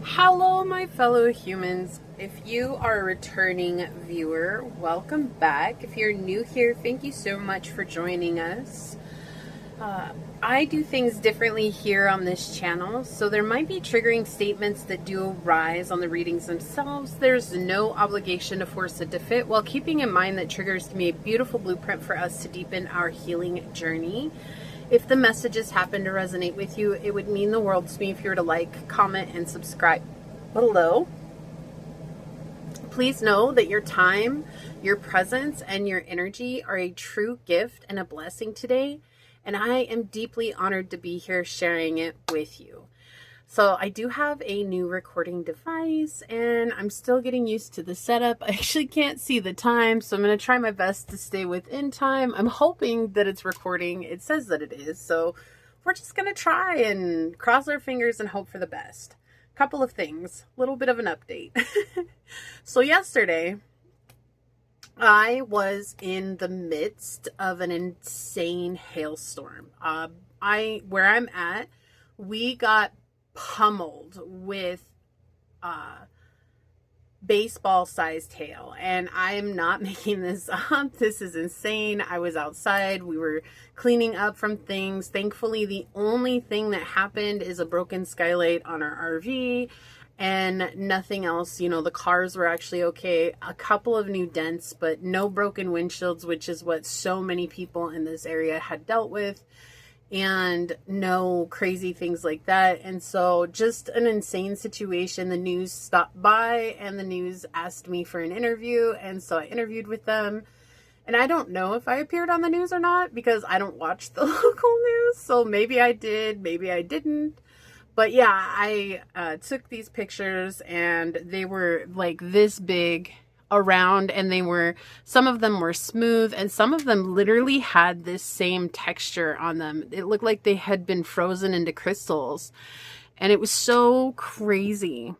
Hello, my fellow humans. If you are a returning viewer, welcome back. If you're new here, thank you so much for joining us. I do things differently here on this channel, so there might be triggering statements that do arise on the readings themselves. There's no obligation to force it to fit, while keeping in mind that triggers can be a beautiful blueprint for us to deepen our healing journey. If the messages happen to resonate with you, it would mean the world to me if you were to like, comment, and subscribe below. Please know that your time, your presence, and your energy are a true gift and a blessing today, and I am deeply honored to be here sharing it with you. So I do have a new recording device, and I'm still getting used to the setup. I actually can't see the time, so I'm going to try my best to stay within time. I'm hoping that it's recording. It says that it is, so we're just going to try and cross our fingers and hope for the best. Couple of things, a little bit of an update. So yesterday, I was in the midst of an insane hailstorm. Where I'm at, we got pummeled with baseball-sized hail, and I'm not making this up. This is insane. I was outside. We were cleaning up from things. Thankfully, the only thing that happened is a broken skylight on our RV and nothing else. You know, the cars were actually okay. A couple of new dents, but no broken windshields, which is what so many people in this area had dealt with. And no crazy things like that. And so just an insane situation. The news stopped by and the news asked me for an interview. And so I interviewed with them. And I don't know if I appeared on the news or not because I don't watch the local news. So maybe I did, maybe I didn't. But yeah, I took these pictures and they were like this big around, and some of them were smooth and some of them literally had this same texture on them. It looked like they had been frozen into crystals, and it was so crazy.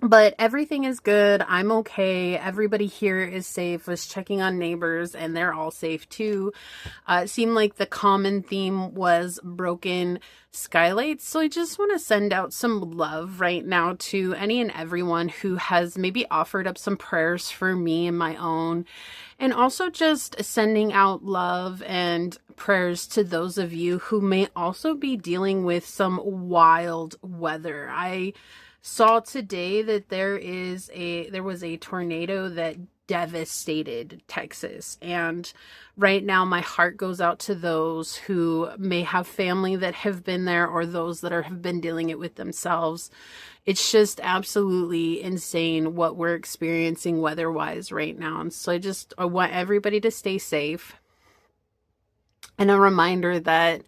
But everything is good. I'm okay. Everybody here is safe. Was checking on neighbors and they're all safe too. It seemed like the common theme was broken skylights. So I just want to send out some love right now to any and everyone who has maybe offered up some prayers for me and my own. And also just sending out love and prayers to those of you who may also be dealing with some wild weather. I saw today that there was a tornado that devastated Texas, and right now my heart goes out to those who may have family that have been there or those that have been dealing it with themselves. It's just absolutely insane what we're experiencing weather-wise right now, and so I want everybody to stay safe, and a reminder that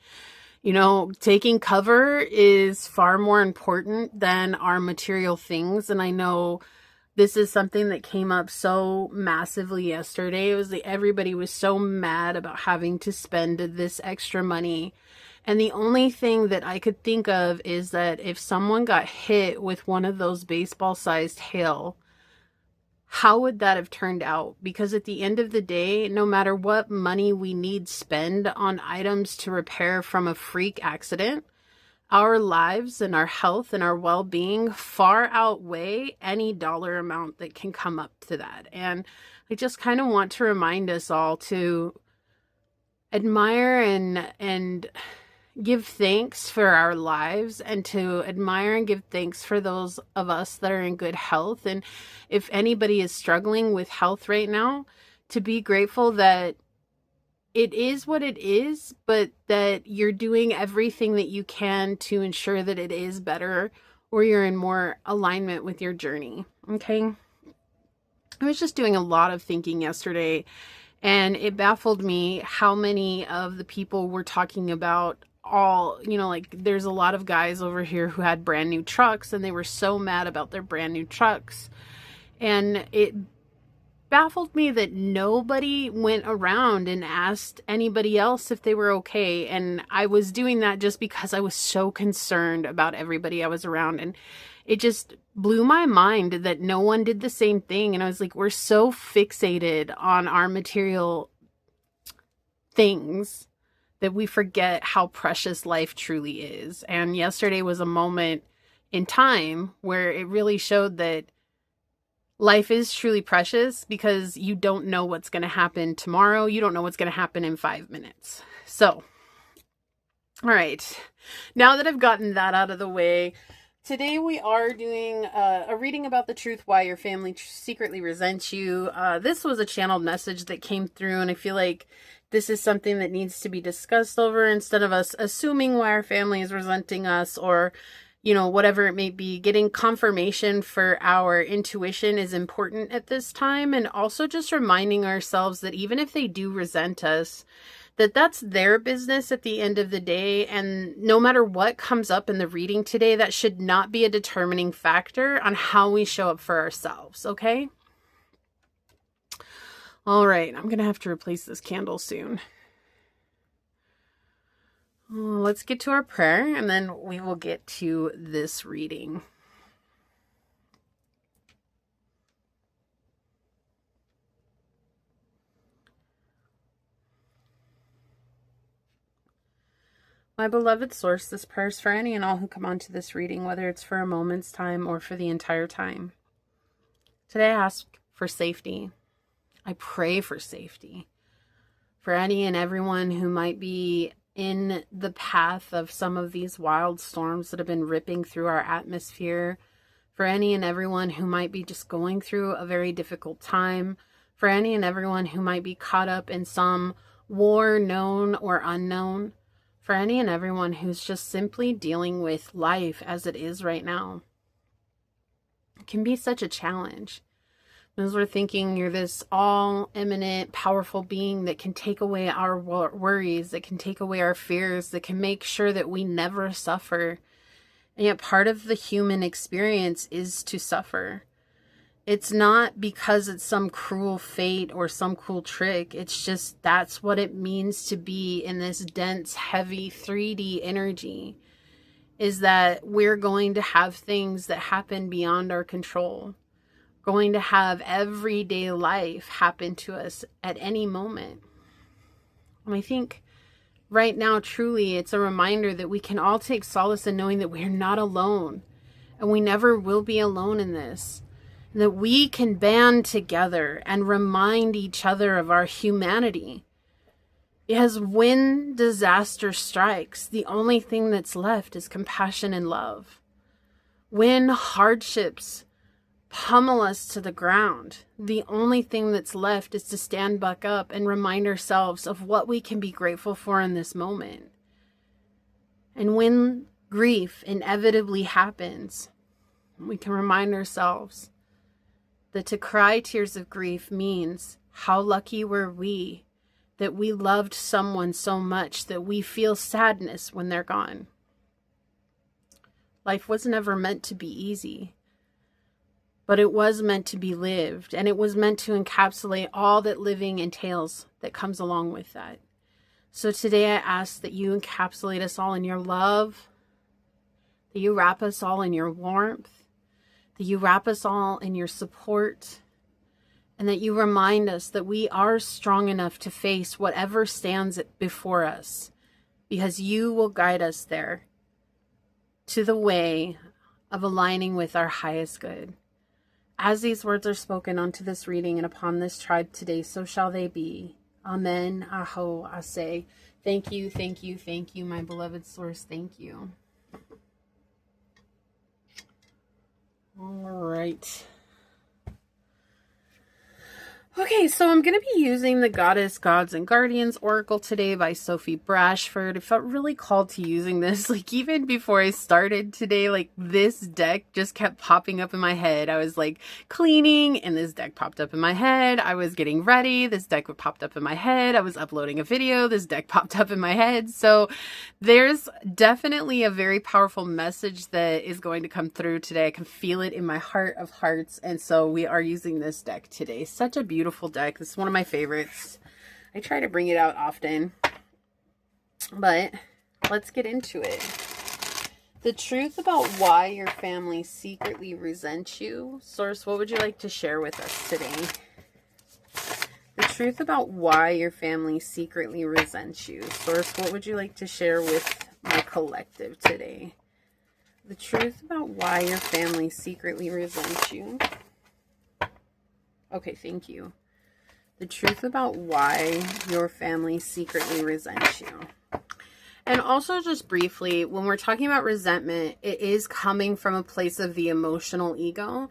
taking cover is far more important than our material things. And I know this is something that came up so massively yesterday. It was everybody was so mad about having to spend this extra money. And the only thing that I could think of is that if someone got hit with one of those baseball-sized hail, how would that have turned out? Because at the end of the day, no matter what money we need spend on items to repair from a freak accident, our lives and our health and our well-being far outweigh any dollar amount that can come up to that. And I just kind of want to remind us all to admire and give thanks for our lives, and to admire and give thanks for those of us that are in good health. And if anybody is struggling with health right now, to be grateful that it is what it is, but that you're doing everything that you can to ensure that it is better, or you're in more alignment with your journey. Okay. I was just doing a lot of thinking yesterday, and it baffled me how many of the people were talking about there's a lot of guys over here who had brand new trucks, and they were so mad about their brand new trucks. And it baffled me that nobody went around and asked anybody else if they were okay. And I was doing that just because I was so concerned about everybody I was around. And it just blew my mind that no one did the same thing. And I was like, we're so fixated on our material things that we forget how precious life truly is. And yesterday was a moment in time where it really showed that life is truly precious because you don't know what's going to happen tomorrow. You don't know what's going to happen in 5 minutes. So, all right. Now that I've gotten that out of the way, today we are doing a reading about the truth, why your family secretly resents you. This was a channeled message that came through, and I feel like this is something that needs to be discussed over instead of us assuming why our family is resenting us or, you know, whatever it may be. Getting confirmation for our intuition is important at this time, and also just reminding ourselves that even if they do resent us, that's their business at the end of the day, and no matter what comes up in the reading today, that should not be a determining factor on how we show up for ourselves, okay? All right, I'm going to have to replace this candle soon. Let's get to our prayer, and then we will get to this reading. My beloved source, this prayer is for any and all who come onto this reading, whether it's for a moment's time or for the entire time. Today I ask for safety. I pray for safety for any and everyone who might be in the path of some of these wild storms that have been ripping through our atmosphere, for any and everyone who might be just going through a very difficult time, for any and everyone who might be caught up in some war, known or unknown, for any and everyone who's just simply dealing with life as it is right now. It can be such a challenge. As we're thinking you're this all-eminent, powerful being that can take away our worries, that can take away our fears, that can make sure that we never suffer. And yet part of the human experience is to suffer. It's not because it's some cruel fate or some cool trick. It's just that's what it means to be in this dense, heavy 3D energy, is that we're going to have things that happen beyond our control. Going to have everyday life happen to us at any moment. And I think right now, truly, it's a reminder that we can all take solace in knowing that we're not alone, and we never will be alone in this. And that we can band together and remind each other of our humanity. Because when disaster strikes, the only thing that's left is compassion and love. When hardships pummel us to the ground, the only thing that's left is to stand back up and remind ourselves of what we can be grateful for in this moment. And when grief inevitably happens, we can remind ourselves that to cry tears of grief means how lucky were we that we loved someone so much that we feel sadness when they're gone. Life was never meant to be easy. But it was meant to be lived, and it was meant to encapsulate all that living entails that comes along with that. So today I ask that you encapsulate us all in your love, that you wrap us all in your warmth, that you wrap us all in your support, and that you remind us that we are strong enough to face whatever stands before us, because you will guide us there to the way of aligning with our highest good. As these words are spoken onto this reading and upon this tribe today, so shall they be. Amen. Aho, Ase. Thank you, thank you, thank you, my beloved source. Thank you. All right. Okay, so I'm going to be using the Goddess, Gods, and Guardians Oracle today by Sophie Brashford. I felt really called to using this, like even before I started today, like this deck just kept popping up in my head. I was like cleaning and this deck popped up in my head. I was getting ready. This deck popped up in my head. I was uploading a video. This deck popped up in my head. So there's definitely a very powerful message that is going to come through today. I can feel it in my heart of hearts. And so we are using this deck today. Such a beautiful deck. This is one of my favorites. I try to bring it out often, but let's get into it. The truth about why your family secretly resents you. Source, what would you like to share with us today? The truth about why your family secretly resents you. Source, what would you like to share with my collective today? The truth about why your family secretly resents you. Okay, thank you. The truth about why your family secretly resents you. And also, just briefly, when we're talking about resentment, it is coming from a place of the emotional ego.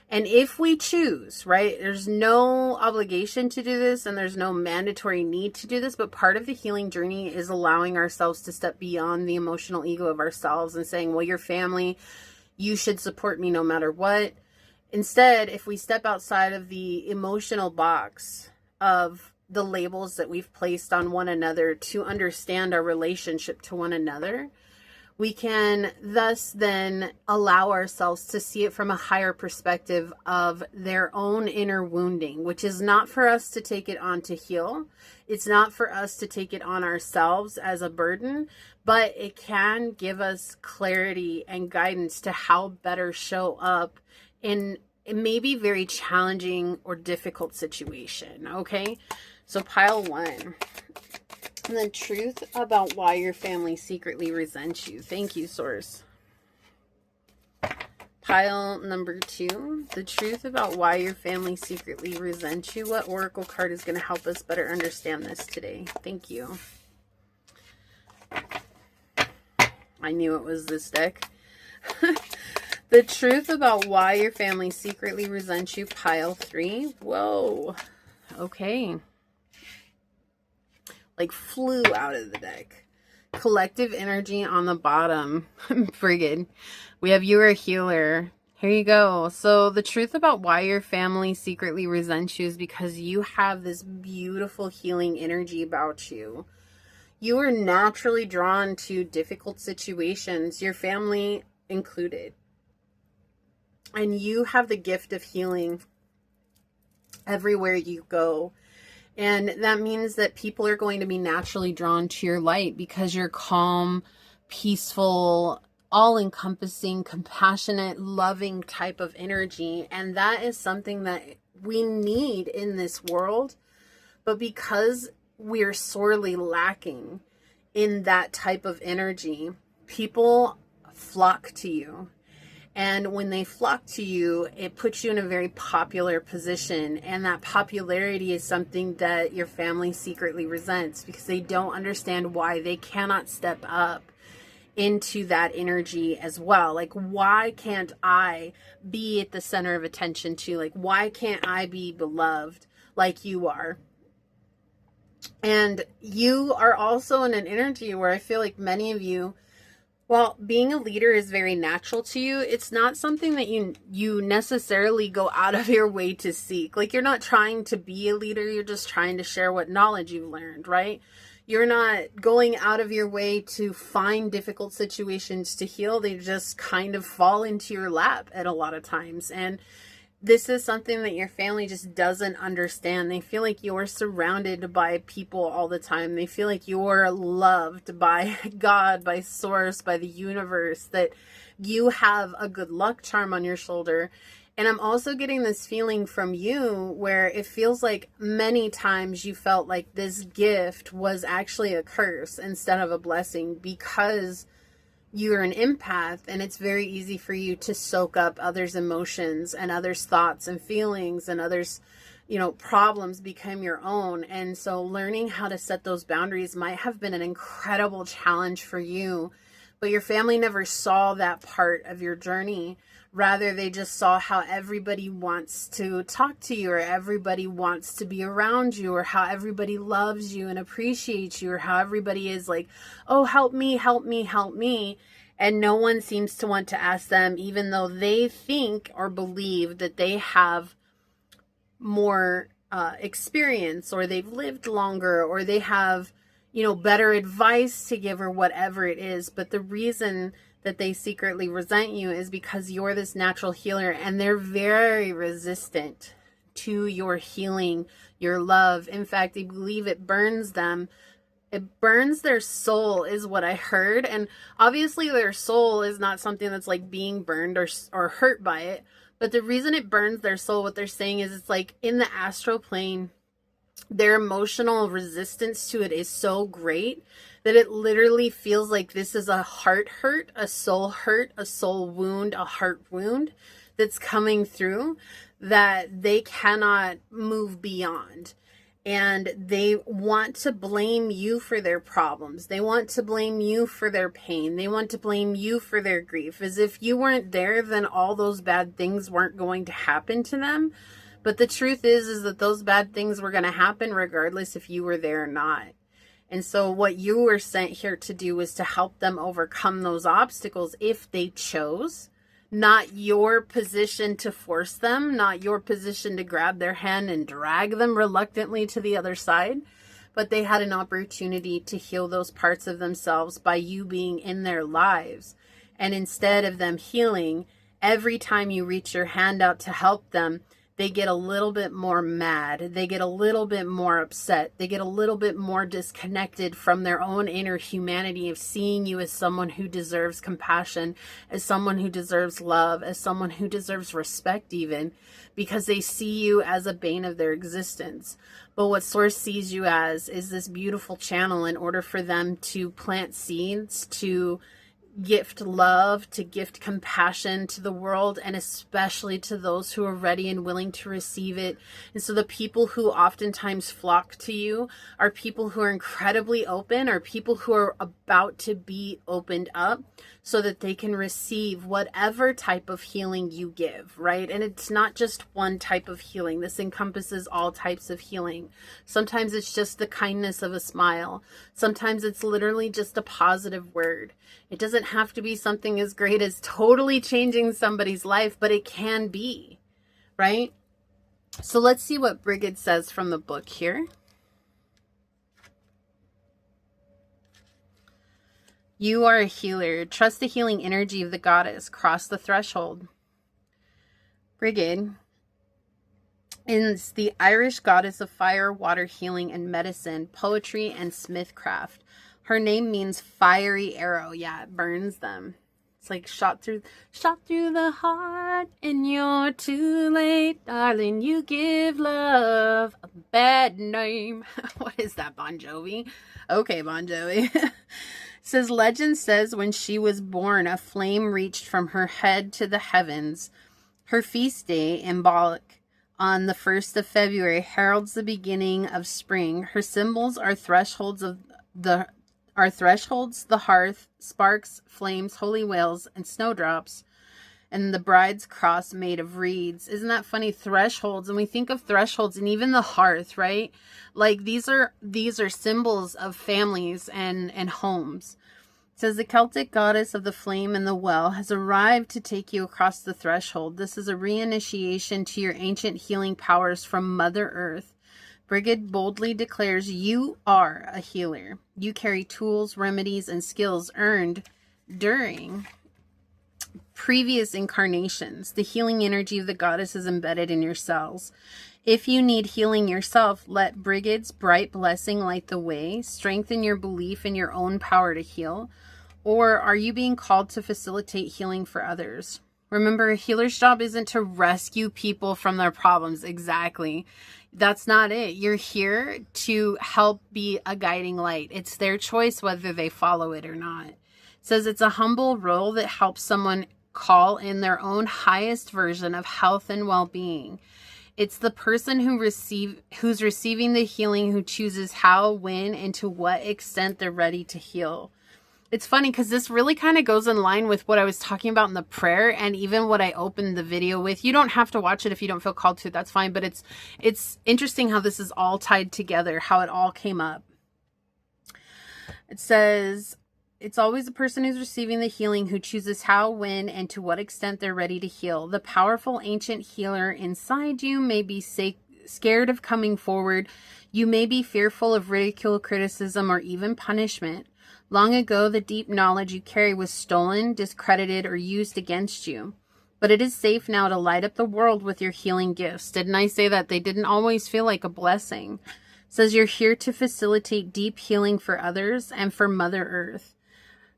And if we choose, right, there's no obligation to do this and there's no mandatory need to do this, but part of the healing journey is allowing ourselves to step beyond the emotional ego of ourselves and saying, well, your family, you should support me no matter what. Instead, if we step outside of the emotional box of the labels that we've placed on one another to understand our relationship to one another, we can thus then allow ourselves to see it from a higher perspective of their own inner wounding, which is not for us to take it on to heal. It's not for us to take it on ourselves as a burden, but it can give us clarity and guidance to how better show up in it may be very challenging or difficult situation. Okay, so pile 1. And the truth about why your family secretly resents you. Thank you, Source. Pile number 2. The truth about why your family secretly resents you. What oracle card is going to help us better understand this today? Thank you. I knew it was this deck. The truth about why your family secretly resents you, pile 3. Whoa. Okay. Like flew out of the deck. Collective energy on the bottom. Friggin'. We have you are a healer. Here you go. So the truth about why your family secretly resents you is because you have this beautiful healing energy about you. You are naturally drawn to difficult situations, your family included. And you have the gift of healing everywhere you go. And that means that people are going to be naturally drawn to your light because you're calm, peaceful, all-encompassing, compassionate, loving type of energy. And that is something that we need in this world. But because we're sorely lacking in that type of energy, people flock to you. And when they flock to you, it puts you in a very popular position. And that popularity is something that your family secretly resents because they don't understand why they cannot step up into that energy as well. Like, why can't I be at the center of attention too? Like, why can't I be beloved like you are? And you are also in an energy where I feel like many of you, well, being a leader is very natural to you. It's not something that you necessarily go out of your way to seek. Like, you're not trying to be a leader. You're just trying to share what knowledge you've learned, right? You're not going out of your way to find difficult situations to heal. They just kind of fall into your lap at a lot of times. And this is something that your family just doesn't understand. They feel like you're surrounded by people all the time. They feel like you're loved by God, by Source, by the universe, that you have a good luck charm on your shoulder. And I'm also getting this feeling from you where it feels like many times you felt like this gift was actually a curse instead of a blessing because you're an empath and it's very easy for you to soak up others' emotions and others' thoughts and feelings and others', problems become your own. And so learning how to set those boundaries might have been an incredible challenge for you, but your family never saw that part of your journey. Rather, they just saw how everybody wants to talk to you or everybody wants to be around you or how everybody loves you and appreciates you or how everybody is like, oh, help me, help me, help me. And no one seems to want to ask them, even though they think or believe that they have more experience or they've lived longer or they have, better advice to give or whatever it is. But the reason that they secretly resent you is because you're this natural healer and they're very resistant to your healing, your love. In fact, I believe it burns them. It burns their soul is what I heard. And obviously their soul is not something that's like being burned or hurt by it. But the reason it burns their soul, what they're saying is it's like in the astral plane, their emotional resistance to it is so great that it literally feels like this is a heart hurt, a soul wound, a heart wound that's coming through that they cannot move beyond. And they want to blame you for their problems. They want to blame you for their pain. They want to blame you for their grief. As if you weren't there, then all those bad things weren't going to happen to them. But the truth is that those bad things were going to happen regardless if you were there or not. And so what you were sent here to do was to help them overcome those obstacles if they chose. Not your position to force them, not your position to grab their hand and drag them reluctantly to the other side, but they had an opportunity to heal those parts of themselves by you being in their lives. And instead of them healing, every time you reach your hand out to help them, they get a little bit more mad. They get a little bit more upset. They get a little bit more disconnected from their own inner humanity of seeing you as someone who deserves compassion, as someone who deserves love, as someone who deserves respect even, because they see you as a bane of their existence. But what Source sees you as is this beautiful channel in order for them to plant seeds, to gift love, to gift compassion to the world, and especially to those who are ready and willing to receive it. And so the people who oftentimes flock to you are people who are incredibly open, or people who are about to be opened up so that they can receive whatever type of healing you give, right? And it's not just one type of healing. This encompasses all types of healing. Sometimes it's just the kindness of a smile. Sometimes it's literally just a positive word. It doesn't have to be something as great as totally changing somebody's life, but it can be, right? So let's see what Brigid says from the book here. You are a healer. Trust the healing energy of the goddess. Cross the threshold. Brigid is the Irish goddess of fire, water, healing, and medicine, poetry, and smithcraft. Her name means fiery arrow. Yeah, it burns them. It's like shot through the heart, and you're too late, darling. You give love a bad name. What is that, Bon Jovi? Okay, Bon Jovi. Says, legend says when she was born, a flame reached from her head to the heavens. Her feast day, symbolic, on the 1st of February, heralds the beginning of spring. Her symbols are thresholds, the hearth, sparks, flames, holy whales, and snowdrops, and the bride's cross made of reeds. Isn't that funny? Thresholds, and we think of thresholds and even the hearth, right? Like these are symbols of families and homes. It says the Celtic goddess of the flame and the well has arrived to take you across the threshold. This is a reinitiation to your ancient healing powers from Mother Earth. Brigid boldly declares you are a healer. You carry tools, remedies, and skills earned during previous incarnations. The healing energy of the goddess is embedded in your cells. If you need healing yourself, let Brigid's bright blessing light the way. Strengthen your belief in your own power to heal. Or are you being called to facilitate healing for others? Remember, a healer's job isn't to rescue people from their problems. Exactly. That's not it. You're here to help be a guiding light. It's their choice whether they follow it or not. It says it's a humble role that helps someone call in their own highest version of health and well-being. It's the person who's receiving the healing who chooses how, when, and to what extent they're ready to heal. It's funny because this really kind of goes in line with what I was talking about in the prayer and even what I opened the video with. You don't have to watch it if you don't feel called to. That's fine. But it's interesting how this is all tied together, how it all came up. It says, it's always the person who's receiving the healing who chooses how, when, and to what extent they're ready to heal. The powerful ancient healer inside you may be scared of coming forward. You may be fearful of ridicule, criticism, or even punishment. Long ago, the deep knowledge you carry was stolen, discredited, or used against you. But it is safe now to light up the world with your healing gifts. Didn't I say that? They didn't always feel like a blessing. It says you're here to facilitate deep healing for others and for Mother Earth.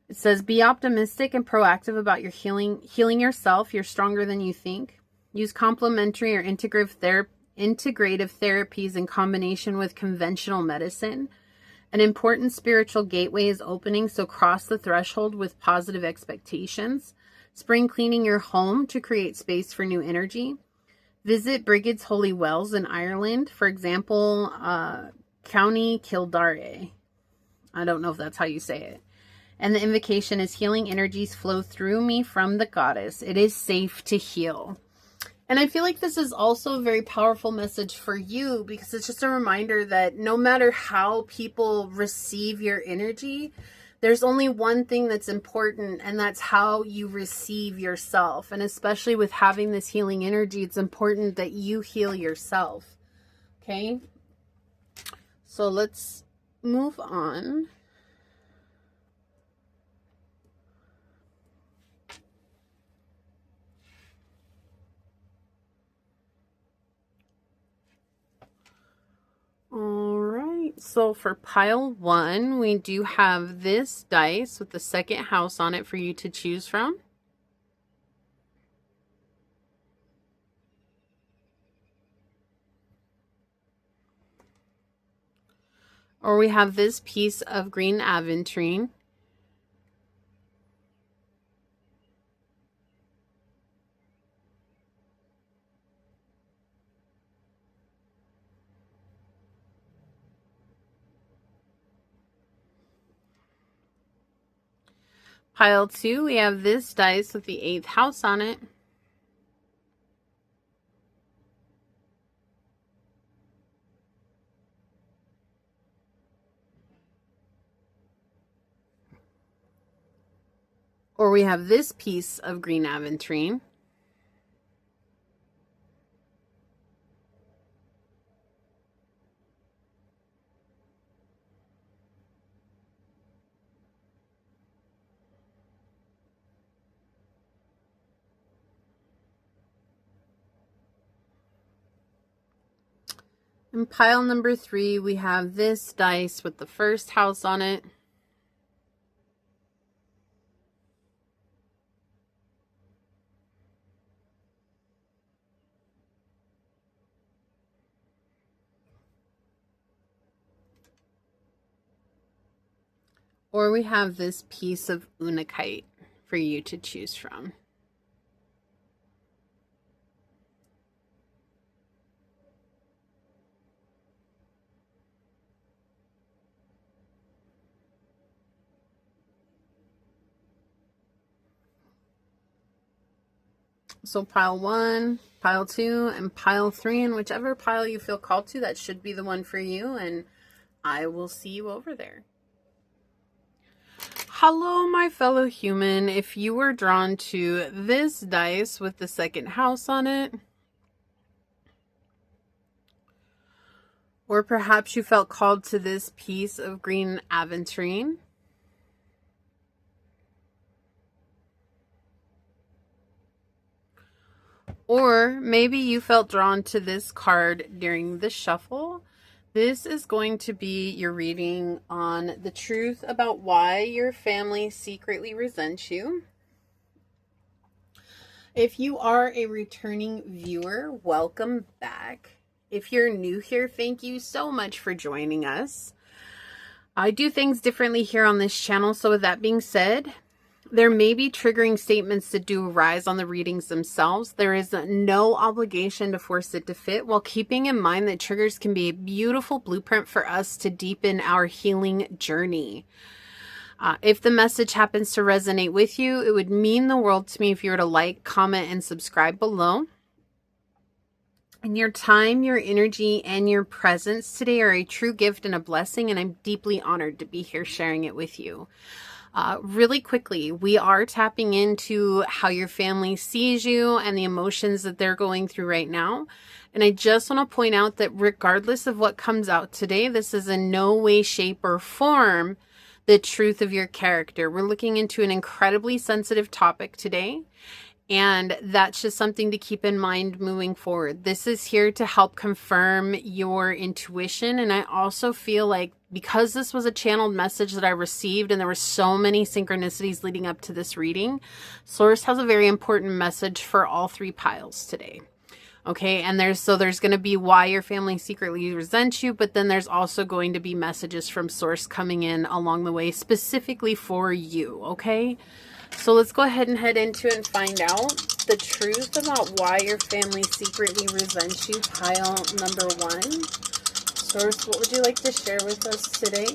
It says be optimistic and proactive about your healing yourself. You're stronger than you think. Use complementary or integrative therapies in combination with conventional medicine. An important spiritual gateway is opening, so cross the threshold with positive expectations. Spring cleaning your home to create space for new energy. Visit Brigid's Holy Wells in Ireland, for example, County Kildare. I don't know if that's how you say it. And the invocation is healing energies flow through me from the goddess. It is safe to heal. And I feel like this is also a very powerful message for you, because it's just a reminder that no matter how people receive your energy, there's only one thing that's important, and that's how you receive yourself. And especially with having this healing energy, it's important that you heal yourself. Okay? So let's move on. All right, so for pile 1, we do have this dice with the second house on it for you to choose from. Or we have this piece of green aventurine. Pile 2, we have this dice with the 8th house on it. Or we have this piece of green aventurine. In pile number 3, we have this dice with the first house on it. Or we have this piece of unakite for you to choose from. So pile 1, pile 2, and pile 3, and whichever pile you feel called to, that should be the one for you, and I will see you over there. Hello, my fellow human. If you were drawn to this dice with the second house on it, or perhaps you felt called to this piece of green aventurine, or maybe you felt drawn to this card during the shuffle, this is going to be your reading on the truth about why your family secretly resents you. If you are a returning viewer, welcome back. If you're new here, thank you so much for joining us. I do things differently here on this channel, so with that being said, there may be triggering statements that do arise on the readings themselves. There is no obligation to force it to fit, while keeping in mind that triggers can be a beautiful blueprint for us to deepen our healing journey. If the message happens to resonate with you, it would mean the world to me if you were to like, comment, and subscribe below. And your time, your energy, and your presence today are a true gift and a blessing, and I'm deeply honored to be here sharing it with you. Really quickly, we are tapping into how your family sees you and the emotions that they're going through right now. And I just want to point out that regardless of what comes out today, this is in no way, shape, or form the truth of your character. We're looking into an incredibly sensitive topic today, and that's just something to keep in mind moving forward. This is here to help confirm your intuition. And I also feel like because this was a channeled message that I received and there were so many synchronicities leading up to this reading, Source has a very important message for all 3 piles today. Okay, and there's going to be why your family secretly resents you, but then there's also going to be messages from source coming in along the way specifically for you, okay? So let's go ahead and head into it and find out the truth about why your family secretly resents you, pile number 1. Source, what would you like to share with us today?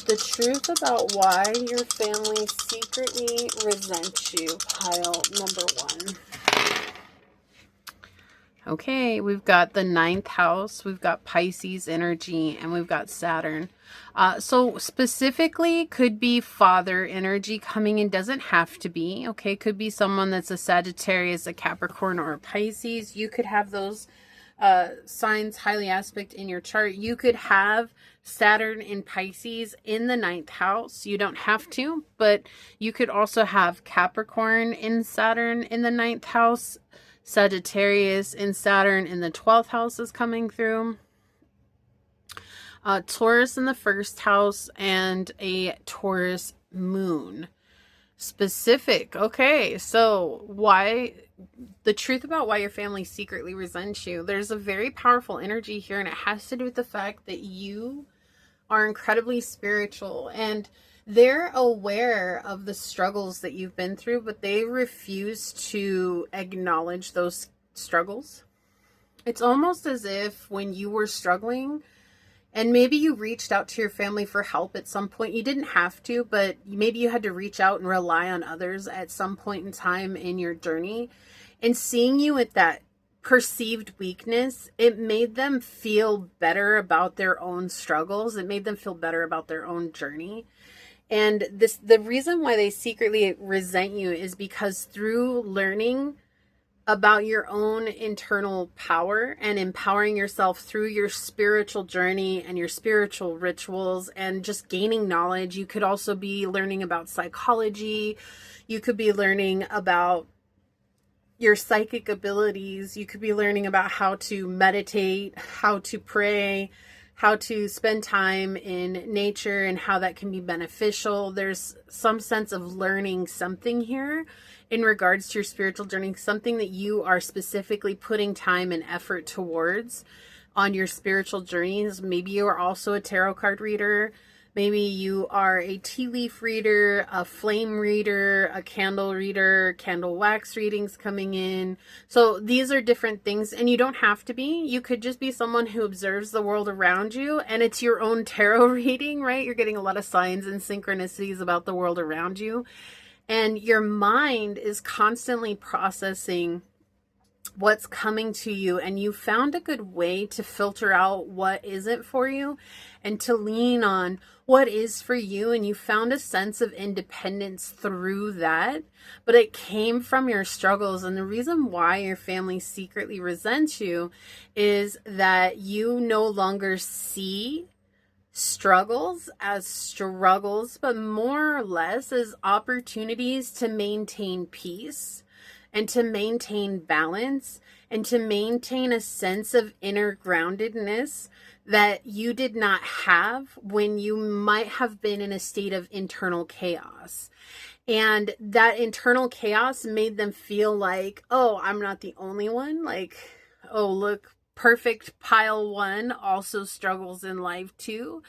The truth about why your family secretly resents you, pile number 1. Okay, we've got the 9th house, we've got Pisces energy, and we've got Saturn. So specifically could be father energy coming in, doesn't have to be, okay? Could be someone that's a Sagittarius, a Capricorn, or a Pisces. You could have those signs highly aspect in your chart. You could have Saturn in Pisces in the 9th house. You don't have to, but you could also have Capricorn in Saturn in the 9th house. Sagittarius and Saturn in the 12th house is coming through. Taurus in the 1st house and a Taurus moon. Specific. Okay, so why the truth about why your family secretly resents you. There's a very powerful energy here, and it has to do with the fact that you are incredibly spiritual and they're aware of the struggles that you've been through, but they refuse to acknowledge those struggles. It's almost as if when you were struggling and maybe you reached out to your family for help at some point, you didn't have to, but maybe you had to reach out and rely on others at some point in time in your journey, and seeing you at that perceived weakness, it made them feel better about their own struggles. It made them feel better about their own journey. And the reason why they secretly resent you is because through learning about your own internal power and empowering yourself through your spiritual journey and your spiritual rituals and just gaining knowledge, you could also be learning about psychology. You could be learning about your psychic abilities. You could be learning about how to meditate, how to pray, how to spend time in nature, and how that can be beneficial. There's some sense of learning something here in regards to your spiritual journey, something that you are specifically putting time and effort towards on your spiritual journeys. Maybe you are also a tarot card reader. Maybe you are a tea leaf reader, a flame reader, a candle reader, candle wax readings coming in. So these are different things, and you don't have to be. You could just be someone who observes the world around you, and it's your own tarot reading, right? You're getting a lot of signs and synchronicities about the world around you, and your mind is constantly processing what's coming to you, and you found a good way to filter out what isn't for you and to lean on what is for you, and you found a sense of independence through that, but it came from your struggles. And the reason why your family secretly resents you is that you no longer see struggles as struggles, but more or less as opportunities to maintain peace and to maintain balance and to maintain a sense of inner groundedness that you did not have when you might have been in a state of internal chaos. And that internal chaos made them feel like, oh, I'm not the only one. Like, oh, look, perfect pile 1 also struggles in life too.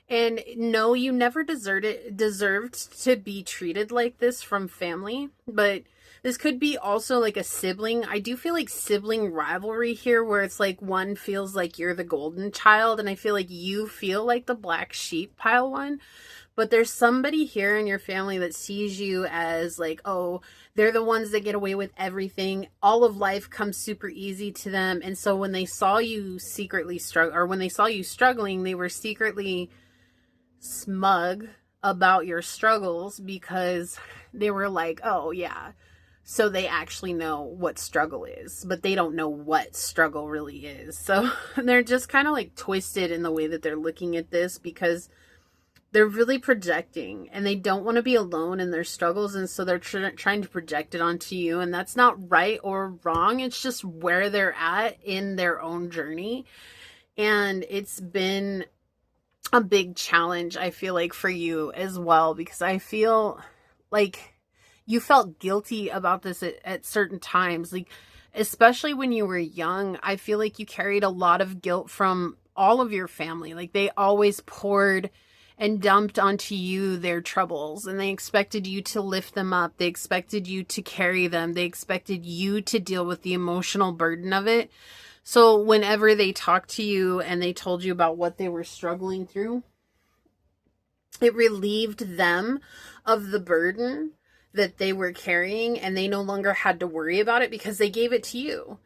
And no, you never deserved to be treated like this from family, but this could be also like a sibling. I do feel like sibling rivalry here, where it's like one feels like you're the golden child, and I feel like you feel like the black sheep, pile 1. But there's somebody here in your family that sees you as like, oh, they're the ones that get away with everything. All of life comes super easy to them. And so when they saw you secretly struggle, or when they saw you struggling, they were secretly smug about your struggles, because they were like, oh yeah, so they actually know what struggle is, but they don't know what struggle really is. So they're just kind of like twisted in the way that they're looking at this, because they're really projecting and they don't want to be alone in their struggles. And so they're trying to project it onto you. And that's not right or wrong. It's just where they're at in their own journey. And it's been a big challenge, I feel like, for you as well, because I feel like you felt guilty about this at certain times. Like especially when you were young. I feel like you carried a lot of guilt from all of your family. Like they always poured and dumped onto you their troubles, and they expected you to lift them up. They expected you to carry them. They expected you to deal with the emotional burden of it. So whenever they talked to you and they told you about what they were struggling through, it relieved them of the burden that they were carrying, and they no longer had to worry about it because they gave it to you.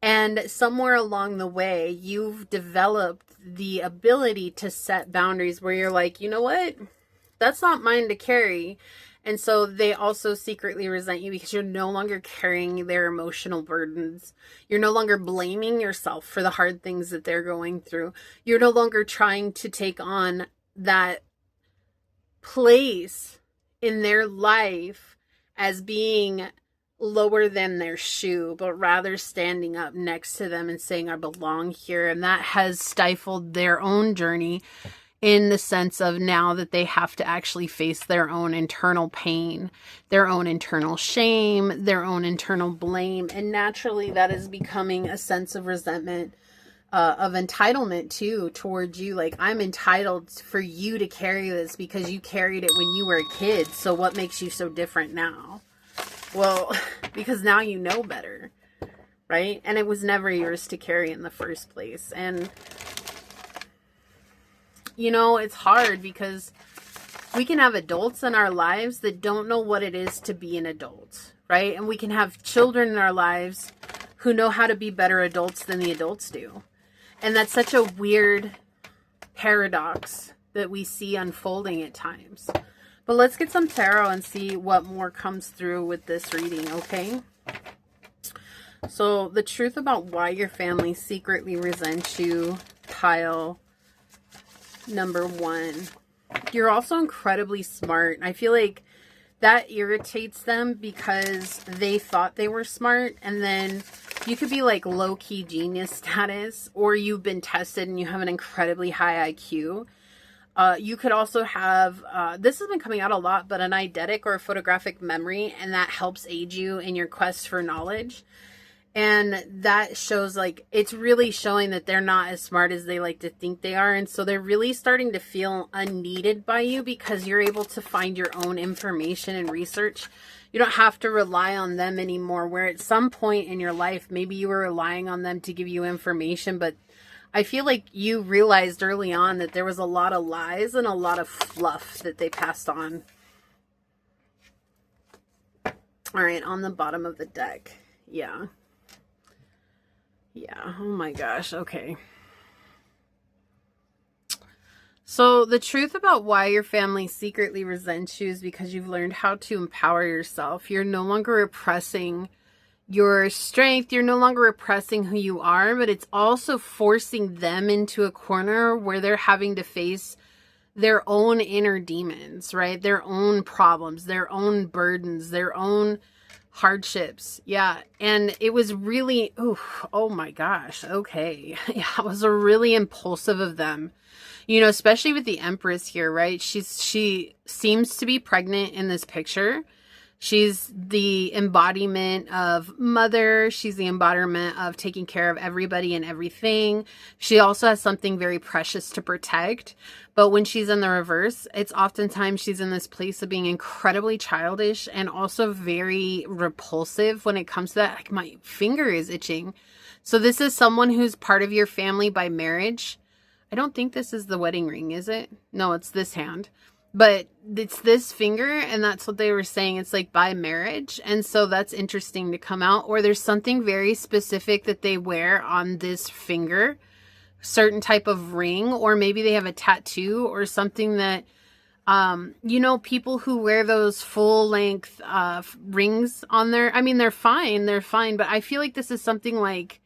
And somewhere along the way, you've developed the ability to set boundaries where you're like, you know what? That's not mine to carry. And so they also secretly resent you because you're no longer carrying their emotional burdens. You're no longer blaming yourself for the hard things that they're going through. You're no longer trying to take on that place in their life as being lower than their shoe, but rather standing up next to them and saying, I belong here. And that has stifled their own journey in the sense of now that they have to actually face their own internal pain, their own internal shame, their own internal blame. And naturally that is becoming a sense of resentment, of entitlement too, towards you. Like, I'm entitled for you to carry this because you carried it when you were a kid. So what makes you so different now? Well, because now you know better, right? And it was never yours to carry in the first place. And, you know, it's hard because we can have adults in our lives that don't know what it is to be an adult, right? And we can have children in our lives who know how to be better adults than the adults do. And that's such a weird paradox that we see unfolding at times. But let's get some tarot and see what more comes through with this reading, okay? So the truth about why your family secretly resents you, pile number 1. You're also incredibly smart. I feel like that irritates them because they thought they were smart, and then you could be like low-key genius status, or you've been tested and you have an incredibly high IQ. You could also have, this has been coming out a lot, but an eidetic or a photographic memory, and that helps aid you in your quest for knowledge. And that shows, like, it's really showing that they're not as smart as they like to think they are. And so they're really starting to feel unneeded by you because you're able to find your own information and research. You don't have to rely on them anymore, where at some point in your life, maybe you were relying on them to give you information, but I feel like you realized early on that there was a lot of lies and a lot of fluff that they passed on. All right, on the bottom of the deck. Yeah. Yeah, oh my gosh, okay. So the truth about why your family secretly resents you is because you've learned how to empower yourself. You're no longer repressing your strength. You're no longer repressing who you are, but it's also forcing them into a corner where they're having to face their own inner demons, right? Their own problems, their own burdens, their own hardships. Yeah. And it was really, oh my gosh. Okay. Yeah. It was a really impulsive of them, you know, especially with the Empress here, right? She seems to be pregnant in this picture. She's the embodiment of mother. She's the embodiment of taking care of everybody and everything. She also has something very precious to protect. But when she's in the reverse, it's oftentimes she's in this place of being incredibly childish and also very repulsive when it comes to that. Like, my finger is itching. So this is someone who's part of your family by marriage. I don't think this is the wedding ring, is it? No, it's this hand. But it's this finger, and that's what they were saying. It's like by marriage. And so that's interesting to come out. Or there's something very specific that they wear on this finger, certain type of ring, or maybe they have a tattoo or something that, you know, people who wear those full length rings on their, I mean, they're fine, but I feel like this is something like,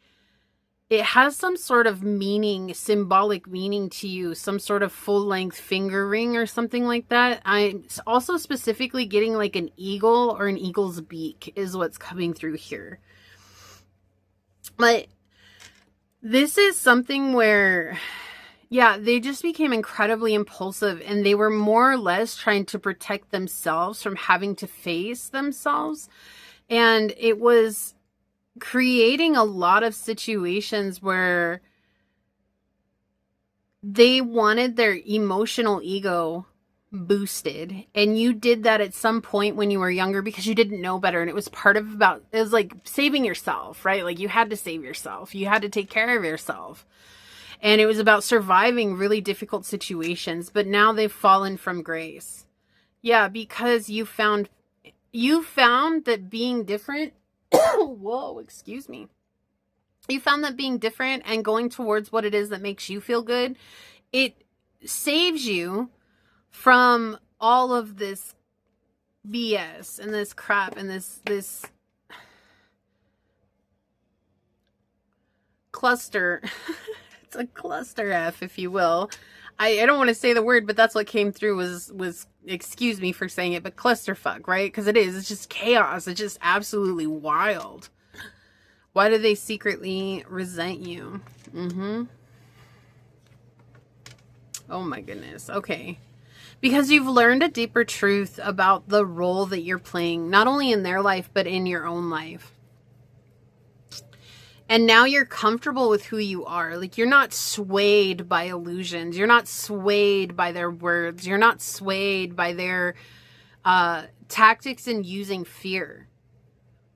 it has some sort of meaning, symbolic meaning to you, some sort of full-length finger ring or something like that. I'm also specifically getting like an eagle or an eagle's beak is what's coming through here. But this is something where, yeah, they just became incredibly impulsive, and they were more or less trying to protect themselves from having to face themselves. And it was creating a lot of situations where they wanted their emotional ego boosted, and you did that at some point when you were younger because you didn't know better, and it was it was like saving yourself, right? Like you had to save yourself, you had to take care of yourself, and it was about surviving really difficult situations. But now they've fallen from grace. Yeah, because you found that being different whoa, excuse me. You found that being different and going towards what it is that makes you feel good, it saves you from all of this BS and this crap and this cluster. It's a cluster F, if you will. I don't want to say the word, but that's what came through was excuse me for saying it, but clusterfuck, right? Because it is. It's just chaos. It's just absolutely wild. Why do they secretly resent you? Oh my goodness. Okay. Because you've learned a deeper truth about the role that you're playing, not only in their life, but in your own life. And now you're comfortable with who you are. Like, you're not swayed by illusions. You're not swayed by their words. You're not swayed by their tactics in using fear.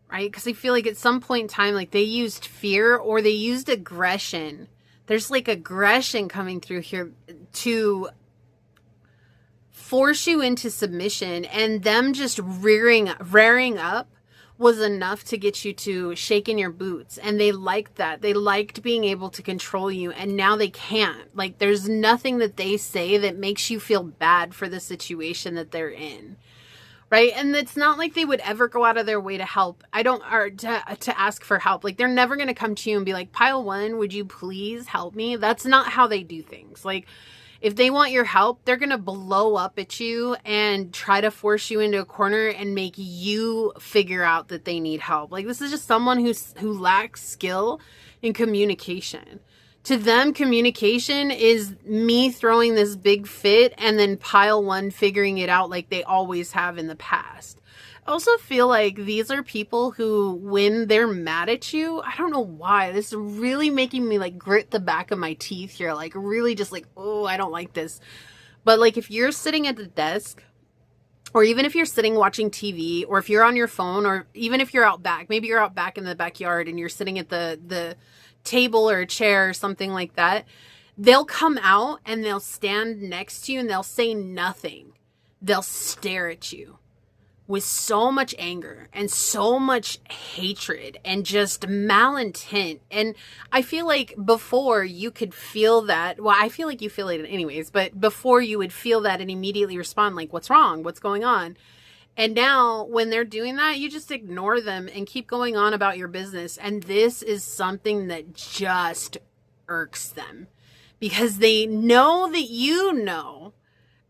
Right? Because I feel like at some point in time, like, they used fear or they used aggression. There's like aggression coming through here to force you into submission, and them just rearing up was enough to get you to shake in your boots. And they liked that. They liked being able to control you, and now they can't. Like, there's nothing that they say that makes you feel bad for the situation that they're in. Right? And it's not like they would ever go out of their way to help. Or to ask for help. Like, they're never going to come to you and be like, Pile 1, would you please help me? That's not how they do things. Like, if they want your help, they're going to blow up at you and try to force you into a corner and make you figure out that they need help. Like, this is just someone who lacks skill in communication. To them, communication is me throwing this big fit and then Pile 1 figuring it out like they always have in the past. I also feel like these are people who, when they're mad at you, I don't know why, this is really making me like grit the back of my teeth here. Like, really just like, oh, I don't like this. But like, if you're sitting at the desk, or even if you're sitting watching TV, or if you're on your phone, or even if you're out back, maybe you're out back in the backyard and you're sitting at the table or a chair or something like that, they'll come out and they'll stand next to you and they'll say nothing. They'll stare at you with so much anger and so much hatred and just malintent. And I feel like before you could feel that, well, I feel like you feel it anyways, but before you would feel that and immediately respond like, what's wrong? What's going on? And now when they're doing that, you just ignore them and keep going on about your business. And this is something that just irks them, because they know that you know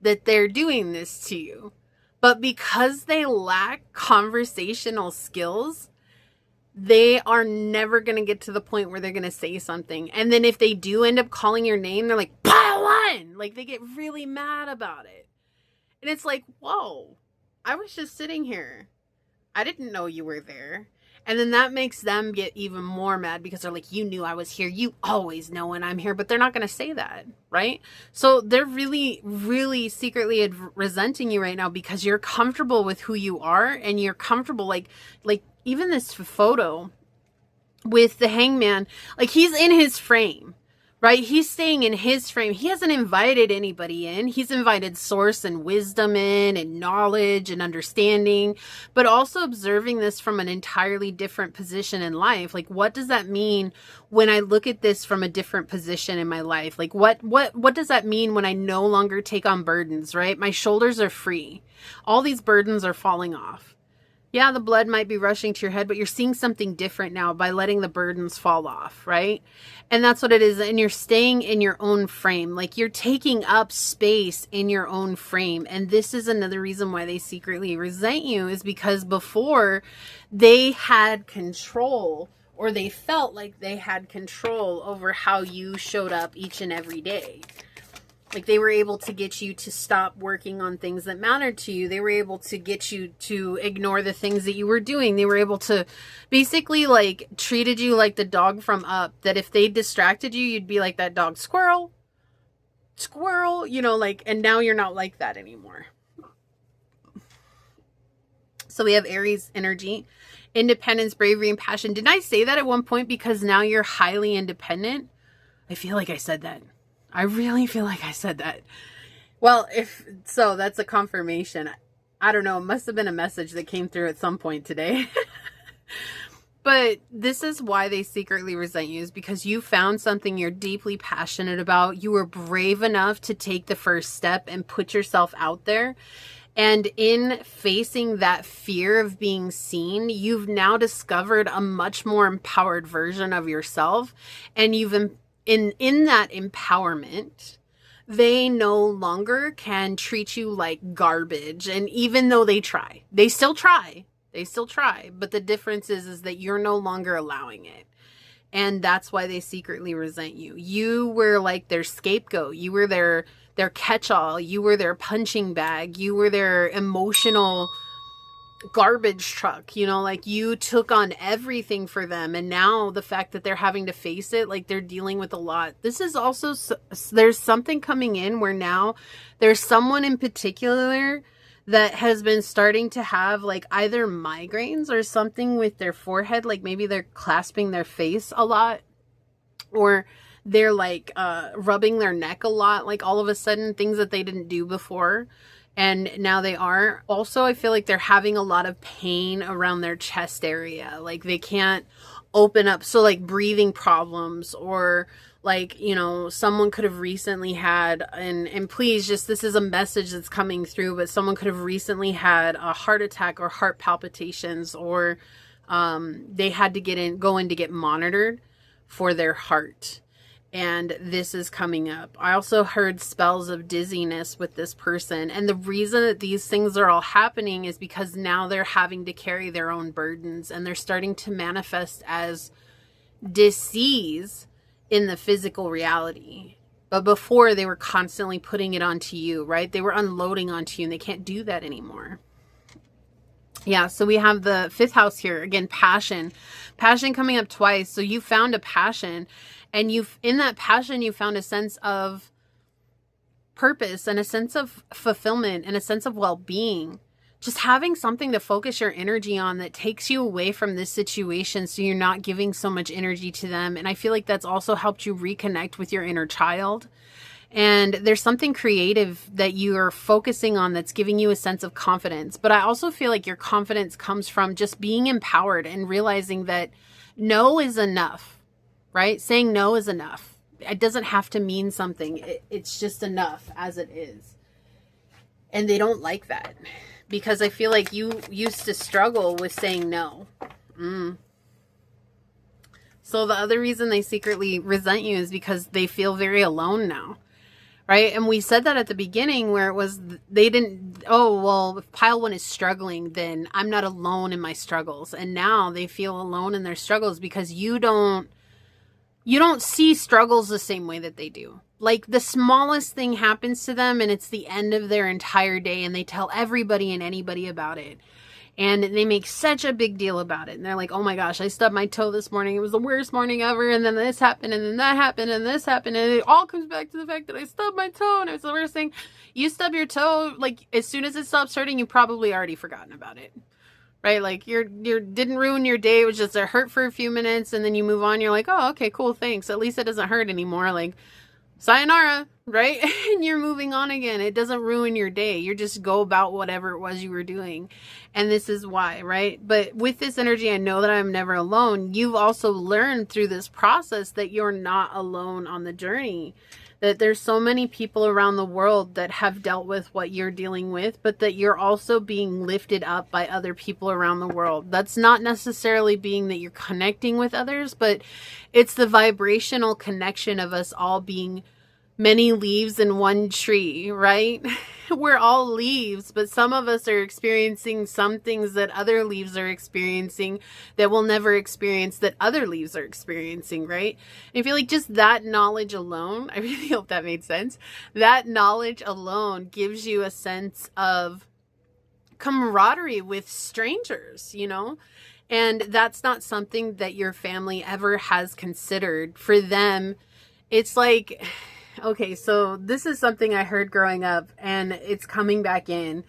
that they're doing this to you. But because they lack conversational skills, they are never going to get to the point where they're going to say something. And then if they do end up calling your name, they're like, Pile 1! Like, they get really mad about it. And it's like, whoa, I was just sitting here. I didn't know you were there. And then that makes them get even more mad, because they're like, you knew I was here. You always know when I'm here. But they're not going to say that, right? So they're really, really secretly resenting you right now because you're comfortable with who you are, and you're comfortable. Like even this photo with the hangman, like, he's in his frame, right? He's staying in his frame. He hasn't invited anybody in. He's invited source and wisdom in, and knowledge and understanding, but also observing this from an entirely different position in life. Like, what does that mean when I look at this from a different position in my life? Like, what does that mean when I no longer take on burdens, right? My shoulders are free. All these burdens are falling off. Yeah, the blood might be rushing to your head, but you're seeing something different now by letting the burdens fall off, right? And that's what it is. And you're staying in your own frame. Like, you're taking up space in your own frame. And this is another reason why they secretly resent you, is because before they had control, or they felt like they had control over how you showed up each and every day. Like they were able to get you to stop working on things that mattered to you. They were able to get you to ignore the things that you were doing. They were able to basically like treated you like the dog from Up, that if they distracted you, you'd be like that dog, squirrel, squirrel, you know, like, and now you're not like that anymore. So we have Aries energy, independence, bravery, and passion. Didn't I say that at one point? Because now you're highly independent. I feel like I said that. I really feel like I said that. Well, if so, that's a confirmation. I don't know. It must have been a message that came through at some point today. But this is why they secretly resent you, is because you found something you're deeply passionate about. You were brave enough to take the first step and put yourself out there. And in facing that fear of being seen, you've now discovered a much more empowered version of yourself. And you've in that empowerment, they no longer can treat you like garbage. And even though they try, they still try. But the difference is that you're no longer allowing it. And that's why they secretly resent you. You were like their scapegoat. You were their catch-all. You were their punching bag. You were their emotional garbage truck. You know, like you took on everything for them. And now the fact that they're having to face it, like they're dealing with a lot. This is also, there's something coming in where now there's someone in particular that has been starting to have like either migraines or something with their forehead. Like maybe they're clasping their face a lot, or they're like rubbing their neck a lot, like all of a sudden, things that they didn't do before. And now they are. Also, I feel like they're having a lot of pain around their chest area. Like they can't open up. So like breathing problems, or like, you know, someone could have recently had, and please just, this is a message that's coming through, but someone could have recently had a heart attack or heart palpitations, or they had to go in to get monitored for their heart. And this is coming up. I also heard spells of dizziness with this person. And the reason that these things are all happening is because now they're having to carry their own burdens, and they're starting to manifest as disease in the physical reality. But before, they were constantly putting it onto you, right? They were unloading onto you, and they can't do that anymore. Yeah, so we have the 5th house here. Again, passion. Passion coming up twice. So you found a passion, and in that passion, you found a sense of purpose and a sense of fulfillment and a sense of well-being. Just having something to focus your energy on that takes you away from this situation, so you're not giving so much energy to them. And I feel like that's also helped you reconnect with your inner child. And there's something creative that you are focusing on that's giving you a sense of confidence. But I also feel like your confidence comes from just being empowered and realizing that no is enough, right? Saying no is enough. It doesn't have to mean something. It's just enough as it is. And they don't like that, because I feel like you used to struggle with saying no. So the other reason they secretly resent you is because they feel very alone now, right? And we said that at the beginning, where it was, they didn't, oh, well, if pile 1 is struggling, then I'm not alone in my struggles. And now they feel alone in their struggles because you don't see struggles the same way that they do. Like the smallest thing happens to them and it's the end of their entire day, and they tell everybody and anybody about it. And they make such a big deal about it. And they're like, oh my gosh, I stubbed my toe this morning. It was the worst morning ever. And then this happened, and then that happened, and this happened. And it all comes back to the fact that I stubbed my toe, and it was the worst thing. You stub your toe, like as soon as it stops hurting, you probably already forgotten about it. Right? Like you didn't ruin your day. It was just a hurt for a few minutes, and then you move on. You're like, oh, okay, cool, thanks. At least it doesn't hurt anymore. Like, sayonara, right? And you're moving on again. It doesn't ruin your day. You just go about whatever it was you were doing. And this is why, right? But with this energy, I know that I'm never alone. You've also learned through this process that you're not alone on the journey. That there's so many people around the world that have dealt with what you're dealing with, but that you're also being lifted up by other people around the world. That's not necessarily being that you're connecting with others, but it's the vibrational connection of us all being many leaves in one tree, right? We're all leaves, but some of us are experiencing some things that other leaves are experiencing that we'll never experience that other leaves are experiencing, right? And I feel like just that knowledge alone, I really hope that made sense. That knowledge alone gives you a sense of camaraderie with strangers, you know? And that's not something that your family ever has considered. For them, it's like, okay, so this is something I heard growing up and it's coming back in,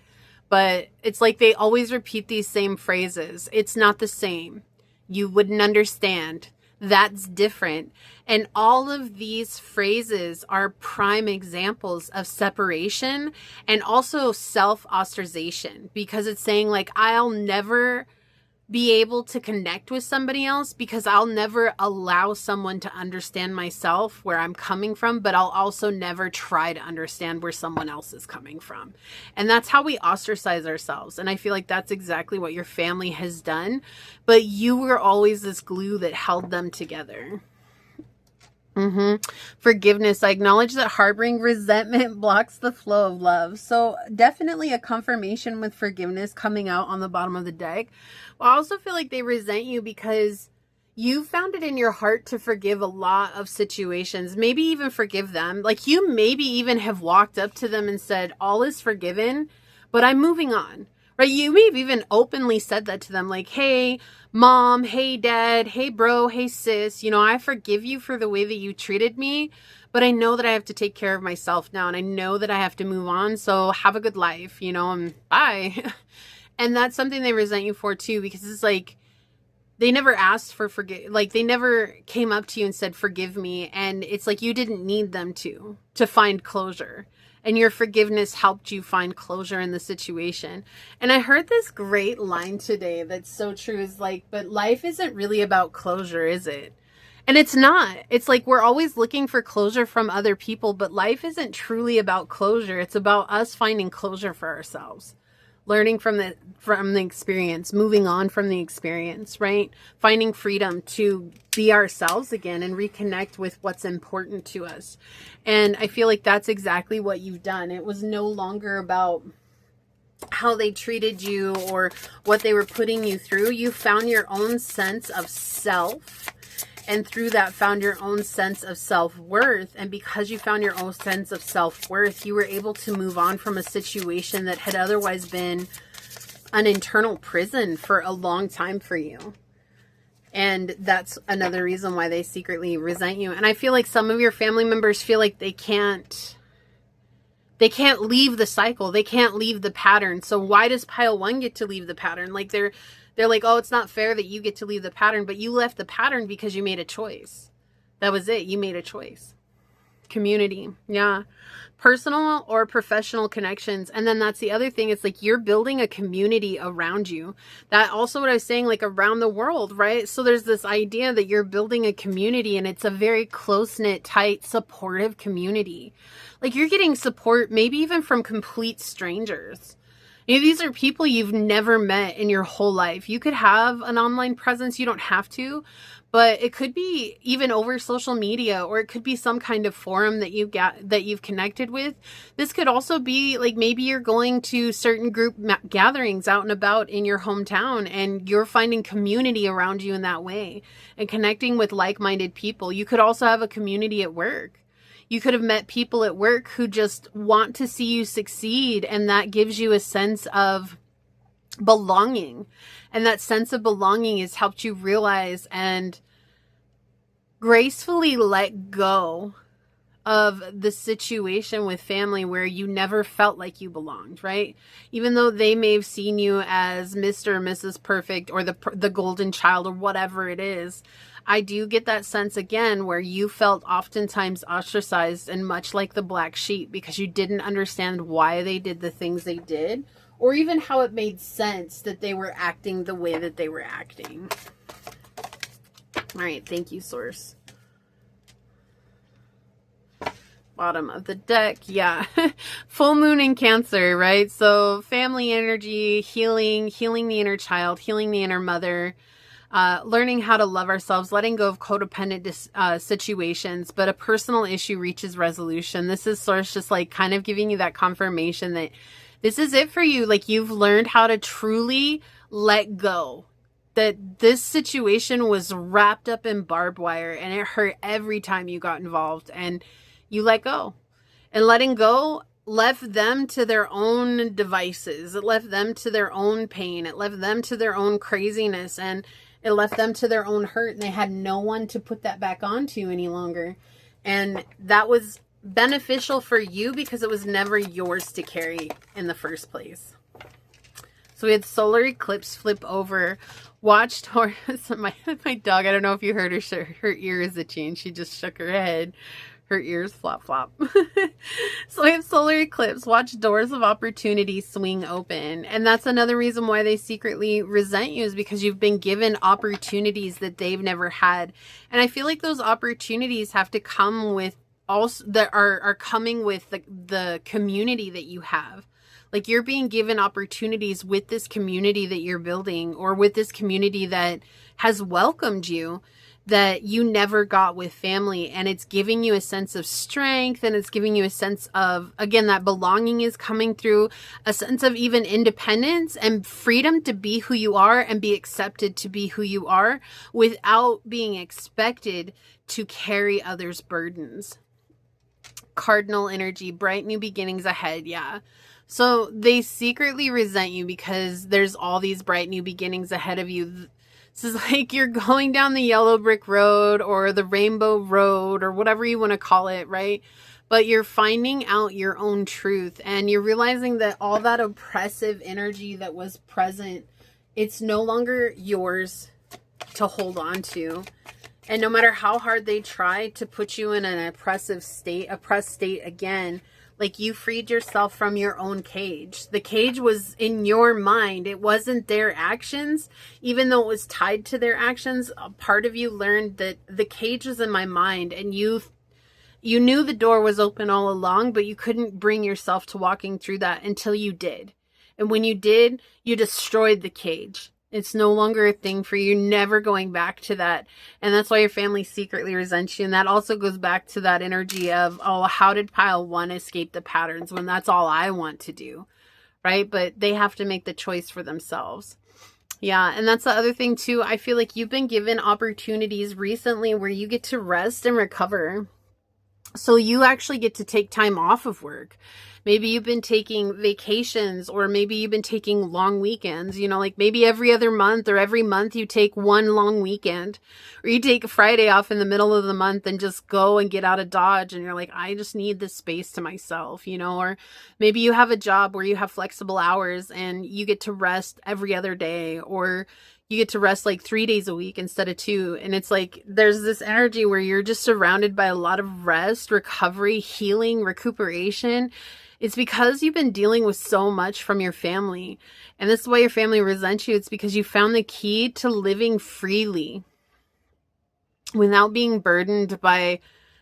but it's like they always repeat these same phrases. It's not the same. You wouldn't understand. That's different. And all of these phrases are prime examples of separation and also self-ostracization, because it's saying like, I'll never be able to connect with somebody else because I'll never allow someone to understand myself, where I'm coming from, but I'll also never try to understand where someone else is coming from. And that's how we ostracize ourselves. And I feel like that's exactly what your family has done, but you were always this glue that held them together. Forgiveness. I acknowledge that harboring resentment blocks the flow of love. So definitely a confirmation with forgiveness coming out on the bottom of the deck. Well, I also feel like they resent you because you found it in your heart to forgive a lot of situations, maybe even forgive them. Like you maybe even have walked up to them and said, all is forgiven, but I'm moving on. Right? You may have even openly said that to them, like, hey, mom, hey, dad, hey, bro, hey, sis, you know, I forgive you for the way that you treated me, but I know that I have to take care of myself now, and I know that I have to move on, so have a good life, you know, and bye. And that's something they resent you for, too, because it's like, they never asked for like, they never came up to you and said, forgive me, and it's like you didn't need them to find closure. And your forgiveness helped you find closure in the situation. And I heard this great line today that's so true. Is like, but life isn't really about closure, is it? And it's not. It's like we're always looking for closure from other people, but life isn't truly about closure. It's about us finding closure for ourselves. Learning from the experience, moving on from the experience, right? Finding freedom to be ourselves again and reconnect with what's important to us. And I feel like that's exactly what you've done. It was no longer about how they treated you or what they were putting you through. You found your own sense of self, and through that found your own sense of self-worth. And because you found your own sense of self-worth, you were able to move on from a situation that had otherwise been an internal prison for a long time for you. And that's another reason why they secretly resent you. And I feel like some of your family members feel like they can't leave the cycle. They can't leave the pattern. So why does pile one get to leave the pattern? Like they're like, oh, it's not fair that you get to leave the pattern, but you left the pattern because you made a choice. That was it. You made a choice. Community. Yeah. Personal or professional connections. And then that's the other thing. It's like you're building a community around you. That also what I was saying, like around the world, right? So there's this idea that you're building a community, and it's a very close-knit, tight, supportive community. Like you're getting support maybe even from complete strangers. You know, these are people you've never met in your whole life. You could have an online presence. You don't have to, but it could be even over social media, or it could be some kind of forum that you've connected with. This could also be like maybe you're going to certain group gatherings out and about in your hometown, and you're finding community around you in that way and connecting with like-minded people. You could also have a community at work. You could have met people at work who just want to see you succeed, and that gives you a sense of belonging. And that sense of belonging has helped you realize and gracefully let go of the situation with family where you never felt like you belonged, right? Even though they may have seen you as Mr. or Mrs. Perfect or the golden child or whatever it is, I do get that sense again where you felt oftentimes ostracized and much like the black sheep because you didn't understand why they did the things they did, or even how it made sense that they were acting the way that they were acting. All right, thank you, Source. Bottom of the deck, yeah. Full moon in Cancer, right? So family energy, healing the inner child, healing the inner mother. learning how to love ourselves, letting go of codependent situations, but a personal issue reaches resolution. This is sort of just like kind of giving you that confirmation that this is it for you. Like you've learned how to truly let go. That this situation was wrapped up in barbed wire and it hurt every time you got involved, and you let go. And letting go left them to their own devices. It left them to their own pain. It left them to their own craziness, and it left them to their own hurt, and they had no one to put that back onto any longer. And that was beneficial for you because it was never yours to carry in the first place. So we had solar eclipse flip over. Watched Taurus. My dog, I don't know if you heard her ear is itching. She just shook her head. Her ears flop flop. So we have solar eclipse. Watch doors of opportunity swing open. And that's another reason why they secretly resent you, is because you've been given opportunities that they've never had. And I feel like those opportunities have to come with also that are coming with the community that you have. Like you're being given opportunities with this community that you're building, or with this community that has welcomed you, that you never got with family. And it's giving you a sense of strength, and it's giving you a sense of, again, that belonging is coming through, a sense of even independence and freedom to be who you are and be accepted to be who you are without being expected to carry others' burdens. Cardinal energy, bright new beginnings ahead. Yeah. So they secretly resent you because there's all these bright new beginnings ahead of you. This is like you're going down the yellow brick road or the rainbow road or whatever you want to call it, right? But you're finding out your own truth, and you're realizing that all that oppressive energy that was present, it's no longer yours to hold on to. And no matter how hard they try to put you in an oppressed state again, like you freed yourself from your own cage. The cage was in your mind. It wasn't their actions. Even though it was tied to their actions, a part of you learned that the cage was in my mind, and you knew the door was open all along, but you couldn't bring yourself to walking through that until you did. And when you did, you destroyed the cage. It's no longer a thing for you. You're never going back to that. And that's why your family secretly resents you. And that also goes back to that energy of, oh, how did pile one escape the patterns when that's all I want to do, right? But they have to make the choice for themselves. Yeah, and that's the other thing too. I feel like you've been given opportunities recently where you get to rest and recover. So you actually get to take time off of work. Maybe you've been taking vacations, or maybe you've been taking long weekends, like maybe every other month or every month you take one long weekend, or you take a Friday off in the middle of the month and just go and get out of Dodge. And you're like, I just need this space to myself, or maybe you have a job where you have flexible hours and you get to rest every other day, or you get to rest like 3 days a week instead of 2. And it's like, there's this energy where you're just surrounded by a lot of rest, recovery, healing, recuperation. It's because you've been dealing with so much from your family. And this is why your family resents you. It's because you found the key to living freely without being burdened by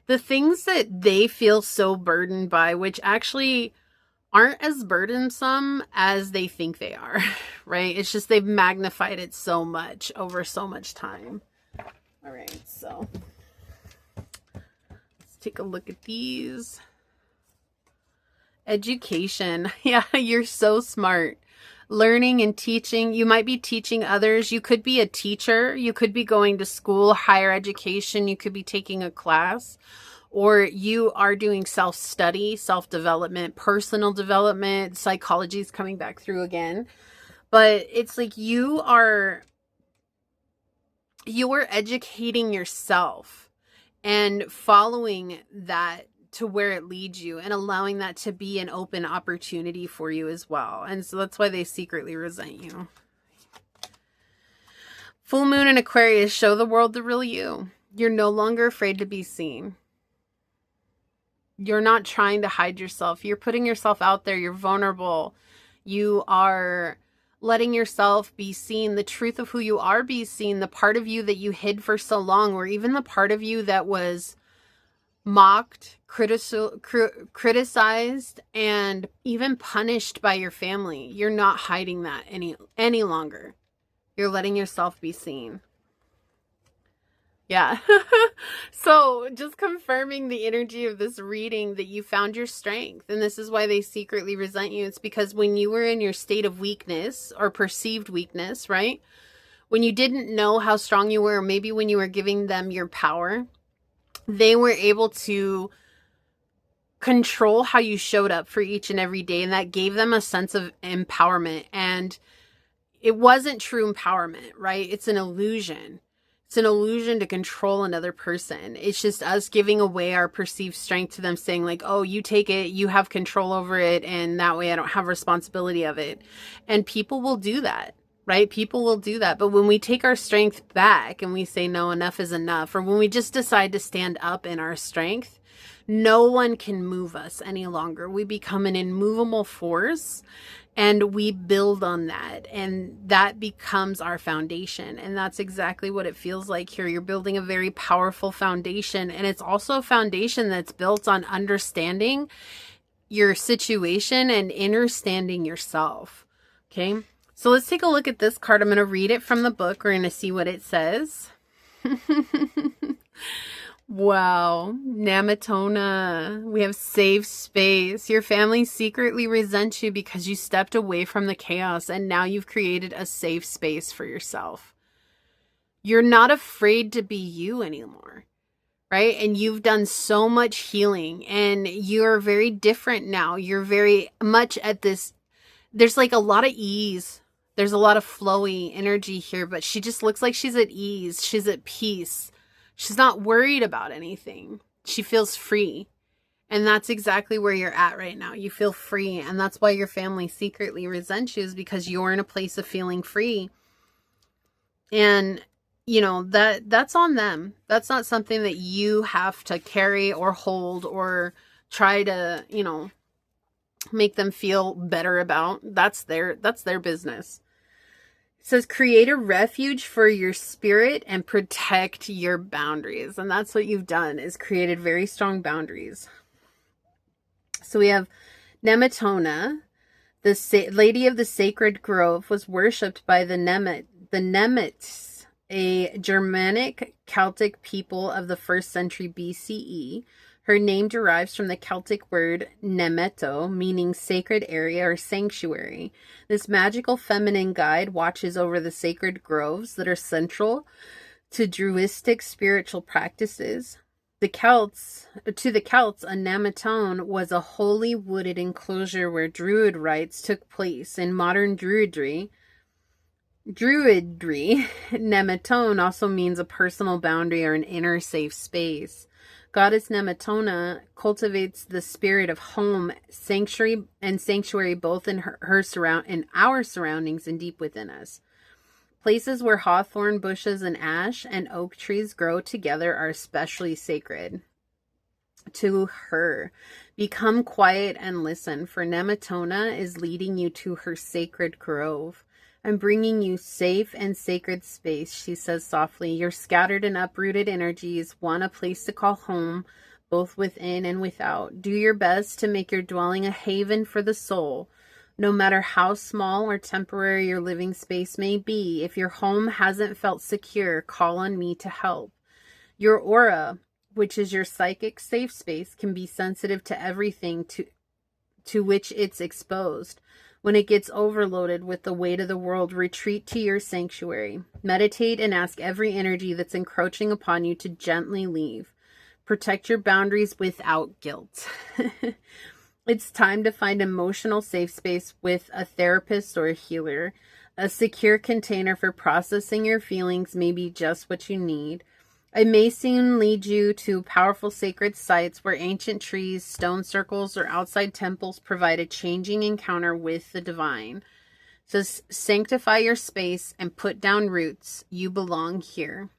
the things that they feel so burdened by, which actually aren't as burdensome as they think they are, right? It's just they've magnified it so much over so much time. All right, so let's take a look at these. Education. Yeah, you're so smart. Learning and teaching. You might be teaching others. You could be a teacher. You could be going to school, higher education. You could be taking a class. Or you are doing self-study, self-development, personal development. Psychology is coming back through again. But it's like you are educating yourself and following that to where it leads you, and allowing that to be an open opportunity for you as well. And so that's why they secretly resent you. Full moon in Aquarius, show the world the real you. You're no longer afraid to be seen. You're not trying to hide yourself. You're putting yourself out there. You're vulnerable. You are letting yourself be seen. The truth of who you are be seen. The part of you that you hid for so long, or even the part of you that was mocked, criticized, and even punished by your family. You're not hiding that any longer. You're letting yourself be seen. Yeah. So just confirming the energy of this reading that you found your strength. And this is why they secretly resent you. It's because when you were in your state of weakness or perceived weakness, right? When you didn't know how strong you were, or maybe when you were giving them your power, they were able to control how you showed up for each and every day. And that gave them a sense of empowerment. And it wasn't true empowerment, right? It's an illusion. It's an illusion to control another person. It's just us giving away our perceived strength to them, saying like, oh, you take it, you have control over it, and that way I don't have responsibility of it. And people will do that, right? People will do that. But when we take our strength back and we say, no, enough is enough, or when we just decide to stand up in our strength, no one can move us any longer. We become an immovable force. And we build on that, and that becomes our foundation. And that's exactly what it feels like here. You're building a very powerful foundation, and it's also a foundation that's built on understanding your situation and understanding yourself. Okay, so let's take a look at this card. I'm going to read it from the book. We're going to see what it says. Wow, Namatona, we have safe space. Your family secretly resents you because you stepped away from the chaos and now you've created a safe space for yourself. You're not afraid to be you anymore, right? And you've done so much healing and you're very different now. You're very much at this, there's like a lot of ease. There's a lot of flowy energy here, but she just looks like she's at ease. She's at peace. She's not worried about anything. She feels free. And that's exactly where you're at right now. You feel free. And that's why your family secretly resents you, is because you're in a place of feeling free. And, you know, that's on them. That's not something that you have to carry or hold or try to, you know, make them feel better about. That's their business. It says, create a refuge for your spirit and protect your boundaries. And that's what you've done, is created very strong boundaries. So we have Namatona, the Lady of the Sacred Grove, was worshipped by the Nemets, a Germanic Celtic people of the 1st century BCE. Her name derives from the Celtic word nemeto, meaning sacred area or sanctuary. This magical feminine guide watches over the sacred groves that are central to Druidic spiritual practices. To the Celts, a nemetone was a holy wooded enclosure where Druid rites took place. In modern Druidry, nemetone also means a personal boundary or an inner safe space. Goddess Namatona cultivates the spirit of home, sanctuary both in our surroundings and deep within us. Places where hawthorn bushes and ash and oak trees grow together are especially sacred to her. Become quiet and listen, for Namatona is leading you to her sacred grove. I'm bringing you safe and sacred space, she says softly. Your scattered and uprooted energies want a place to call home, both within and without. Do your best to make your dwelling a haven for the soul. No matter how small or temporary your living space may be, if your home hasn't felt secure, call on me to help. Your aura, which is your psychic safe space, can be sensitive to everything to which it's exposed. When it gets overloaded with the weight of the world, retreat to your sanctuary. Meditate and ask every energy that's encroaching upon you to gently leave. Protect your boundaries without guilt. It's time to find emotional safe space with a therapist or a healer. A secure container for processing your feelings may be just what you need. It may soon lead you to powerful sacred sites where ancient trees, stone circles, or outside temples provide a changing encounter with the divine. So sanctify your space and put down roots. You belong here.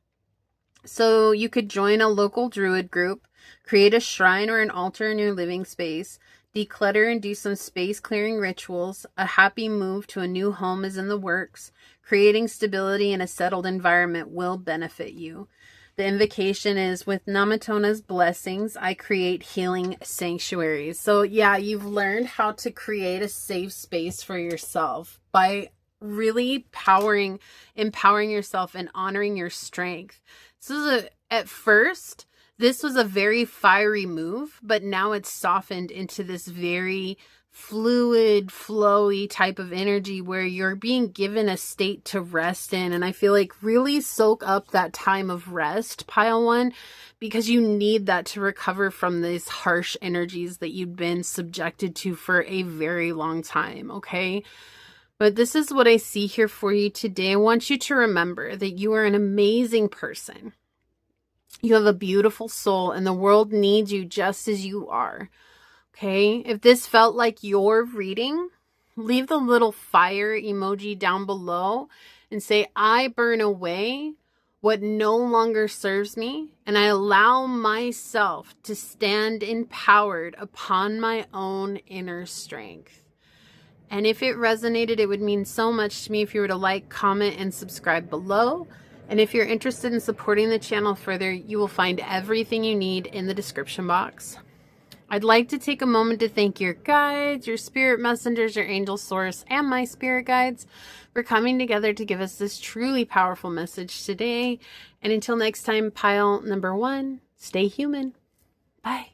So you could join a local druid group, create a shrine or an altar in your living space, declutter and do some space clearing rituals. A happy move to a new home is in the works. Creating stability in a settled environment will benefit you. The invocation is, with Namatona's blessings, I create healing sanctuaries. So yeah, you've learned how to create a safe space for yourself by really empowering yourself and honoring your strength. At first, this was a very fiery move, but now it's softened into this very fluid, flowy type of energy where you're being given a state to rest in. And I feel like really soak up that time of rest, pile one, because you need that to recover from these harsh energies that you've been subjected to for a very long time, okay? But this is what I see here for you today. I want you to remember that you are an amazing person. You have a beautiful soul, and the world needs you just as you are. Okay, if this felt like your reading, leave the little fire emoji down below and say, I burn away what no longer serves me, and I allow myself to stand empowered upon my own inner strength. And if it resonated, it would mean so much to me if you were to like, comment, and subscribe below. And if you're interested in supporting the channel further, you will find everything you need in the description box. I'd like to take a moment to thank your guides, your spirit messengers, your angel source, and my spirit guides for coming together to give us this truly powerful message today. And until next time, pile number 1, stay human. Bye.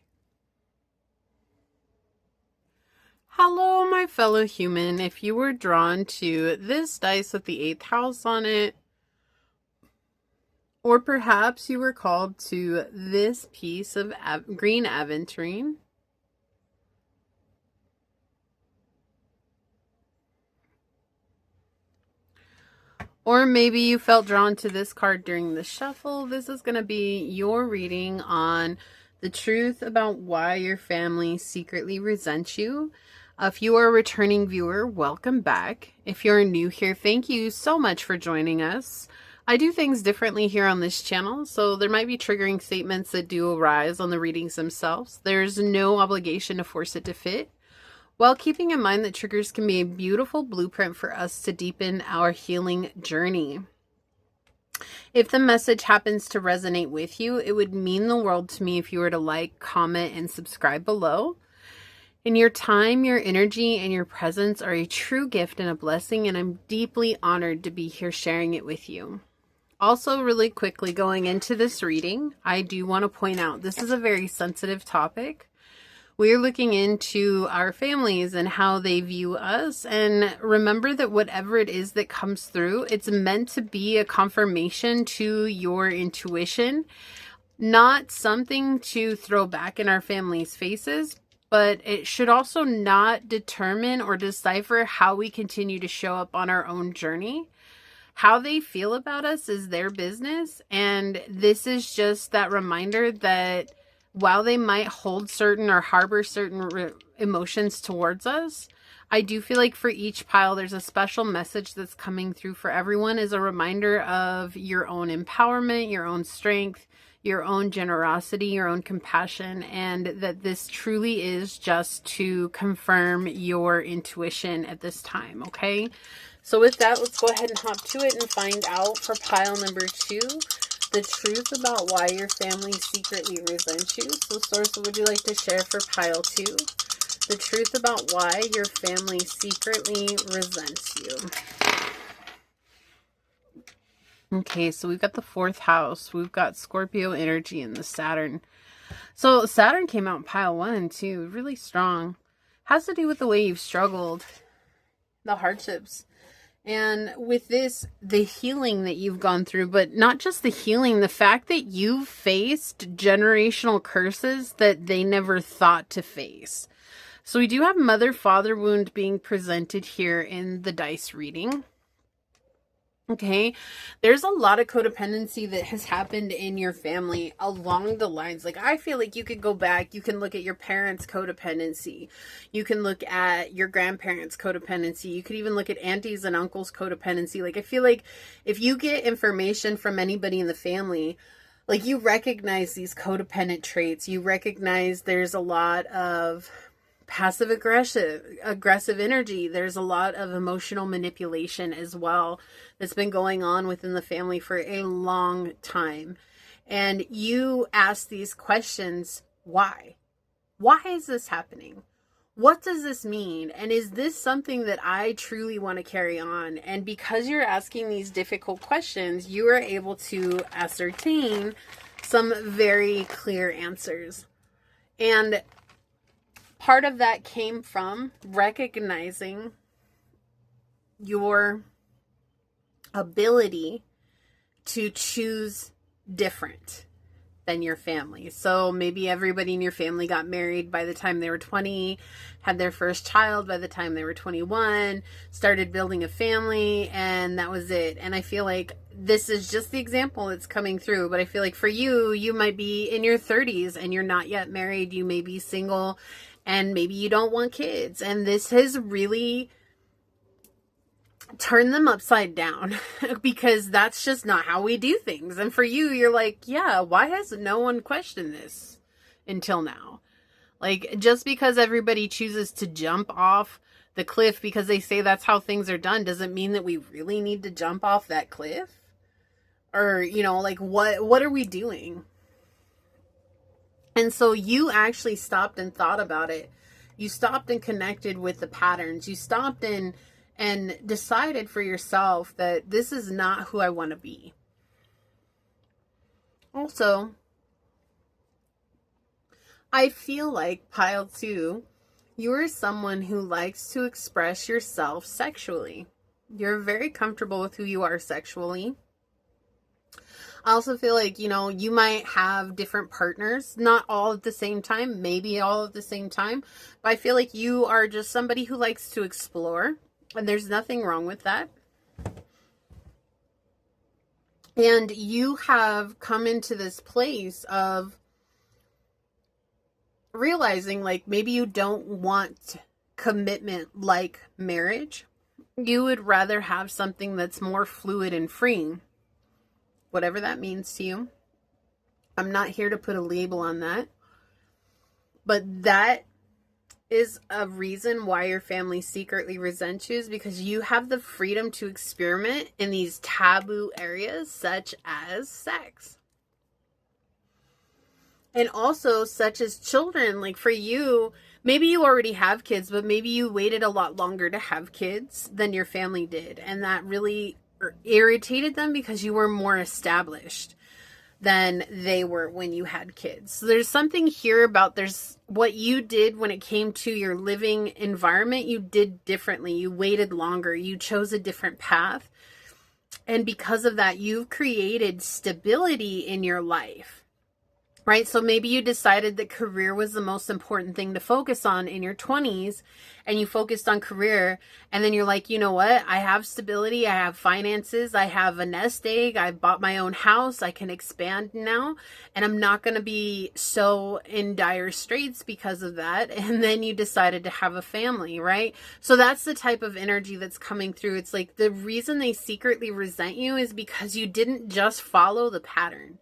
Hello, my fellow human. If you were drawn to this dice with the 8th house on it, or perhaps you were called to this piece of green aventurine, or maybe you felt drawn to this card during the shuffle, this is going to be your reading on the truth about why your family secretly resents you. If you are a returning viewer, welcome back. If you're new here, thank you so much for joining us. I do things differently here on this channel, so there might be triggering statements that do arise on the readings themselves. There's no obligation to force it to fit, while keeping in mind that triggers can be a beautiful blueprint for us to deepen our healing journey. If the message happens to resonate with you, it would mean the world to me if you were to like, comment, and subscribe below. And your time, your energy, and your presence are a true gift and a blessing, and I'm deeply honored to be here sharing it with you. Also, really quickly going into this reading, I do want to point out this is a very sensitive topic. We're looking into our families and how they view us. And remember that whatever it is that comes through, it's meant to be a confirmation to your intuition, not something to throw back in our families' faces, but it should also not determine or decipher how we continue to show up on our own journey. How they feel about us is their business. And this is just that reminder that while they might hold certain or harbor certain emotions towards us, I do feel like for each pile, there's a special message that's coming through for everyone as a reminder of your own empowerment, your own strength, your own generosity, your own compassion, and that this truly is just to confirm your intuition at this time, okay? So with that, let's go ahead and hop to it and find out for pile number 2, the truth about why your family secretly resents you. So source, what would you like to share for pile 2? The truth about why your family secretly resents you. Okay, so we've got the 4th house. We've got Scorpio energy and the Saturn. So Saturn came out in pile 1 too, really strong. Has to do with the way you've struggled, the hardships. And with this, the healing that you've gone through, but not just the healing, the fact that you've faced generational curses that they never thought to face. So we do have mother-father wound being presented here in the dice reading. Okay, there's a lot of codependency that has happened in your family along the lines. Like, I feel like you could go back, you can look at your parents' codependency. You can look at your grandparents' codependency. You could even look at aunties and uncles' codependency. Like, I feel like if you get information from anybody in the family, like, you recognize these codependent traits. You recognize there's a lot of passive aggressive energy. There's a lot of emotional manipulation as well that's been going on within the family for a long time. And you ask these questions, why? Why is this happening? what does this mean? And is this something that I truly want to carry on? And because you're asking these difficult questions, you are able to ascertain some very clear answers. And part of that came from recognizing your ability to choose different than your family. So maybe everybody in your family got married by the time they were 20, had their first child by the time they were 21, started building a family, and that was it. And I feel like this is just the example that's coming through, but I feel like for you, you might be in your 30s and you're not yet married. You may be single and maybe you don't want kids. And this has really turn them upside down because that's just not how we do things. And for you, you're like, yeah, why has no one questioned this until now? Like, just because everybody chooses to jump off the cliff because they say that's how things are done doesn't mean that we really need to jump off that cliff. Or, you know, like, what are we doing? And so you actually stopped and thought about it. You stopped and connected with the patterns. You stopped and decided for yourself that this is not who I want to be. Also, I feel like pile 2, you're someone who likes to express yourself sexually. You're very comfortable with who you are sexually. I also feel like, you know, you might have different partners, not all at the same time, maybe all at the same time, but I feel like you are just somebody who likes to explore. And there's nothing wrong with that. And you have come into this place of realizing, like, maybe you don't want commitment like marriage. You would rather have something that's more fluid and free, whatever that means to you. I'm not here to put a label on that. But that is a reason why your family secretly resents you, is because you have the freedom to experiment in these taboo areas such as sex. And also such as children. Like for you, maybe you already have kids, but maybe you waited a lot longer to have kids than your family did. And that really irritated them because you were more established than they were when you had kids. So there's something here about there's what you did when it came to your living environment. You did differently. You waited longer. You chose a different path. And because of that, you've created stability in your life. Right? So maybe you decided that career was the most important thing to focus on in your 20s, and you focused on career, and then you're like, you know what? I have stability. I have finances. I have a nest egg. I bought my own house. I can expand now, and I'm not going to be so in dire straits because of that. And then you decided to have a family, right? So that's the type of energy that's coming through. It's like the reason they secretly resent you is because you didn't just follow the pattern.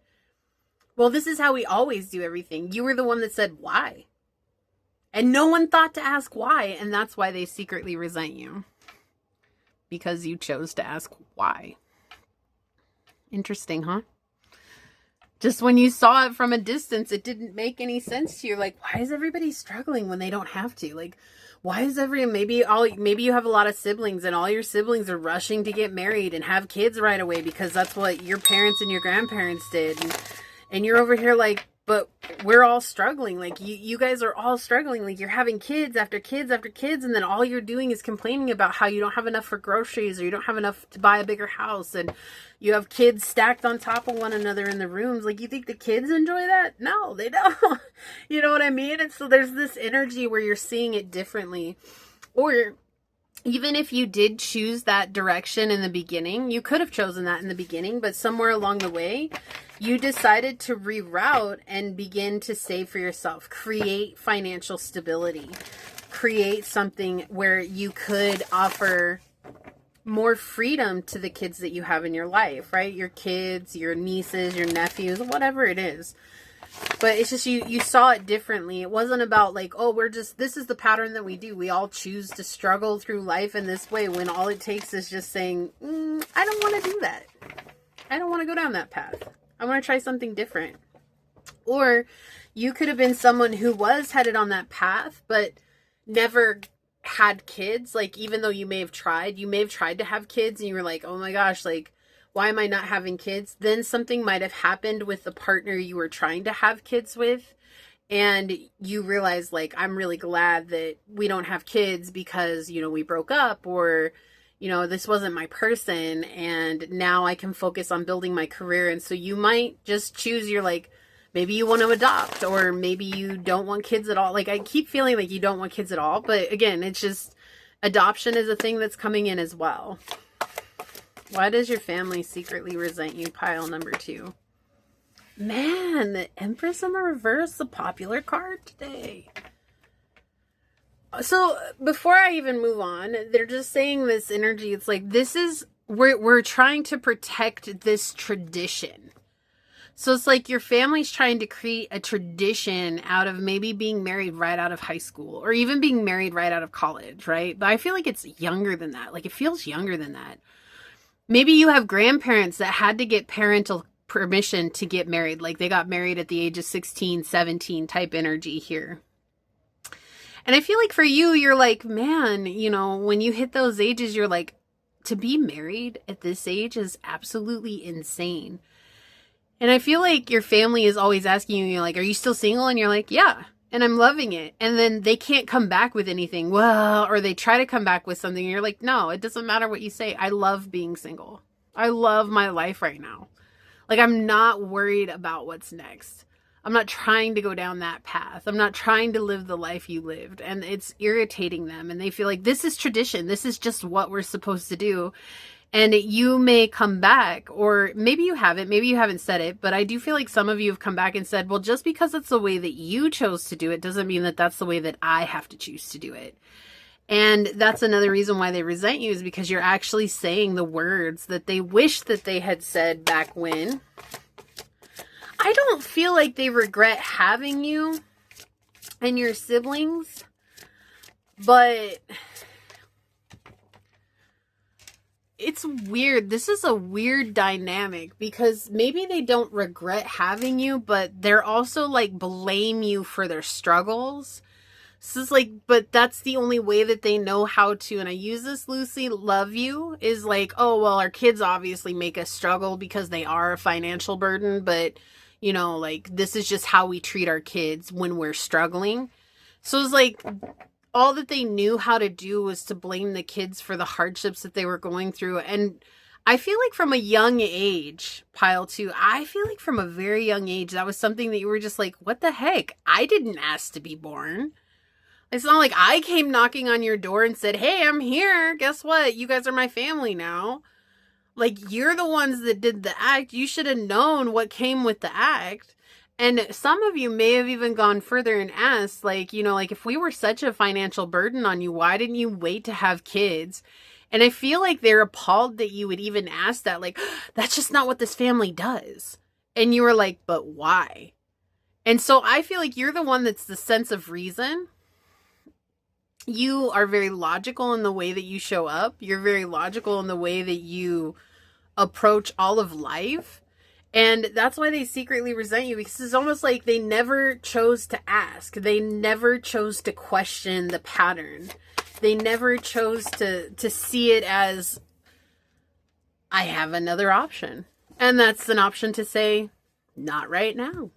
Well, this is how we always do everything. You were the one that said why. And no one thought to ask why. And that's why they secretly resent you. Because you chose to ask why. Interesting, huh? Just when you saw it from a distance, it didn't make any sense to you. Like, why is everybody struggling when they don't have to? Like, why is maybe you have a lot of siblings and all your siblings are rushing to get married and have kids right away because that's what your parents and your grandparents did. And you're over here like, but we're all struggling. Like, you guys are all struggling. Like, you're having kids after kids after kids. And then all you're doing is complaining about how you don't have enough for groceries or you don't have enough to buy a bigger house. And you have kids stacked on top of one another in the rooms. Like, you think the kids enjoy that? No, they don't. You know what I mean? And so there's this energy where you're seeing it differently. Or even if you did choose that direction in the beginning, you could have chosen that in the beginning, but somewhere along the way, you decided to reroute and begin to save for yourself, create financial stability, create something where you could offer more freedom to the kids that you have in your life, right? Your kids, your nieces, your nephews, whatever it is. But it's just you saw it differently. It wasn't about like, oh, this is the pattern that we do. We all choose to struggle through life in this way when all it takes is just saying, I don't want to do that. I don't want to go down that path. I want to try something different. Or you could have been someone who was headed on that path, but never had kids, like, even though you may have tried to have kids and you were like, oh my gosh, like, why am I not having kids? Then something might have happened with the partner you were trying to have kids with. And you realize, like, I'm really glad that we don't have kids because, you know, we broke up, or, you know, this wasn't my person. And now I can focus on building my career. And so you might just choose, you're like, maybe you want to adopt, or maybe you don't want kids at all. Like, I keep feeling like you don't want kids at all. But again, it's just adoption is a thing that's coming in as well. Why does your family secretly resent you? Pile number 2. Man, the Empress in the reverse, the popular card today. So before I even move on, they're just saying this energy. It's like, this is, we're trying to protect this tradition. So it's like your family's trying to create a tradition out of maybe being married right out of high school, or even being married right out of college, right? But I feel like it's younger than that. Like, it feels younger than that. Maybe you have grandparents that had to get parental permission to get married. Like, they got married at the age of 16, 17 type energy here. And I feel like for you, you're like, man, you know, when you hit those ages, you're like, to be married at this age is absolutely insane. And I feel like your family is always asking you, you're like, are you still single? And you're like, yeah. And I'm loving it. And then they can't come back with anything. Well, or they try to come back with something. And you're like, no, it doesn't matter what you say. I love being single. I love my life right now. Like, I'm not worried about what's next. I'm not trying to go down that path. I'm not trying to live the life you lived. And it's irritating them. And they feel like this is tradition. This is just what we're supposed to do. And you may come back, or maybe you haven't. Maybe you haven't said it. But I do feel like some of you have come back and said, well, just because it's the way that you chose to do it doesn't mean that that's the way that I have to choose to do it. And that's another reason why they resent you, is because you're actually saying the words that they wish that they had said back when. I don't feel like they regret having you and your siblings, but it's weird. This is a weird dynamic, because maybe they don't regret having you, but they're also like blame you for their struggles. This is like, but that's the only way that they know how to, and I use this loosely, love you, is like, oh, well, our kids obviously make us struggle because they are a financial burden, but, you know, like, this is just how we treat our kids when we're struggling. So it's like, all that they knew how to do was to blame the kids for the hardships that they were going through. And I feel like from a young age, pile 2, I feel like from a very young age, that was something that you were just like, what the heck? I didn't ask to be born. It's not like I came knocking on your door and said, hey, I'm here. Guess what? You guys are my family now. Like, you're the ones that did the act. You should have known what came with the act. And some of you may have even gone further and asked, like, you know, like, if we were such a financial burden on you, why didn't you wait to have kids? And I feel like they're appalled that you would even ask that. Like, that's just not what this family does. And you were like, but why? And so I feel like you're the one that's the sense of reason. You are very logical in the way that you show up. You're very logical in the way that you approach all of life. And that's why they secretly resent you, because it's almost like they never chose to ask. They never chose to question the pattern. They never chose to see it as, I have another option. And that's an option to say, not right now.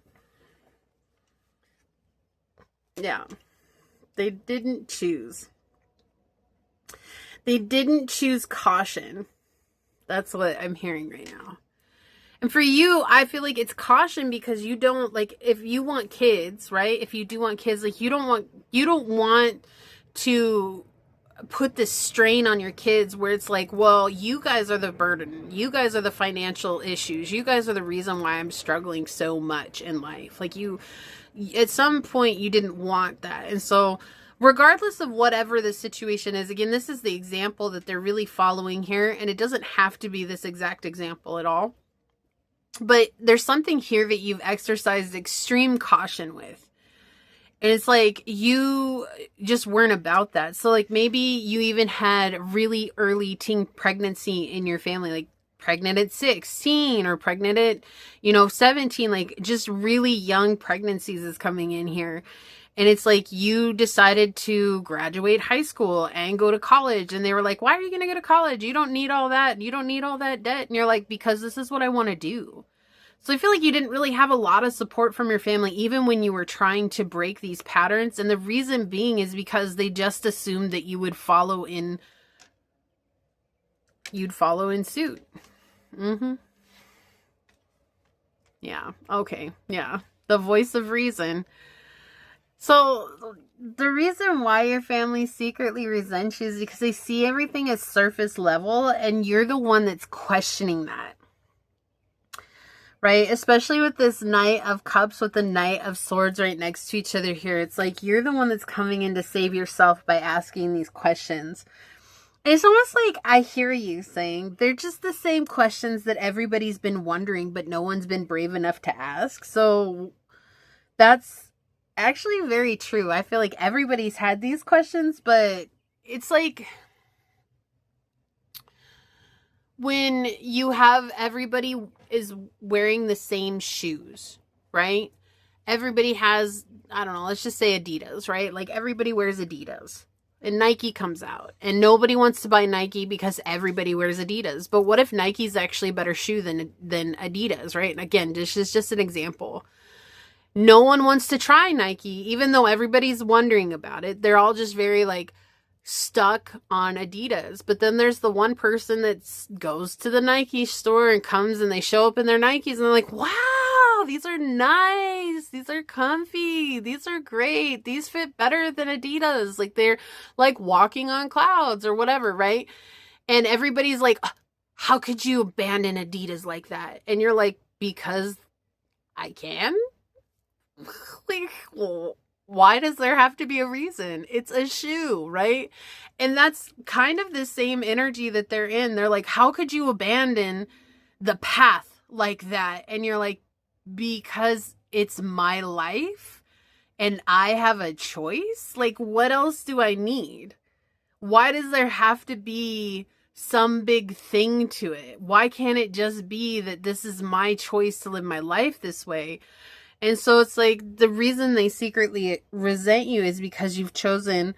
Yeah. They didn't choose. They didn't choose caution. That's what I'm hearing right now. And for you, I feel like it's caution because you don't, like, if you want kids, right? If you do want kids, like, you don't want to put this strain on your kids where it's like, well, you guys are the burden. You guys are the financial issues. You guys are the reason why I'm struggling so much in life. Like, you, at some point, you didn't want that. And so regardless of whatever the situation is, again, this is the example that they're really following here. And it doesn't have to be this exact example at all. But there's something here that you've exercised extreme caution with. And it's like you just weren't about that. So like maybe you even had really early teen pregnancy in your family, like pregnant at 16 or pregnant at, 17, like just really young pregnancies is coming in here. And it's like you decided to graduate high school and go to college. And they were like, why are you going to go to college? You don't need all that. You don't need all that debt. And you're like, because this is what I want to do. So I feel like you didn't really have a lot of support from your family, even when you were trying to break these patterns. And the reason being is because they just assumed that you would follow in. You'd follow in suit. Yeah. Okay. Yeah. The voice of reason. So the reason why your family secretly resents you is because they see everything as surface level, and you're the one that's questioning that. Right? Especially with this Knight of Cups with the Knight of Swords right next to each other here. It's like you're the one that's coming in to save yourself by asking these questions. It's almost like I hear you saying they're just the same questions that everybody's been wondering, but no one's been brave enough to ask. So that's actually very true. I feel like everybody's had these questions, but it's like when you have everybody is wearing the same shoes, right? Everybody has, I don't know, let's just say Adidas, right? Like everybody wears Adidas. And Nike comes out. And nobody wants to buy Nike because everybody wears Adidas. But what if Nike's actually a better shoe than Adidas, right? And again, this is just an example. No one wants to try Nike, even though everybody's wondering about it. They're all just very like stuck on Adidas. But then there's the one person that goes to the Nike store and comes and they show up in their Nikes and they're like, wow, these are nice. These are comfy. These are great. These fit better than Adidas. Like they're like walking on clouds or whatever, right? And everybody's like, how could you abandon Adidas like that? And you're like, because I can? Like, well, why does there have to be a reason? It's a shoe, right? And that's kind of the same energy that they're in. They're like, how could you abandon the path like that? And you're like, because it's my life and I have a choice. Like, what else do I need? Why does there have to be some big thing to it? Why can't it just be that this is my choice to live my life this way? And so it's like the reason they secretly resent you is because you've chosen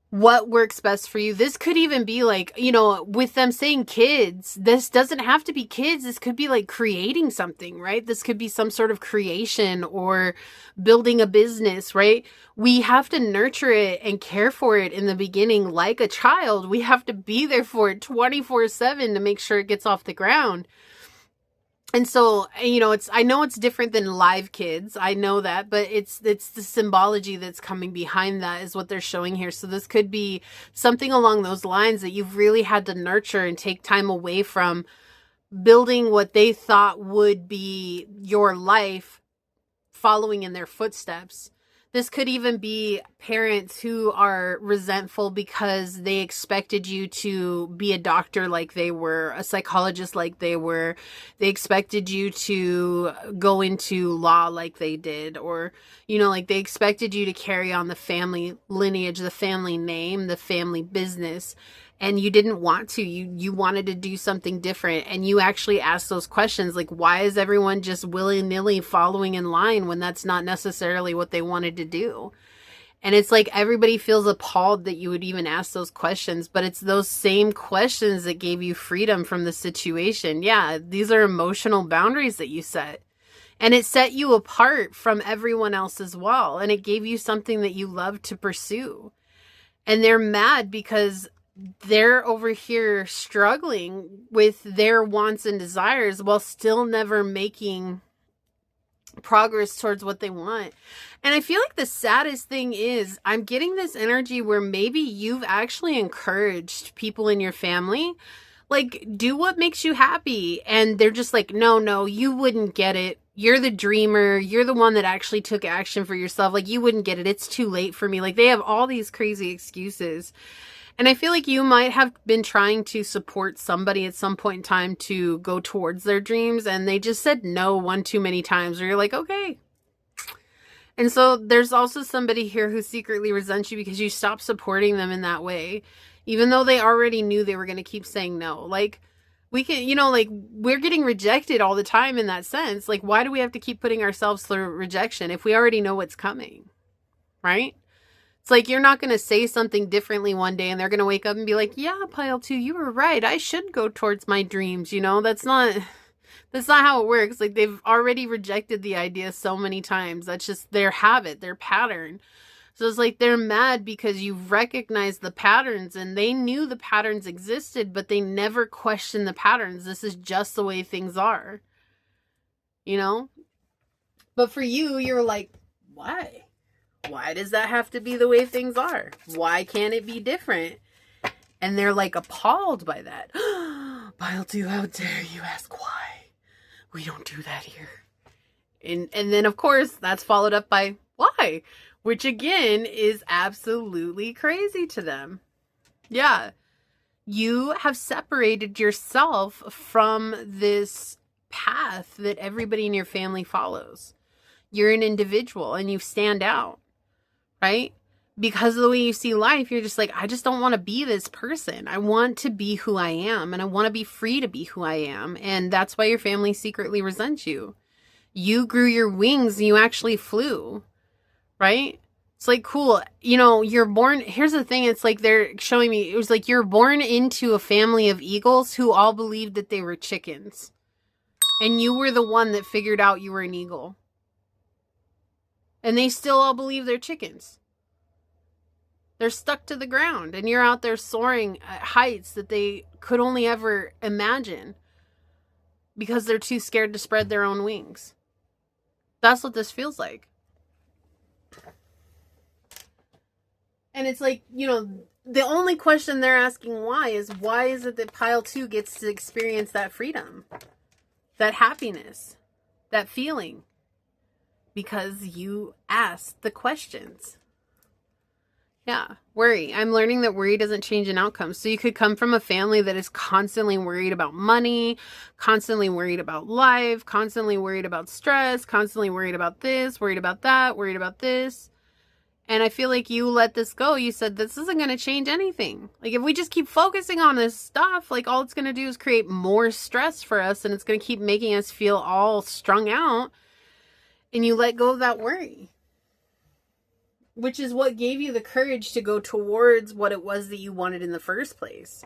what works best for you. This could even be like, you know, with them saying kids, this doesn't have to be kids. This could be like creating something, right? This could be some sort of creation or building a business, right? We have to nurture it and care for it in the beginning like a child. We have to be there for it 24/7 to make sure it gets off the ground. And so, you know, I know it's different than live kids. I know that, but it's the symbology that's coming behind that is what they're showing here. So this could be something along those lines that you've really had to nurture and take time away from building what they thought would be your life, following in their footsteps. This could even be parents who are resentful because they expected you to be a doctor like they were, a psychologist like they were. They expected you to go into law like they did, or, you know, like they expected you to carry on the family lineage, the family name, the family business. And you didn't want to. You wanted to do something different. And you actually asked those questions like, why is everyone just willy-nilly following in line when that's not necessarily what they wanted to do? And it's like everybody feels appalled that you would even ask those questions. But it's those same questions that gave you freedom from the situation. Yeah, these are emotional boundaries that you set. And it set you apart from everyone else as well. And it gave you something that you love to pursue. And they're mad because they're over here struggling with their wants and desires while still never making progress towards what they want. And I feel like the saddest thing is I'm getting this energy where maybe you've actually encouraged people in your family, like, do what makes you happy. And they're just like, no, you wouldn't get it. You're the dreamer. You're the one that actually took action for yourself. Like, you wouldn't get it. It's too late for me. Like, they have all these crazy excuses. And I feel like you might have been trying to support somebody at some point in time to go towards their dreams, and they just said no one too many times, or you're like, okay. And so there's also somebody here who secretly resents you because you stopped supporting them in that way, even though they already knew they were going to keep saying no. Like, we can, you know, like, we're getting rejected all the time in that sense. Like, why do we have to keep putting ourselves through rejection if we already know what's coming? right? It's like you're not going to say something differently one day and they're going to wake up and be like, yeah, pile 2, you were right. I should go towards my dreams. You know, that's not how it works. Like, they've already rejected the idea so many times. That's just their habit, their pattern. So it's like they're mad because you've recognized the patterns, and they knew the patterns existed, but they never questioned the patterns. This is just the way things are, you know? But for you, you're like, why? Why does that have to be the way things are? Why can't it be different? And they're like appalled by that. Pile 2, how dare you ask why? We don't do that here. And then, of course, that's followed up by why? Which, again, is absolutely crazy to them. Yeah. You have separated yourself from this path that everybody in your family follows. You're an individual and you stand out, right? Because of the way you see life, you're just like, I just don't want to be this person. I want to be who I am, and I want to be free to be who I am. And that's why your family secretly resents you. You grew your wings and you actually flew, right? It's like, cool. You know, you're born. Here's the thing. It's like they're showing me, it was like you're born into a family of eagles who all believed that they were chickens. And you were the one that figured out you were an eagle. And they still all believe they're chickens. They're stuck to the ground, and you're out there soaring at heights that they could only ever imagine because they're too scared to spread their own wings. That's what this feels like. And it's like, you know, the only question they're asking why is it that pile 2 gets to experience that freedom, that happiness, that feeling? Because you asked the questions. Yeah, worry. I'm learning that worry doesn't change an outcome. So you could come from a family that is constantly worried about money, constantly worried about life, constantly worried about stress, constantly worried about this, worried about that, worried about this. And I feel like you let this go. You said, this isn't going to change anything. Like, if we just keep focusing on this stuff, like, all it's going to do is create more stress for us, and it's going to keep making us feel all strung out. And you let go of that worry, which is what gave you the courage to go towards what it was that you wanted in the first place,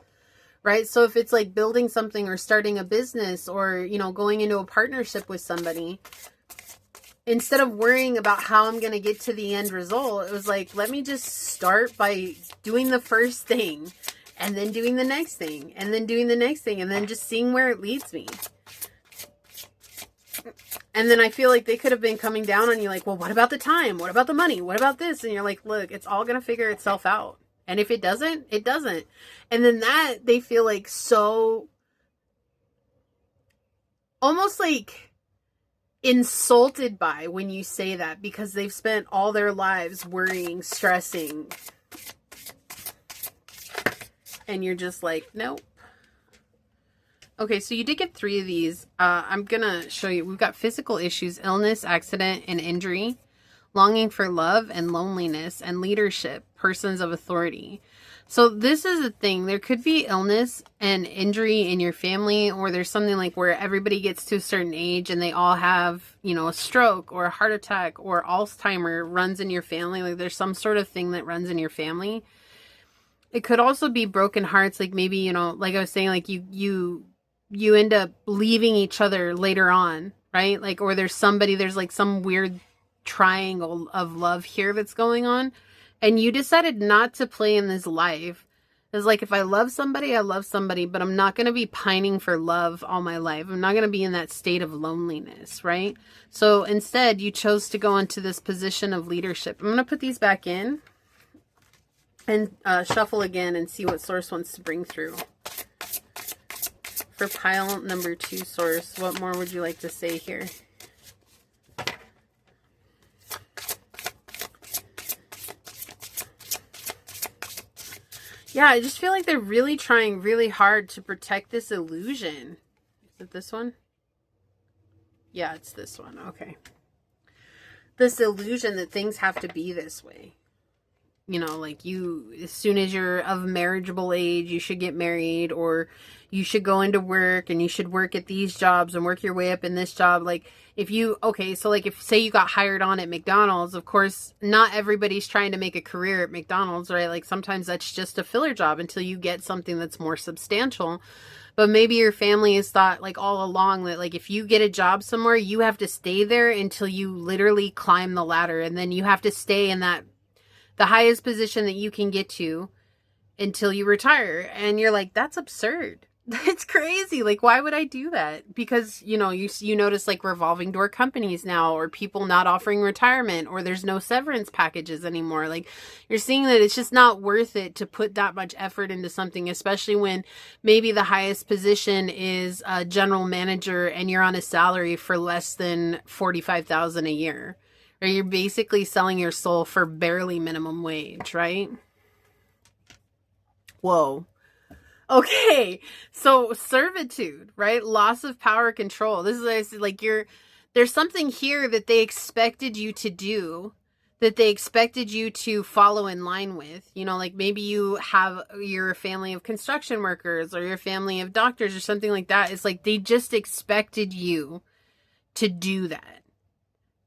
right? So if it's like building something or starting a business or, you know, going into a partnership with somebody, instead of worrying about how I'm going to get to the end result, it was like, let me just start by doing the first thing and then doing the next thing and then doing the next thing and then just seeing where it leads me. And then I feel like they could have been coming down on you like, well, what about the time? What about the money? What about this? And you're like, look, it's all going to figure itself out. And if it doesn't, it doesn't. And then that they feel like so almost like insulted by when you say that, because they've spent all their lives worrying, stressing. And you're just like, nope. Okay, so you did get 3 of these. I'm going to show you. We've got physical issues, illness, accident, and injury, longing for love and loneliness, and leadership, persons of authority. So this is the thing. There could be illness and injury in your family, or there's something like where everybody gets to a certain age and they all have, you know, a stroke or a heart attack or Alzheimer runs in your family. Like, there's some sort of thing that runs in your family. It could also be broken hearts. Like, maybe, you know, like I was saying, like you end up leaving each other later on, right? Like, or there's like some weird triangle of love here that's going on. And you decided not to play in this life. It's like, if I love somebody, I love somebody, but I'm not going to be pining for love all my life. I'm not going to be in that state of loneliness, right? So instead, you chose to go into this position of leadership. I'm going to put these back in and shuffle again and see what source wants to bring through. For pile number 2, source, what more would you like to say here? Yeah, I just feel like they're really trying really hard to protect this illusion. Is it this one? Yeah, it's this one. Okay. This illusion that things have to be this way. you know, like you, as soon as you're of marriageable age, you should get married, or you should go into work and you should work at these jobs and work your way up in this job. Like if you, okay, so like if say you got hired on at McDonald's, of course, not everybody's trying to make a career at McDonald's, right? Like sometimes that's just a filler job until you get something that's more substantial. But maybe your family has thought like all along that like if you get a job somewhere, you have to stay there until you literally climb the ladder, and then you have to stay in that the highest position that you can get to until you retire. And you're like, that's absurd. That's crazy. Like, why would I do that? Because, you know, you notice like revolving door companies now, or people not offering retirement, or there's no severance packages anymore. Like, you're seeing that it's just not worth it to put that much effort into something, especially when maybe the highest position is a general manager and you're on a salary for less than $45,000 a year. Or you're basically selling your soul for barely minimum wage, right? Whoa. Okay, so servitude, right? Loss of power, control. This is like there's something here that they expected you to do, that they expected you to follow in line with. You know, like maybe you have your family of construction workers or your family of doctors or something like that. It's like they just expected you to do that,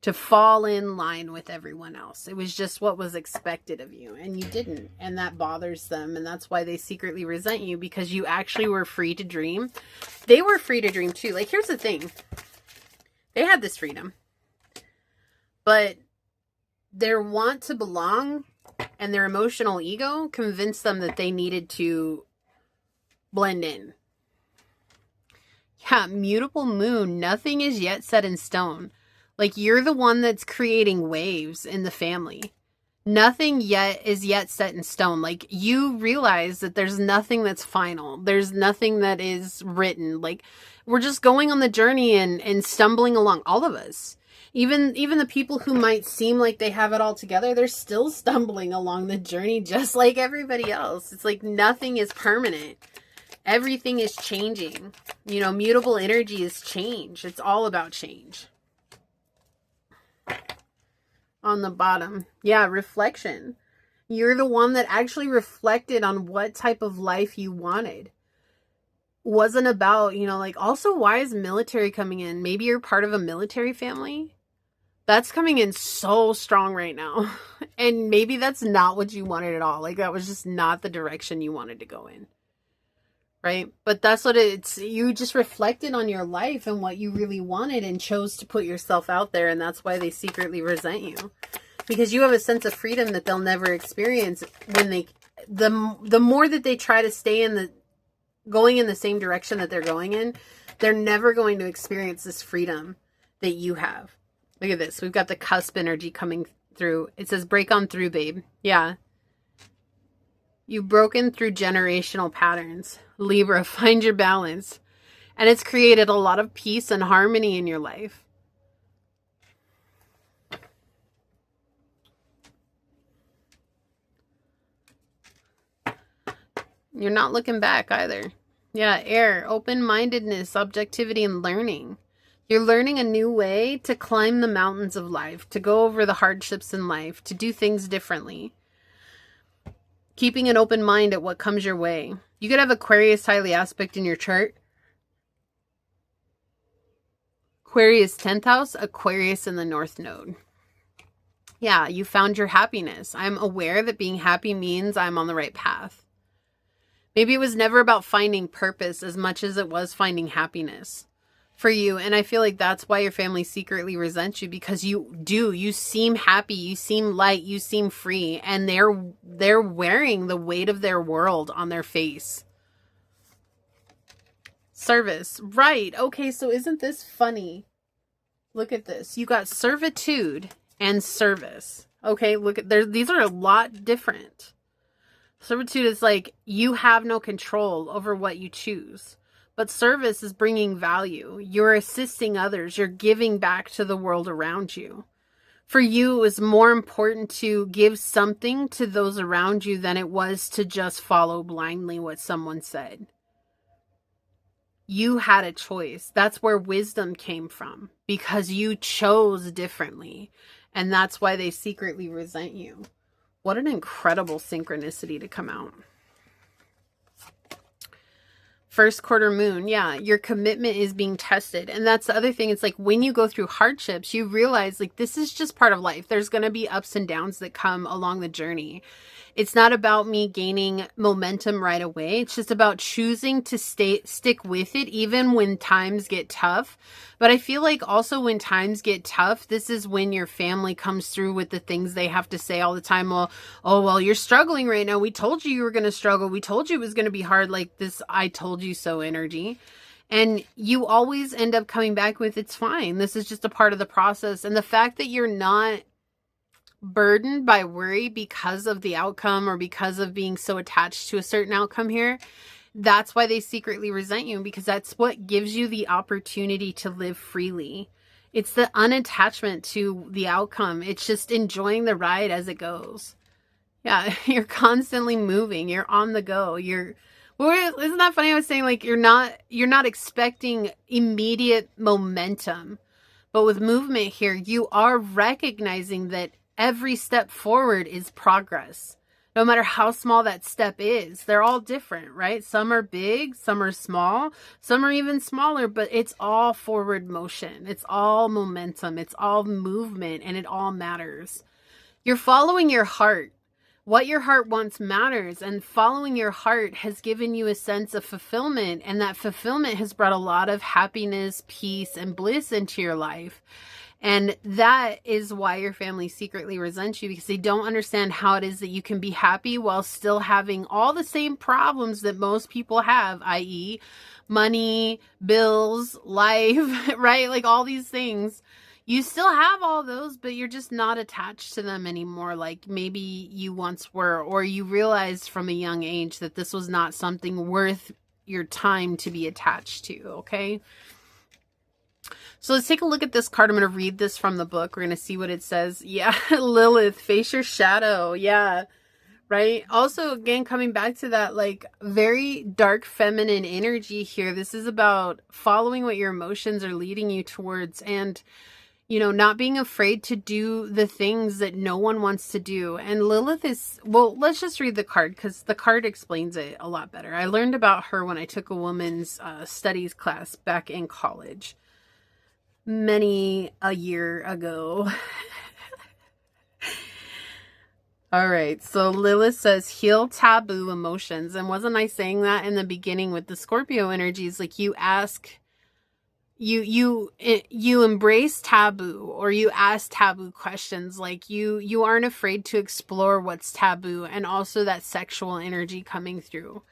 to fall in line with everyone else. It was just what was expected of you, and you didn't, and that bothers them, and that's why they secretly resent you, because you actually were free to dream. They were free to dream too. Like, here's the thing. They had this freedom, but their want to belong and their emotional ego convinced them that they needed to blend in. Yeah, mutable moon, nothing is yet set in stone. Like, you're the one that's creating waves in the family. Nothing is yet set in stone. Like, you realize that there's nothing that's final. There's nothing that is written. Like, we're just going on the journey and stumbling along. All of us. Even the people who might seem like they have it all together, they're still stumbling along the journey just like everybody else. It's like nothing is permanent. Everything is changing. You know, mutable energy is change. It's all about change. On the bottom, yeah, reflection. You're the one that actually reflected on what type of life you wanted. Wasn't about, you know, like, also, why is military coming in? Maybe you're part of a military family. That's coming in so strong right now. And maybe that's not what you wanted at all. Like, that was just not the direction you wanted to go in. Right? But that's what it's, you just reflected on your life and what you really wanted and chose to put yourself out there. And that's why they secretly resent you, because you have a sense of freedom that they'll never experience when the more that they try to stay going in the same direction that they're going in, they're never going to experience this freedom that you have. Look at this. We've got the cusp energy coming through. It says, break on through, babe. Yeah. You've broken through generational patterns. Libra, find your balance. And it's created a lot of peace and harmony in your life. You're not looking back either. Yeah, air, open-mindedness, objectivity, and learning. You're learning a new way to climb the mountains of life, to go over the hardships in life, to do things differently. Keeping an open mind at what comes your way. You could have Aquarius highly aspect in your chart. Aquarius 10th house, Aquarius in the North Node. Yeah, you found your happiness. I'm aware that being happy means I'm on the right path. Maybe it was never about finding purpose as much as it was finding happiness for you. And I feel like that's why your family secretly resents you, because you seem happy, you seem light, you seem free, and they're wearing the weight of their world on their face. Service, right? Okay, so isn't this funny? Look at this. You got servitude and service. Okay, look at these are a lot different. Servitude is like you have no control over what you choose. But service is bringing value. You're assisting others. You're giving back to the world around you. For you, it was more important to give something to those around you than it was to just follow blindly what someone said. You had a choice. That's where wisdom came from, because you chose differently. And that's why they secretly resent you. What an incredible synchronicity to come out. First quarter moon. Yeah, your commitment is being tested. And that's the other thing. It's like when you go through hardships, you realize like this is just part of life. There's going to be ups and downs that come along the journey. It's not about me gaining momentum right away. It's just about choosing to stick with it even when times get tough. But I feel like also when times get tough, this is when your family comes through with the things they have to say all the time. Well, oh, well, you're struggling right now. We told you were going to struggle. We told you it was going to be hard, like this I told you so energy. And you always end up coming back with, it's fine. This is just a part of the process. And the fact that you're not burdened by worry because of the outcome or because of being so attached to a certain outcome here, that's why they secretly resent you, because that's what gives you the opportunity to live freely. It's the unattachment to the outcome. It's just enjoying the ride as it goes. Yeah, you're constantly moving. You're on the go. Isn't that funny? I was saying like you're not expecting immediate momentum, but with movement here, you are recognizing that every step forward is progress. No matter how small that step is, they're all different, right? Some are big, some are small, some are even smaller, but it's all forward motion. It's all momentum. It's all movement, and it all matters. You're following your heart. What your heart wants matters, and following your heart has given you a sense of fulfillment, and that fulfillment has brought a lot of happiness, peace, and bliss into your life. And that is why your family secretly resents you, because they don't understand how it is that you can be happy while still having all the same problems that most people have, i.e. money, bills, life, right? Like all these things. You still have all those, but you're just not attached to them anymore like maybe you once were, or you realized from a young age that this was not something worth your time to be attached to, okay? So let's take a look at this card. I'm going to read this from the book. We're going to see what it says. Yeah, Lilith, face your shadow. Yeah, right? Also, again, coming back to that, like, very dark feminine energy here. This is about following what your emotions are leading you towards, and, you know, not being afraid to do the things that no one wants to do. And Lilith is, well, let's just read the card because the card explains it a lot better. I learned about her when I took a women's studies class back in college. Many a year ago. All right. So Lilith says, heal taboo emotions. And wasn't I saying that in the beginning with the Scorpio energies? Like you ask, you embrace taboo, or you ask taboo questions. Like you aren't afraid to explore what's taboo, and also that sexual energy coming through.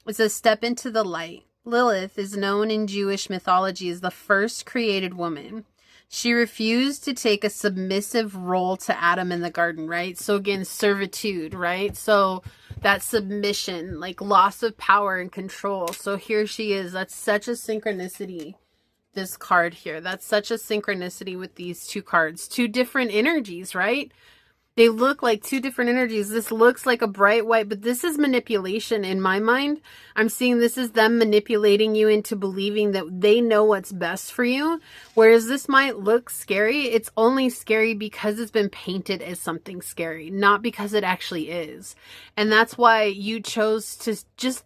It says, step into the light. Lilith is known in Jewish mythology as the first created woman. She refused to take a submissive role to Adam in the garden, right? So again, servitude, right? So that submission, like loss of power and control. So here she is. That's such a synchronicity, this card here. That's such a synchronicity with these two cards. Two different energies, right? They look like two different energies. This looks like a bright white, but this is manipulation in my mind. I'm seeing this is them manipulating you into believing that they know what's best for you. Whereas this might look scary. It's only scary because it's been painted as something scary, not because it actually is. And that's why you chose to just,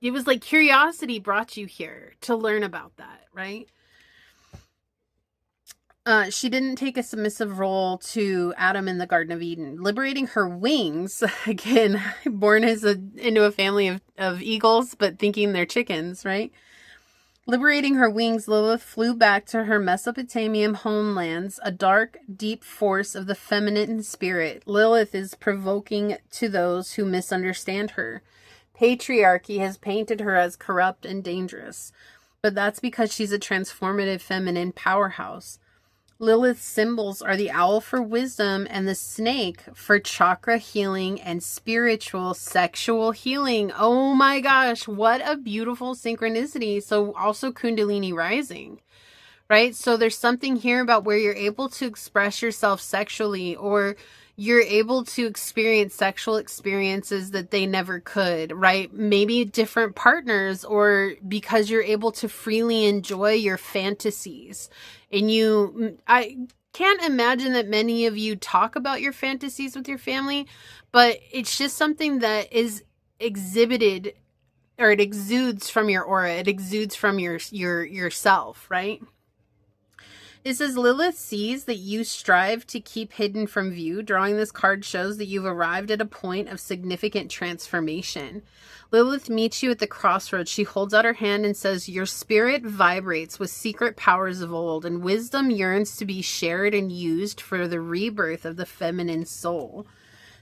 it was like curiosity brought you here to learn about that, right? She didn't take a submissive role to Adam in the Garden of Eden. Liberating her wings, again, born into a family of eagles, but thinking they're chickens, right? Liberating her wings, Lilith flew back to her Mesopotamian homelands, a dark, deep force of the feminine spirit. Lilith is provoking to those who misunderstand her. Patriarchy has painted her as corrupt and dangerous, but that's because she's a transformative feminine powerhouse. Lilith's symbols are the owl for wisdom and the snake for chakra healing and spiritual sexual healing. Oh my gosh, what a beautiful synchronicity. So also Kundalini rising, right? So there's something here about where you're able to express yourself sexually, or you're able to experience sexual experiences that they never could, right? Maybe different partners, or because you're able to freely enjoy your fantasies. And can't imagine that many of you talk about your fantasies with your family, but it's just something that is exhibited, or it exudes from your aura. It exudes from yourself, right? It says Lilith sees that you strive to keep hidden from view. Drawing this card shows that you've arrived at a point of significant transformation. Lilith meets you at the crossroads. She holds out her hand and says, your spirit vibrates with secret powers of old, and wisdom yearns to be shared and used for the rebirth of the feminine soul.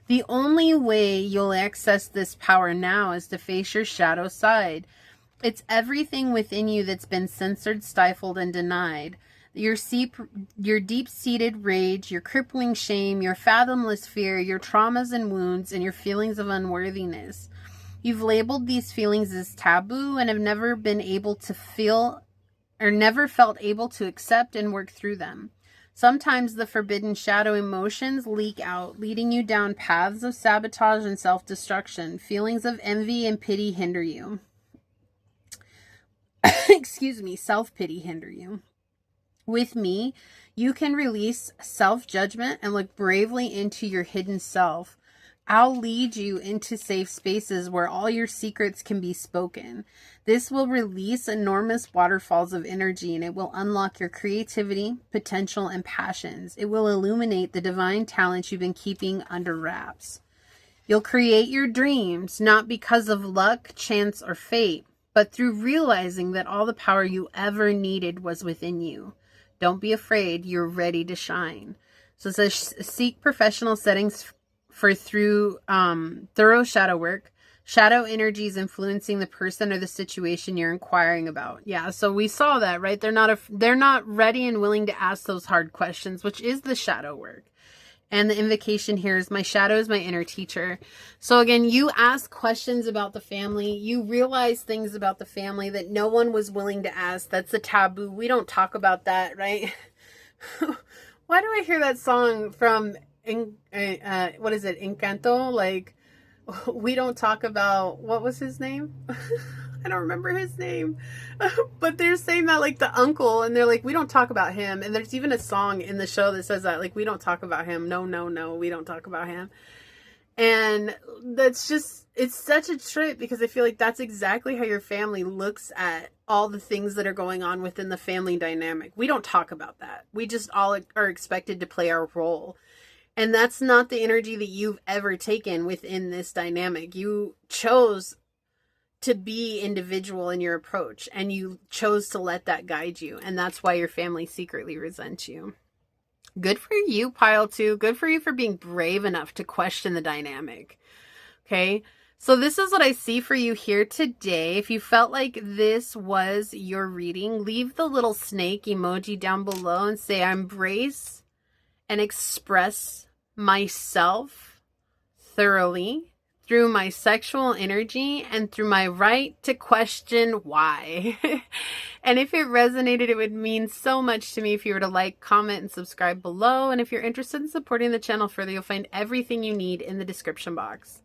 The only way you'll access this power now is to face your shadow side. It's everything within you that's been censored, stifled, and denied. Your deep-seated rage, your crippling shame, your fathomless fear, your traumas and wounds, and your feelings of unworthiness. You've labeled these feelings as taboo and have never been able to feel, or never felt able to accept and work through them. Sometimes the forbidden shadow emotions leak out, leading you down paths of sabotage and self-destruction. Feelings of envy and pity hinder you. Excuse me, self-pity hinder you. With me, you can release self-judgment and look bravely into your hidden self. I'll lead you into safe spaces where all your secrets can be spoken. This will release enormous waterfalls of energy, and it will unlock your creativity, potential, and passions. It will illuminate the divine talents you've been keeping under wraps. You'll create your dreams, not because of luck, chance, or fate, but through realizing that all the power you ever needed was within you. Don't be afraid. You're ready to shine. So it says, seek professional settings for through thorough shadow work. Shadow energies influencing the person or the situation you're inquiring about. Yeah, so we saw that, right? They're not ready and willing to ask those hard questions, which is the shadow work. And the invocation here is, my shadow is my inner teacher. So again, you ask questions about the family. You realize things about the family that no one was willing to ask. That's a taboo. We don't talk about that, right? Why do I hear that song from, what is it, Encanto? Like, we don't talk about, what was his name? I don't remember his name. But they're saying that, like, the uncle, and they're like, we don't talk about him. And there's even a song in the show that says that, like, we don't talk about him. No, no, no, we don't talk about him. And that's just, it's such a trip, because I feel like that's exactly how your family looks at all the things that are going on within the family dynamic. We don't talk about that. We just all are expected to play our role. And that's not the energy that you've ever taken within this dynamic. You chose to be individual in your approach, and you chose to let that guide you. And that's why your family secretly resents you. Good for you, pile 2. Good for you for being brave enough to question the dynamic. Okay. So this is what I see for you here today. If you felt like this was your reading, leave the little snake emoji down below and say, I embrace and express myself thoroughly through my sexual energy and through my right to question why. And if it resonated, it would mean so much to me if you were to like, comment, and subscribe below. And if you're interested in supporting the channel further, you'll find everything you need in the description box.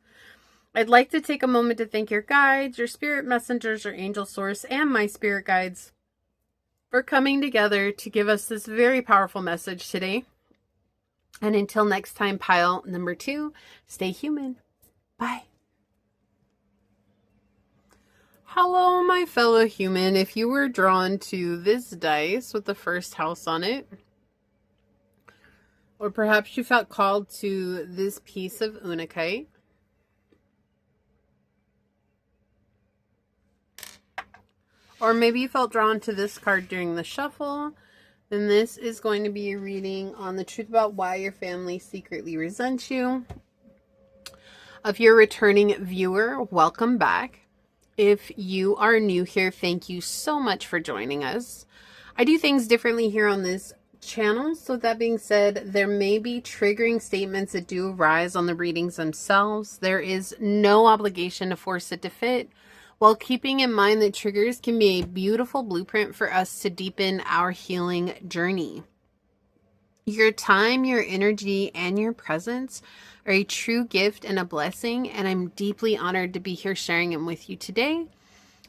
I'd like to take a moment to thank your guides, your spirit messengers, your angel source, and my spirit guides for coming together to give us this very powerful message today. And until next time, pile number 2, stay human. Bye. Hello, my fellow human. If you were drawn to this dice with the first house on it, or perhaps you felt called to this piece of unakite, or maybe you felt drawn to this card during the shuffle, then this is going to be a reading on the truth about why your family secretly resents you. If you're a returning viewer, welcome back. If you are new here, thank you so much for joining us. I do things differently here on this channel. So with that being said, there may be triggering statements that do arise on the readings themselves. There is no obligation to force it to fit, while keeping in mind that triggers can be a beautiful blueprint for us to deepen our healing journey. Your time, your energy, and your presence are a true gift and a blessing, and I'm deeply honored to be here sharing them with you today.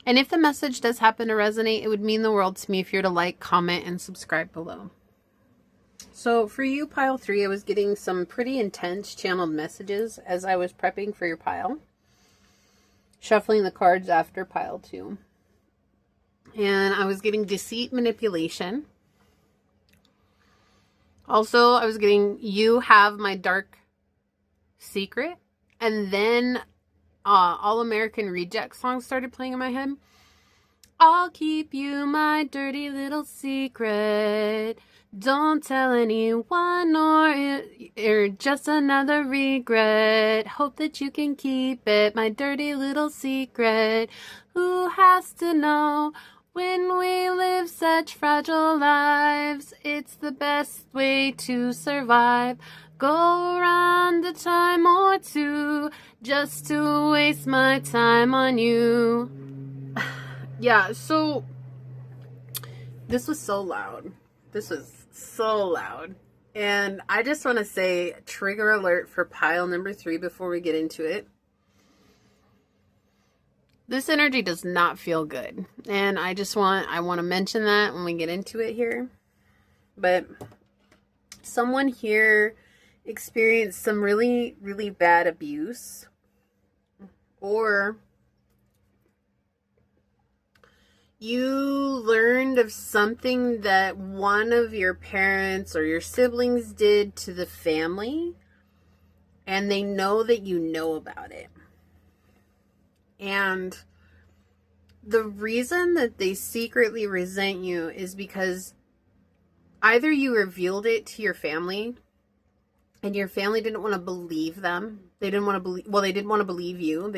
And if the message does happen to resonate, it would mean the world to me if you're to like, comment, and subscribe below. So for you, pile 3, I was getting some pretty intense channeled messages as I was prepping for your pile. Shuffling the cards after pile 2. And I was getting deceit, manipulation. Also, I was getting, you have my dark secret. And then All American Reject songs started playing in my head. I'll keep you my dirty little secret. Don't tell anyone or just another regret. Hope that you can keep it, my dirty little secret. Who has to know when we live such fragile lives? It's the best way to survive. Go around a time or two just to waste my time on you. Yeah, so this was so loud. This was so loud. And I just want to say trigger alert for pile number 3 before we get into it. This energy does not feel good. And I want to mention that when we get into it here. But someone here experienced some really, really bad abuse, or you learned of something that one of your parents or your siblings did to the family, and they know that you know about it. And the reason that they secretly resent you is because either you revealed it to your family and your family didn't want to believe them. They didn't want to believe, well, they didn't want to believe you.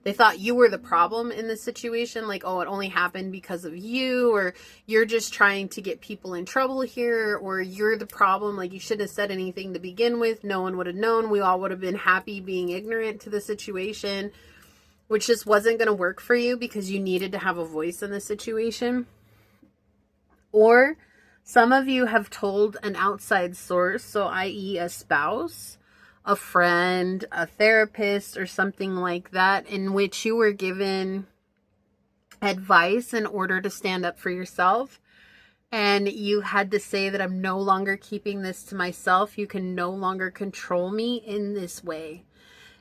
They thought you were the problem in this situation. Like, oh, it only happened because of you, or you're just trying to get people in trouble here, or you're the problem. Like, you shouldn't have said anything to begin with. No one would have known. We all would have been happy being ignorant to the situation, which just wasn't going to work for you because you needed to have a voice in the situation. Or some of you have told an outside source, so i.e. a spouse, a friend, a therapist, or something like that, in which you were given advice in order to stand up for yourself. And you had to say that I'm no longer keeping this to myself. You can no longer control me in this way.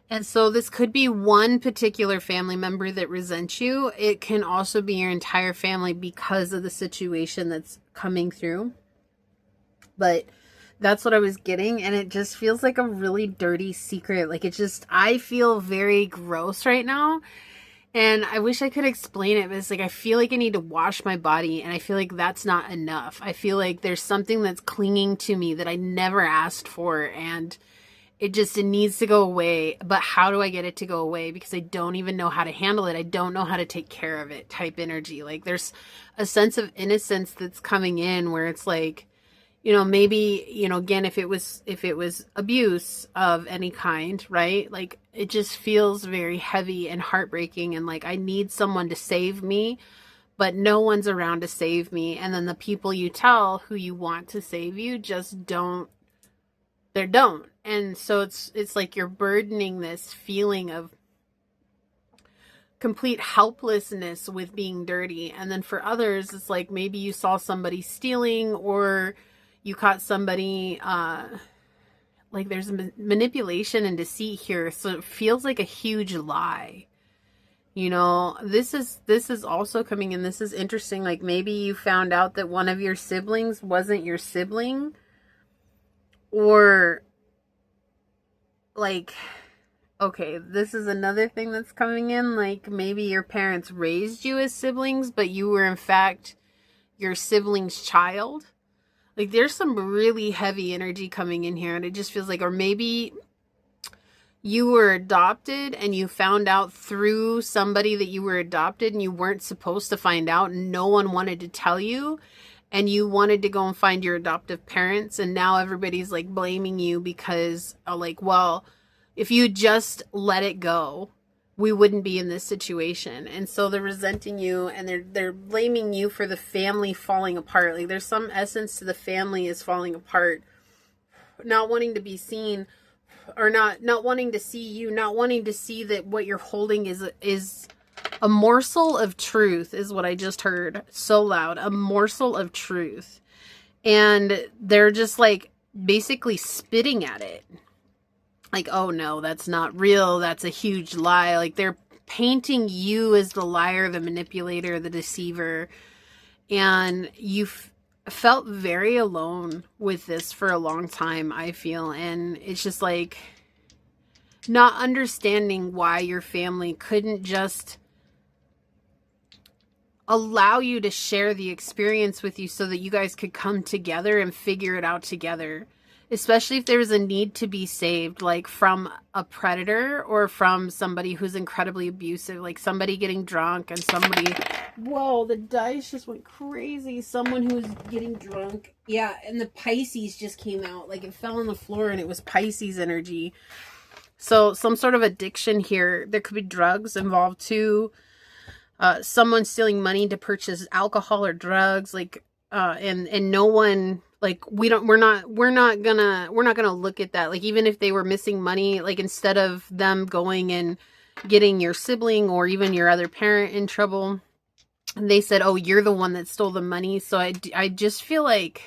And so this could be one particular family member that resents you. It can also be your entire family because of the situation that's coming through. But that's what I was getting, and it just feels like a really dirty secret. Like, I feel very gross right now, and I wish I could explain it, but it's like I feel like I need to wash my body, and I feel like that's not enough. I feel like there's something that's clinging to me that I never asked for, and it needs to go away. But how do I get it to go away? Because I don't even know how to handle it. I don't know how to take care of it type energy. Like, there's a sense of innocence that's coming in where it's like, maybe, again, if it was abuse of any kind, right? Like, it just feels very heavy and heartbreaking, and like, I need someone to save me, but no one's around to save me. And then the people you tell who you want to save you just don't. And so it's like you're burdening this feeling of complete helplessness with being dirty. And then for others, it's like maybe you saw somebody stealing, or you caught somebody, like there's manipulation and deceit here. So it feels like a huge lie. This is also coming in. This is interesting. Like, maybe you found out that one of your siblings wasn't your sibling, or like, okay, this is another thing that's coming in. Like, maybe your parents raised you as siblings, but you were in fact your sibling's child. Like, there's some really heavy energy coming in here, and it just feels like, or maybe you were adopted and you found out through somebody that you were adopted, and you weren't supposed to find out, and no one wanted to tell you, and you wanted to go and find your adoptive parents, and now everybody's like blaming you because well, if you just let it go, we wouldn't be in this situation. And so they're resenting you, and they're blaming you for the family falling apart. Like, there's some essence to the family is falling apart, not wanting to be seen, or not wanting to see you, not wanting to see that what you're holding is a morsel of truth, is what I just heard so loud. A morsel of truth. And they're just like basically spitting at it. Like, oh no, that's not real. That's a huge lie. Like, they're painting you as the liar, the manipulator, the deceiver. And you felt very alone with this for a long time, I feel. And it's just like not understanding why your family couldn't just allow you to share the experience with you so that you guys could come together and figure it out together. Especially if there was a need to be saved, like from a predator or from somebody who's incredibly abusive, like somebody getting drunk and somebody, whoa, the dice just went crazy. Someone who's getting drunk. Yeah, and the Pisces just came out. Like, it fell on the floor and it was Pisces energy. So some sort of addiction here. There could be drugs involved too. Someone stealing money to purchase alcohol or drugs, like, and no one, like, we're not gonna look at that. Like, even if they were missing money, like, instead of them going and getting your sibling or even your other parent in trouble, they said, oh, you're the one that stole the money. So I just feel like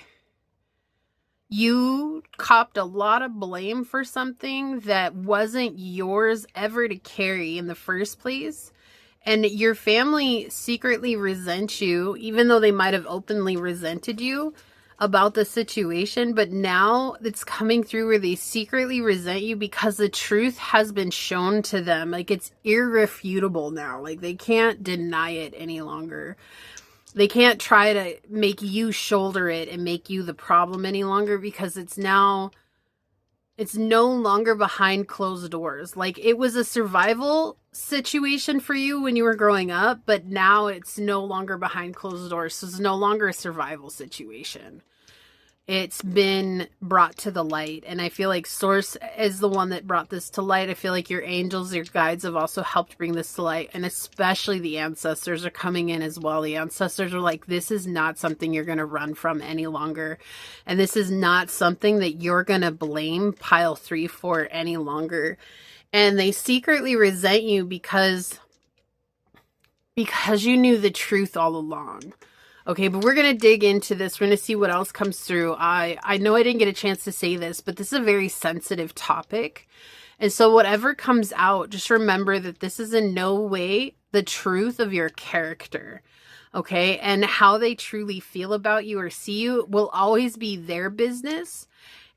you copped a lot of blame for something that wasn't yours ever to carry in the first place. And your family secretly resents you, even though they might have openly resented you about the situation. But now it's coming through where they secretly resent you because the truth has been shown to them. Like, it's irrefutable now. Like, they can't deny it any longer. They can't try to make you shoulder it and make you the problem any longer, because it's no longer behind closed doors. Like, it was a survival situation for you when you were growing up, but now it's no longer behind closed doors. So it's no longer a survival situation. It's been brought to the light. And I feel like Source is the one that brought this to light. I feel like your angels, your guides have also helped bring this to light. And especially the ancestors are coming in as well. The ancestors are like, this is not something you're going to run from any longer. And this is not something that you're going to blame pile 3 for any longer. And they secretly resent you because you knew the truth all along. Okay, but we're going to dig into this. We're going to see what else comes through. I know I didn't get a chance to say this, but this is a very sensitive topic. And so whatever comes out, just remember that this is in no way the truth of your character. Okay, and how they truly feel about you or see you will always be their business.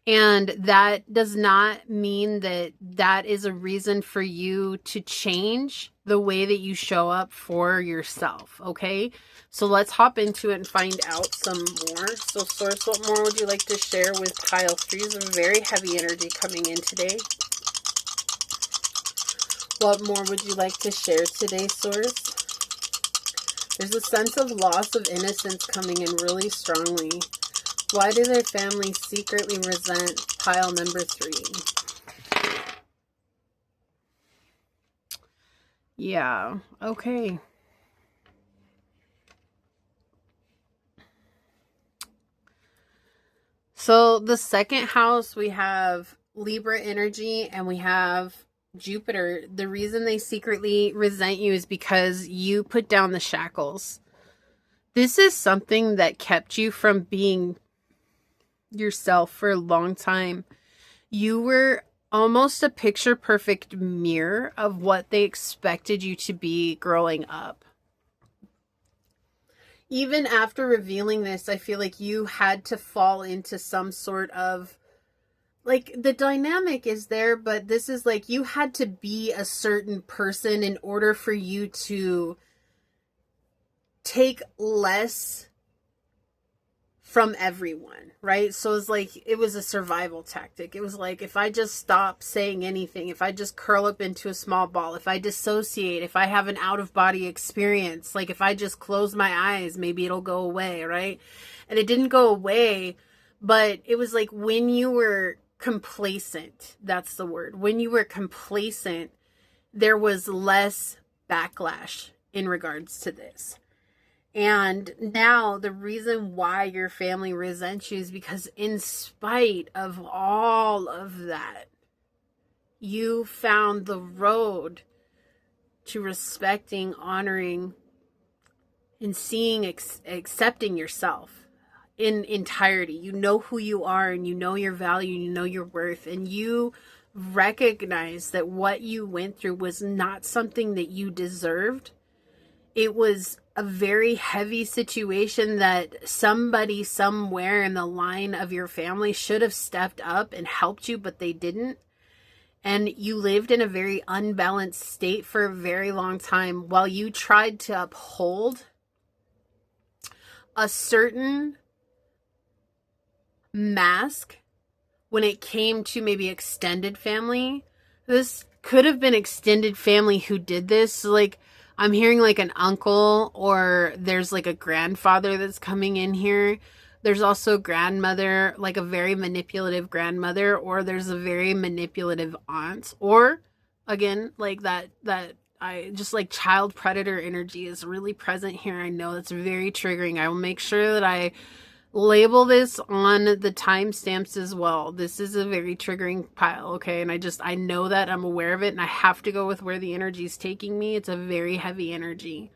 And that does not mean that that is a reason for you to change the way that you show up for yourself, okay? So let's hop into it and find out some more. So Source, what more would you like to share with pile 3? Is a very heavy energy coming in today. What more would you like to share today, Source? There's a sense of loss of innocence coming in really strongly. Why do their families secretly resent pile number 3? Yeah, okay. So the second house, we have Libra energy and we have Jupiter. The reason they secretly resent you is because you put down the shackles. This is something that kept you from being yourself for a long time. You were almost a picture perfect mirror of what they expected you to be growing up. Even after revealing this, I feel like you had to fall into some sort of, like, the dynamic is there, but this is like you had to be a certain person in order for you to take less from everyone, right? So it's like, it was a survival tactic. It was like, if I just stop saying anything, if I just curl up into a small ball, if I dissociate, if I have an out-of-body experience, like if I just close my eyes, maybe it'll go away, right? And it didn't go away, but it was like when you were complacent, that's the word. When you were complacent, there was less backlash in regards to this. And now the reason why your family resents you is because in spite of all of that, you found the road to respecting, honoring, and seeing, accepting yourself in entirety. You know who you are, and you know your value, and you know your worth, and you recognize that what you went through was not something that you deserved. It was a very heavy situation that somebody somewhere in the line of your family should have stepped up and helped you, but they didn't. And you lived in a very unbalanced state for a very long time while you tried to uphold a certain mask when it came to maybe extended family. This could have been extended family who did this. So like, I'm hearing like an uncle, or there's like a grandfather that's coming in here. There's also grandmother, like a very manipulative grandmother, or there's a very manipulative aunt, or again, like that I just like child predator energy is really present here. I know that's very triggering. I will make sure that I label this on the timestamps as well. This is a very triggering pile, okay? And I know that, I'm aware of it, and I have to go with where the energy is taking me. It's a very heavy energy.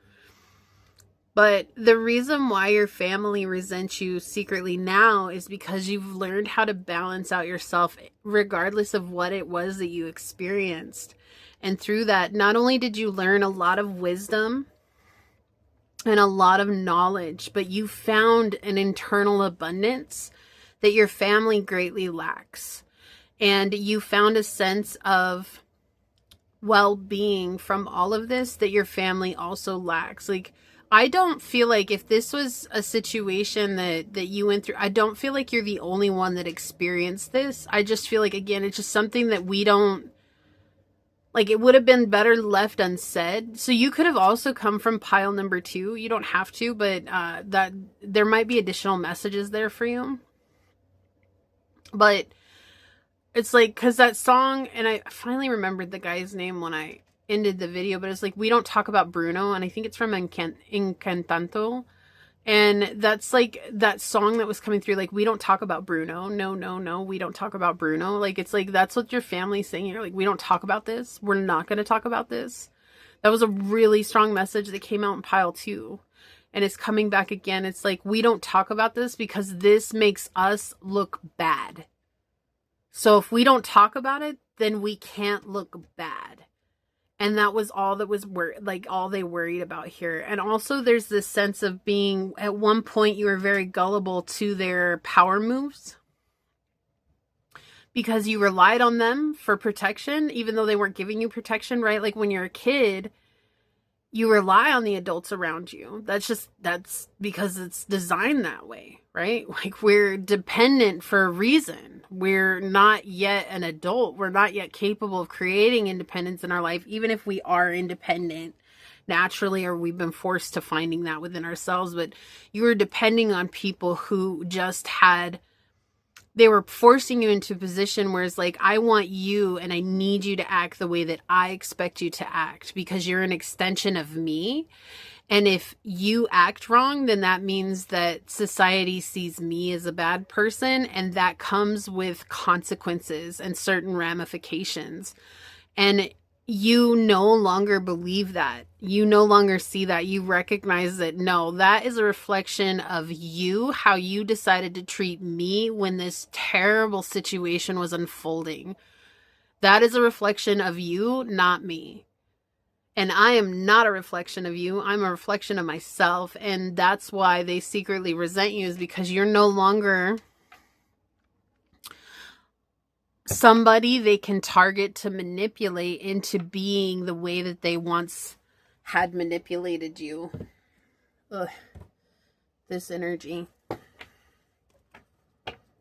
But the reason why your family resents you secretly now is because you've learned how to balance out yourself regardless of what it was that you experienced. And through that, not only did you learn a lot of wisdom and a lot of knowledge, but you found an internal abundance that your family greatly lacks. And you found a sense of well-being from all of this that your family also lacks. Like, I don't feel like if this was a situation that you went through, I don't feel like you're the only one that experienced this. I just feel like, again, it's just something that we don't, like, it would have been better left unsaid. So you could have also come from pile number 2. You don't have to, but that there might be additional messages there for you. But it's like, because that song, and I finally remembered the guy's name when I ended the video, but it's like, we don't talk about Bruno, and I think it's from Encantanto. And that's like that song that was coming through, like, we don't talk about Bruno. No, we don't talk about Bruno. Like, it's like, that's what your family's saying. You're like, we don't talk about this. We're not going to talk about this. That was a really strong message that came out in pile 2. And it's coming back again. It's like, we don't talk about this because this makes us look bad. So if we don't talk about it, then we can't look bad. And that was all that was all they worried about here. And also there's this sense of being, at one point you were very gullible to their power moves because you relied on them for protection, even though they weren't giving you protection, right? Like when you're a kid, you rely on the adults around you. That's because it's designed that way, right? Like, we're dependent for a reason. We're not yet an adult. We're not yet capable of creating independence in our life, even if we are independent naturally, or we've been forced to finding that within ourselves. But you were depending on people who just they were forcing you into a position where it's like, I want you and I need you to act the way that I expect you to act because you're an extension of me. And if you act wrong, then that means that society sees me as a bad person, and that comes with consequences and certain ramifications. And you no longer believe that. You no longer see that. You recognize that, no, that is a reflection of you, how you decided to treat me when this terrible situation was unfolding. That is a reflection of you, not me. And I am not a reflection of you. I'm a reflection of myself. And that's why they secretly resent you, is because you're no longer somebody they can target to manipulate into being the way that they once had manipulated you. Ugh. This energy.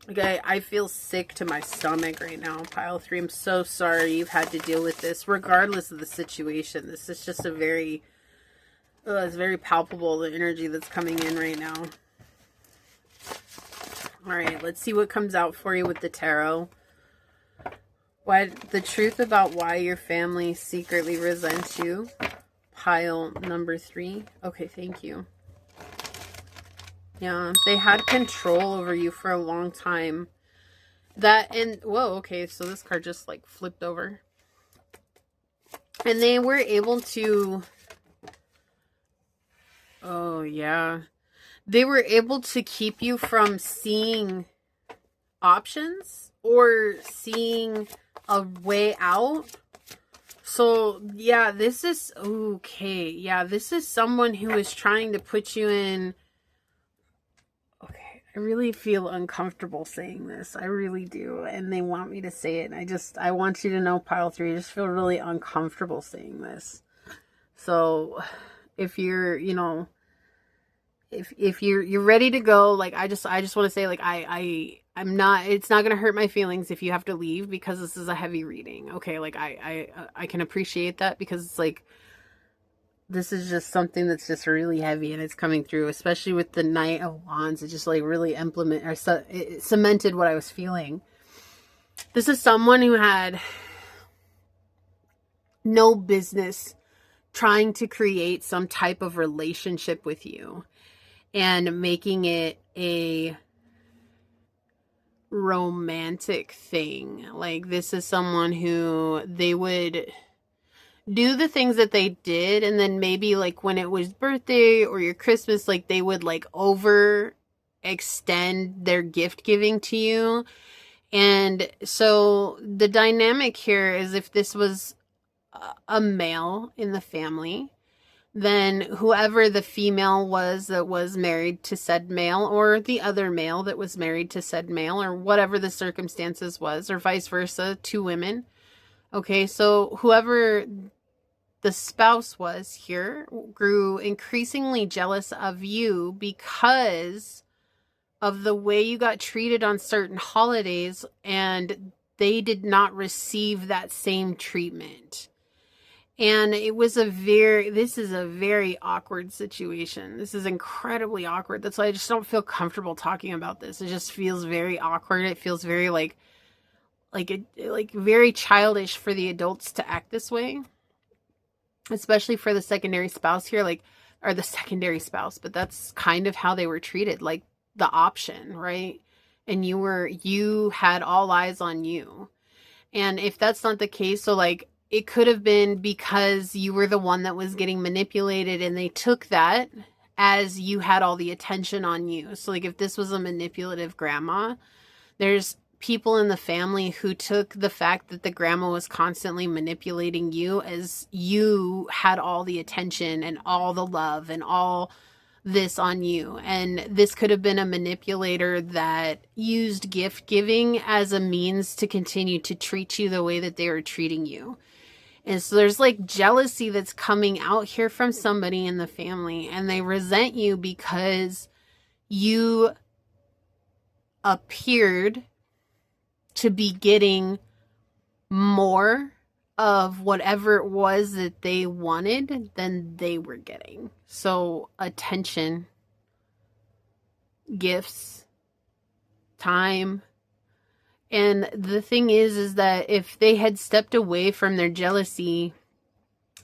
Okay, I feel sick to my stomach right now, pile 3. I'm so sorry you've had to deal with this, regardless of the situation. This is just a very, it's very palpable, the energy that's coming in right now. All right, let's see what comes out for you with the tarot. The truth about why your family secretly resents you. Pile number 3. Okay, thank you. Yeah, they had control over you for a long time. Whoa, okay, so this card just like flipped over. And they were able to, oh yeah. they were able to keep you from seeing options or seeing a way out. So yeah, this is okay. Yeah, this is someone who is trying to put you in. Okay, I really feel uncomfortable saying this. I really do. And they want me to say it. And I want you to know, pile 3, I just feel really uncomfortable saying this. So if you're, you know, if you're ready to go, like, I just want to say, like, I'm not, it's not going to hurt my feelings if you have to leave, because this is a heavy reading. Okay. Like I can appreciate that, because it's like, this is just something that's just really heavy, and it's coming through, especially with the Knight of Wands. It just like really it cemented what I was feeling. This is someone who had no business trying to create some type of relationship with you and making it a romantic thing. Like, this is someone who they would do the things that they did, and then maybe like when it was birthday or your Christmas, like they would like over extend their gift giving to you. And so the dynamic here is, if this was a male in the family, then whoever the female was that was married to said male, or the other male that was married to said male, or whatever the circumstances was, or vice versa, 2 women. Okay, so whoever the spouse was here grew increasingly jealous of you because of the way you got treated on certain holidays, and they did not receive that same treatment. And this is a very awkward situation. This is incredibly awkward. That's why I just don't feel comfortable talking about this. It just feels very awkward. It feels very like very childish for the adults to act this way, especially for the secondary spouse here, or the secondary spouse, but that's kind of how they were treated, like the option, right? And you had all eyes on you. And if that's not the case, so like, it could have been because you were the one that was getting manipulated, and they took that as you had all the attention on you. So like, if this was a manipulative grandma, there's people in the family who took the fact that the grandma was constantly manipulating you as you had all the attention and all the love and all this on you. And this could have been a manipulator that used gift giving as a means to continue to treat you the way that they were treating you. And so there's like jealousy that's coming out here from somebody in the family, and they resent you because you appeared to be getting more of whatever it was that they wanted than they were getting. So attention, gifts, time. And the thing is that if they had stepped away from their jealousy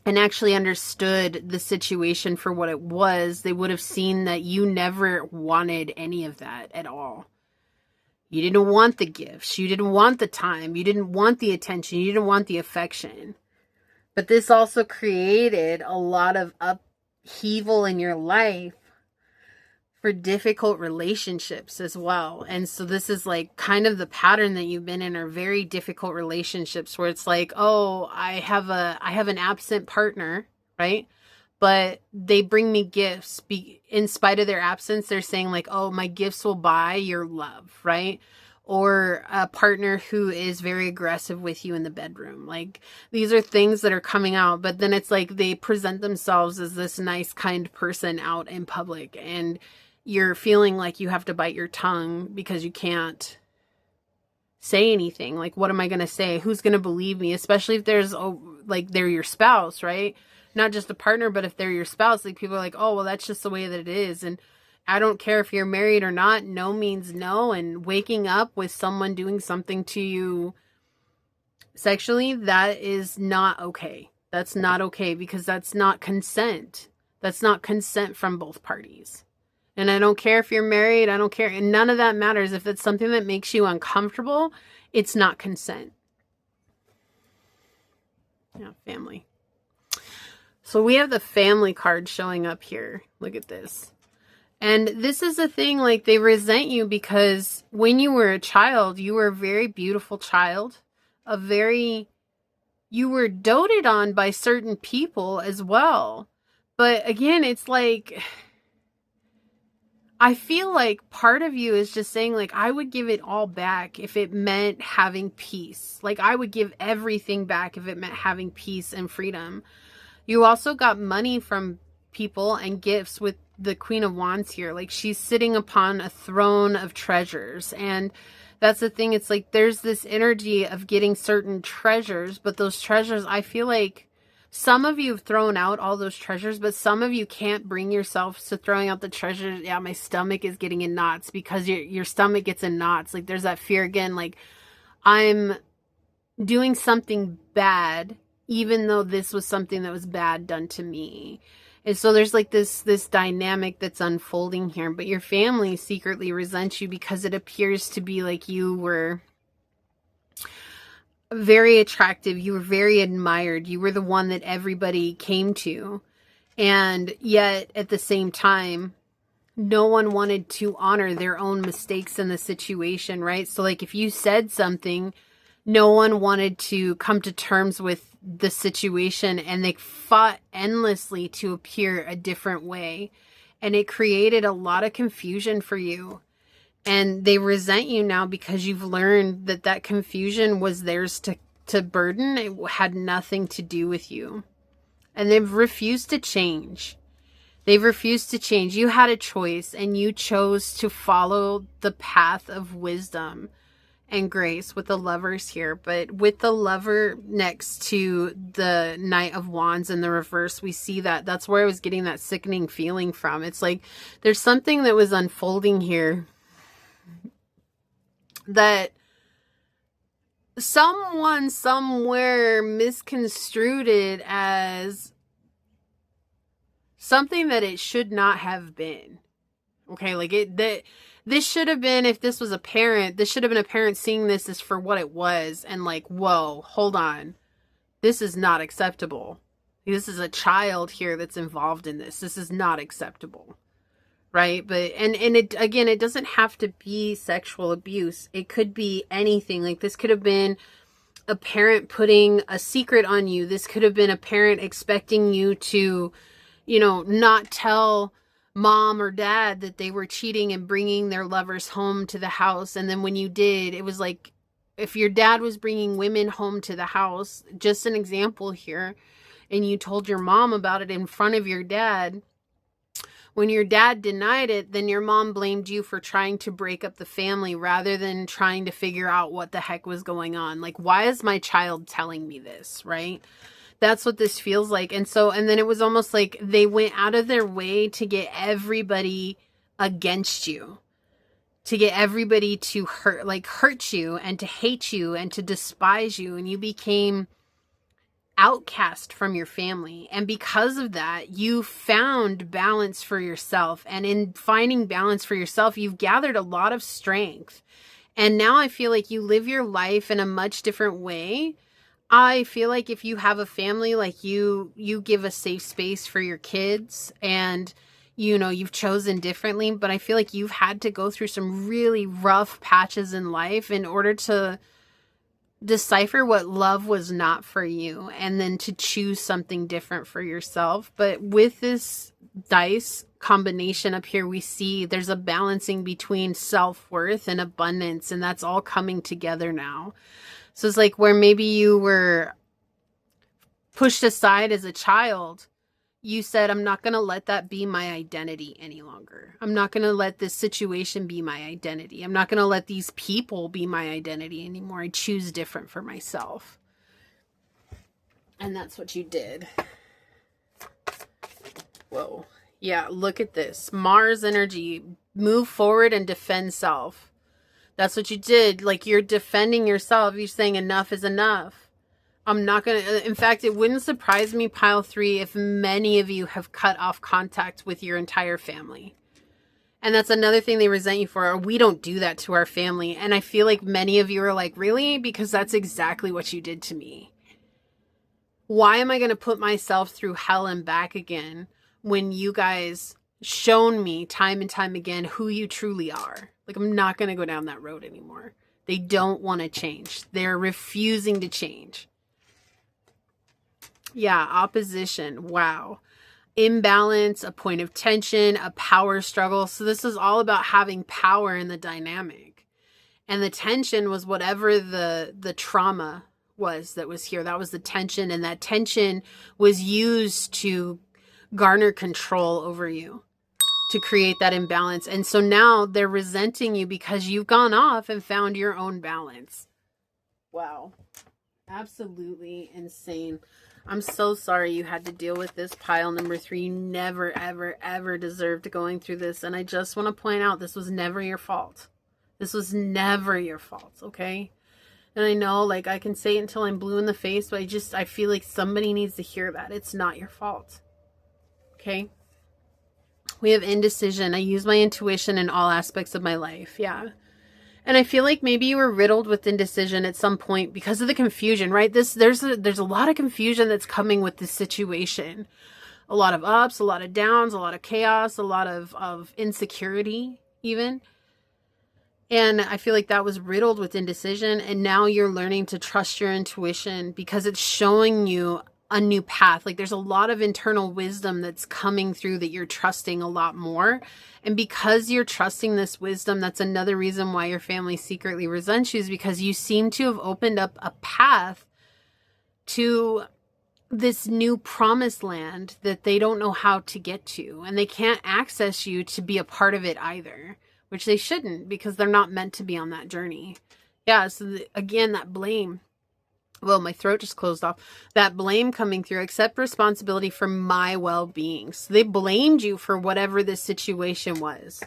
and actually understood the situation for what it was, they would have seen that you never wanted any of that at all. You didn't want the gifts. You didn't want the time. You didn't want the attention. You didn't want the affection. But this also created a lot of upheaval in your life for difficult relationships as well. And so this is like kind of the pattern that you've been in, are very difficult relationships where it's like, oh, I have an absent partner, right? But they bring me gifts. In spite of their absence, they're saying like, oh, my gifts will buy your love, right? Or a partner who is very aggressive with you in the bedroom. Like, these are things that are coming out, but then it's like they present themselves as this nice, kind person out in public, and you're feeling like you have to bite your tongue because you can't say anything. Like, what am I going to say? Who's going to believe me? Especially if there's, like, they're your spouse, right? Not just a partner, but if they're your spouse, like, people are like, oh, well, that's just the way that it is. And I don't care if you're married or not. No means no. And waking up with someone doing something to you sexually, that is not okay. That's not okay, because that's not consent. That's not consent from both parties. And I don't care if you're married. I don't care. And none of that matters. If it's something that makes you uncomfortable, it's not consent. Yeah, family. So we have the family card showing up here. Look at this. And this is the thing, like, they resent you because when you were a child, you were a very beautiful child, you were doted on by certain people as well. But again, it's like, I feel like part of you is just saying, like, I would give it all back if it meant having peace. Like, I would give everything back if it meant having peace and freedom. You also got money from people and gifts with the Queen of Wands here. Like, she's sitting upon a throne of treasures. And that's the thing. It's like there's this energy of getting certain treasures, but those treasures, I feel like some of you have thrown out all those treasures, but some of you can't bring yourself to throwing out the treasures. Yeah, my stomach is getting in knots, because your stomach gets in knots. Like, there's that fear again, like, I'm doing something bad, even though this was something that was bad done to me. And so there's like this dynamic that's unfolding here, but your family secretly resents you because it appears to be like you were very attractive, you were very admired, you were the one that everybody came to, and yet at the same time, no one wanted to honor their own mistakes in the situation, right? So like, if you said something, no one wanted to come to terms with the situation, and they fought endlessly to appear a different way, and it created a lot of confusion for you. And they resent you now because you've learned that that confusion was theirs to burden. It had nothing to do with you. And they've refused to change. They've refused to change. You had a choice, and you chose to follow the path of wisdom and grace with the Lovers here. But with the Lover next to the Knight of Wands in the reverse, we see that. That's where I was getting that sickening feeling from. It's like there's something that was unfolding here that someone somewhere misconstrued it as something that it should not have been. Okay, like this should have been, if this was a parent, this should have been a parent seeing this as for what it was, and like, whoa, hold on. This is not acceptable. This is a child here that's involved in this. This is not acceptable. Right? But, and it, again, it doesn't have to be sexual abuse. It could be anything. Like, this could have been a parent putting a secret on you. This could have been a parent expecting you to, you know, not tell mom or dad that they were cheating and bringing their lovers home to the house. And then when you did, it was like, if your dad was bringing women home to the house, just an example here, and you told your mom about it in front of your dad, when your dad denied it, then your mom blamed you for trying to break up the family rather than trying to figure out what the heck was going on. Like, why is my child telling me this, right? That's what this feels like. And so, and then it was almost like they went out of their way to get everybody against you, to get everybody to hurt you and to hate you and to despise you. And you became outcast from your family. And because of that, you found balance for yourself. And in finding balance for yourself, you've gathered a lot of strength. And now I feel like you live your life in a much different way. I feel like if you have a family, like you give a safe space for your kids, and you know, you've chosen differently, but I feel like you've had to go through some really rough patches in life in order to decipher what love was not for you, and then to choose something different for yourself. But with this dice combination up here, we see there's a balancing between self-worth and abundance, and that's all coming together now. So it's like where maybe you were pushed aside as a child, you said, I'm not going to let that be my identity any longer. I'm not going to let this situation be my identity. I'm not going to let these people be my identity anymore. I choose different for myself. And that's what you did. Whoa. Yeah, look at this. Mars energy. Move forward and defend self. That's what you did. Like, you're defending yourself. You're saying enough is enough. I'm not going to, in fact, it wouldn't surprise me, pile 3, if many of you have cut off contact with your entire family. And that's another thing they resent you for. We don't do that to our family. And I feel like many of you are like, really? Because that's exactly what you did to me. Why am I going to put myself through hell and back again when you guys shown me time and time again who you truly are. Like, I'm not going to go down that road anymore. They don't want to change. They're refusing to change. Yeah, opposition. Wow. Imbalance, a point of tension, a power struggle. So this is all about having power in the dynamic. And the tension was whatever the trauma was that was here. That was the tension. And that tension was used to garner control over you, to create that imbalance. And so now they're resenting you because you've gone off and found your own balance. Wow. Absolutely insane. I'm so sorry you had to deal with this, pile number 3. You never, ever, ever deserved going through this. And I just want to point out, this was never your fault. This was never your fault, okay? And I know, like, I can say it until I'm blue in the face, but I feel like somebody needs to hear that. It's not your fault, okay? We have indecision. I use my intuition in all aspects of my life, yeah. And I feel like maybe you were riddled with indecision at some point because of the confusion, right? There's a lot of confusion that's coming with this situation. A lot of ups, a lot of downs, a lot of chaos, a lot of insecurity even. And I feel like that was riddled with indecision. And now you're learning to trust your intuition because it's showing you a new path. Like, there's a lot of internal wisdom that's coming through that you're trusting a lot more. And because you're trusting this wisdom, that's another reason why your family secretly resents you, is because you seem to have opened up a path to this new promised land that they don't know how to get to. And they can't access you to be a part of it either, which they shouldn't, because they're not meant to be on that journey. Yeah, so again, that blame. Well, my throat just closed off. That blame coming through. Accept responsibility for my well-being. So they blamed you for whatever this situation was.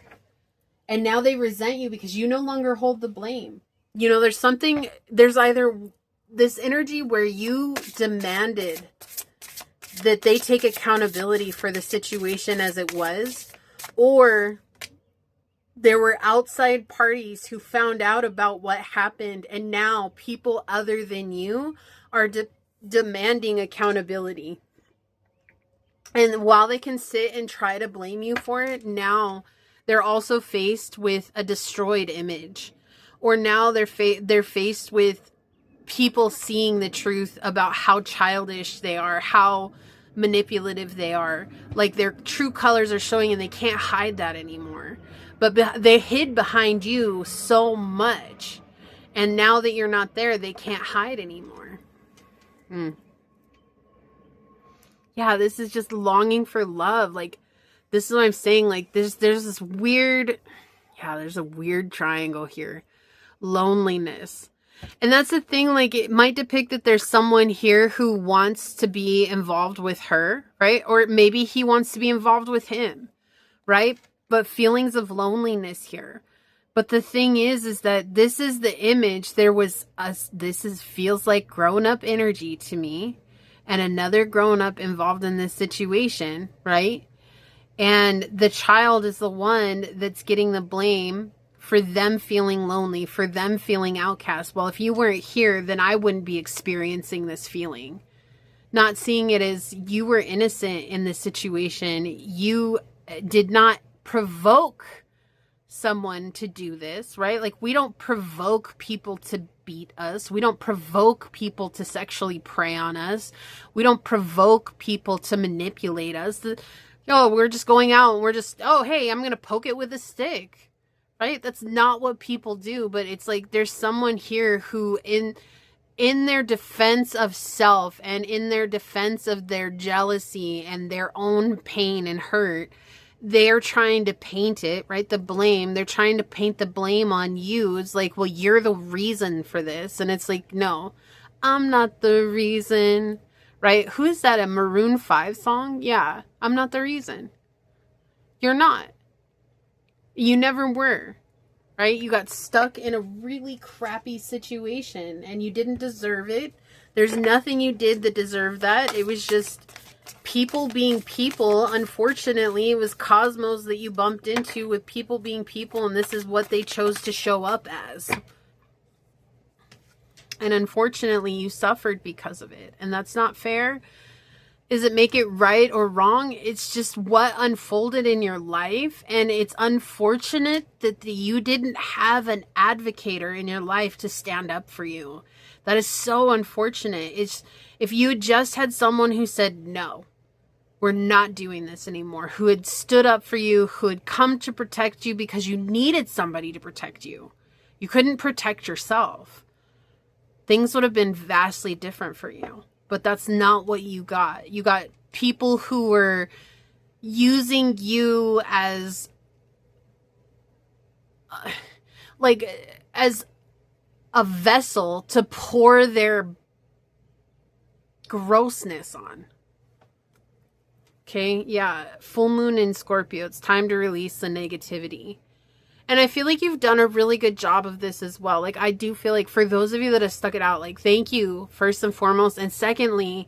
And now they resent you because you no longer hold the blame. You know, there's either this energy where you demanded that they take accountability for the situation as it was, or there were outside parties who found out about what happened, and now people other than you are demanding accountability. And while they can sit and try to blame you for it, now they're also faced with a destroyed image. Or now they're faced with people seeing the truth about how childish they are, how manipulative they are. Like, their true colors are showing and they can't hide that anymore. But they hid behind you so much. And now that you're not there, they can't hide anymore. Yeah, this is just longing for love. Like, this is what I'm saying. Like, there's this weird, there's a weird triangle here. Loneliness. And that's the thing. Like, it might depict that there's someone here who wants to be involved with her, right? Or maybe he wants to be involved with him, right? But feelings of loneliness here. But the thing is that this is the image. Feels like grown-up energy to me, and another grown-up involved in this situation, right? And the child is the one that's getting the blame for them feeling lonely, for them feeling outcast. Well, if you weren't here, then I wouldn't be experiencing this feeling. Not seeing it as you were innocent in this situation. You did not provoke someone to do this, right? Like, we don't provoke people to beat us. We don't provoke people to sexually prey on us. We don't provoke people to manipulate us. We're just going out and we're just, hey, I'm going to poke it with a stick, right? That's not what people do. But it's like, there's someone here who in their defense of self and in their defense of their jealousy and their own pain and hurt, they're trying to paint it, right? The blame. They're trying to paint the blame on you. It's like, well, you're the reason for this. And it's like, no, I'm not the reason, right? Who is that? A Maroon 5 song? Yeah, I'm not the reason. You're not. You never were, right? You got stuck in a really crappy situation and you didn't deserve it. There's nothing you did that deserved that. It was just people being people. Unfortunately, it was cosmos that you bumped into with people being people, and this is what they chose to show up as. And unfortunately, you suffered because of it, and that's not fair. Is it make it right or wrong? It's just what unfolded in your life. And it's unfortunate that you didn't have an advocator in your life to stand up for you. That is so unfortunate. It's if you had just had someone who said, no, we're not doing this anymore, who had stood up for you, who had come to protect you because you needed somebody to protect you. You couldn't protect yourself. Things would have been vastly different for you. But that's not what you got. You got people who were using you as as a vessel to pour their grossness on. Okay, yeah, full moon in Scorpio. It's time to release the negativity. And I feel like you've done a really good job of this as well. Like, I do feel like for those of you that have stuck it out, like, thank you, first and foremost. And secondly,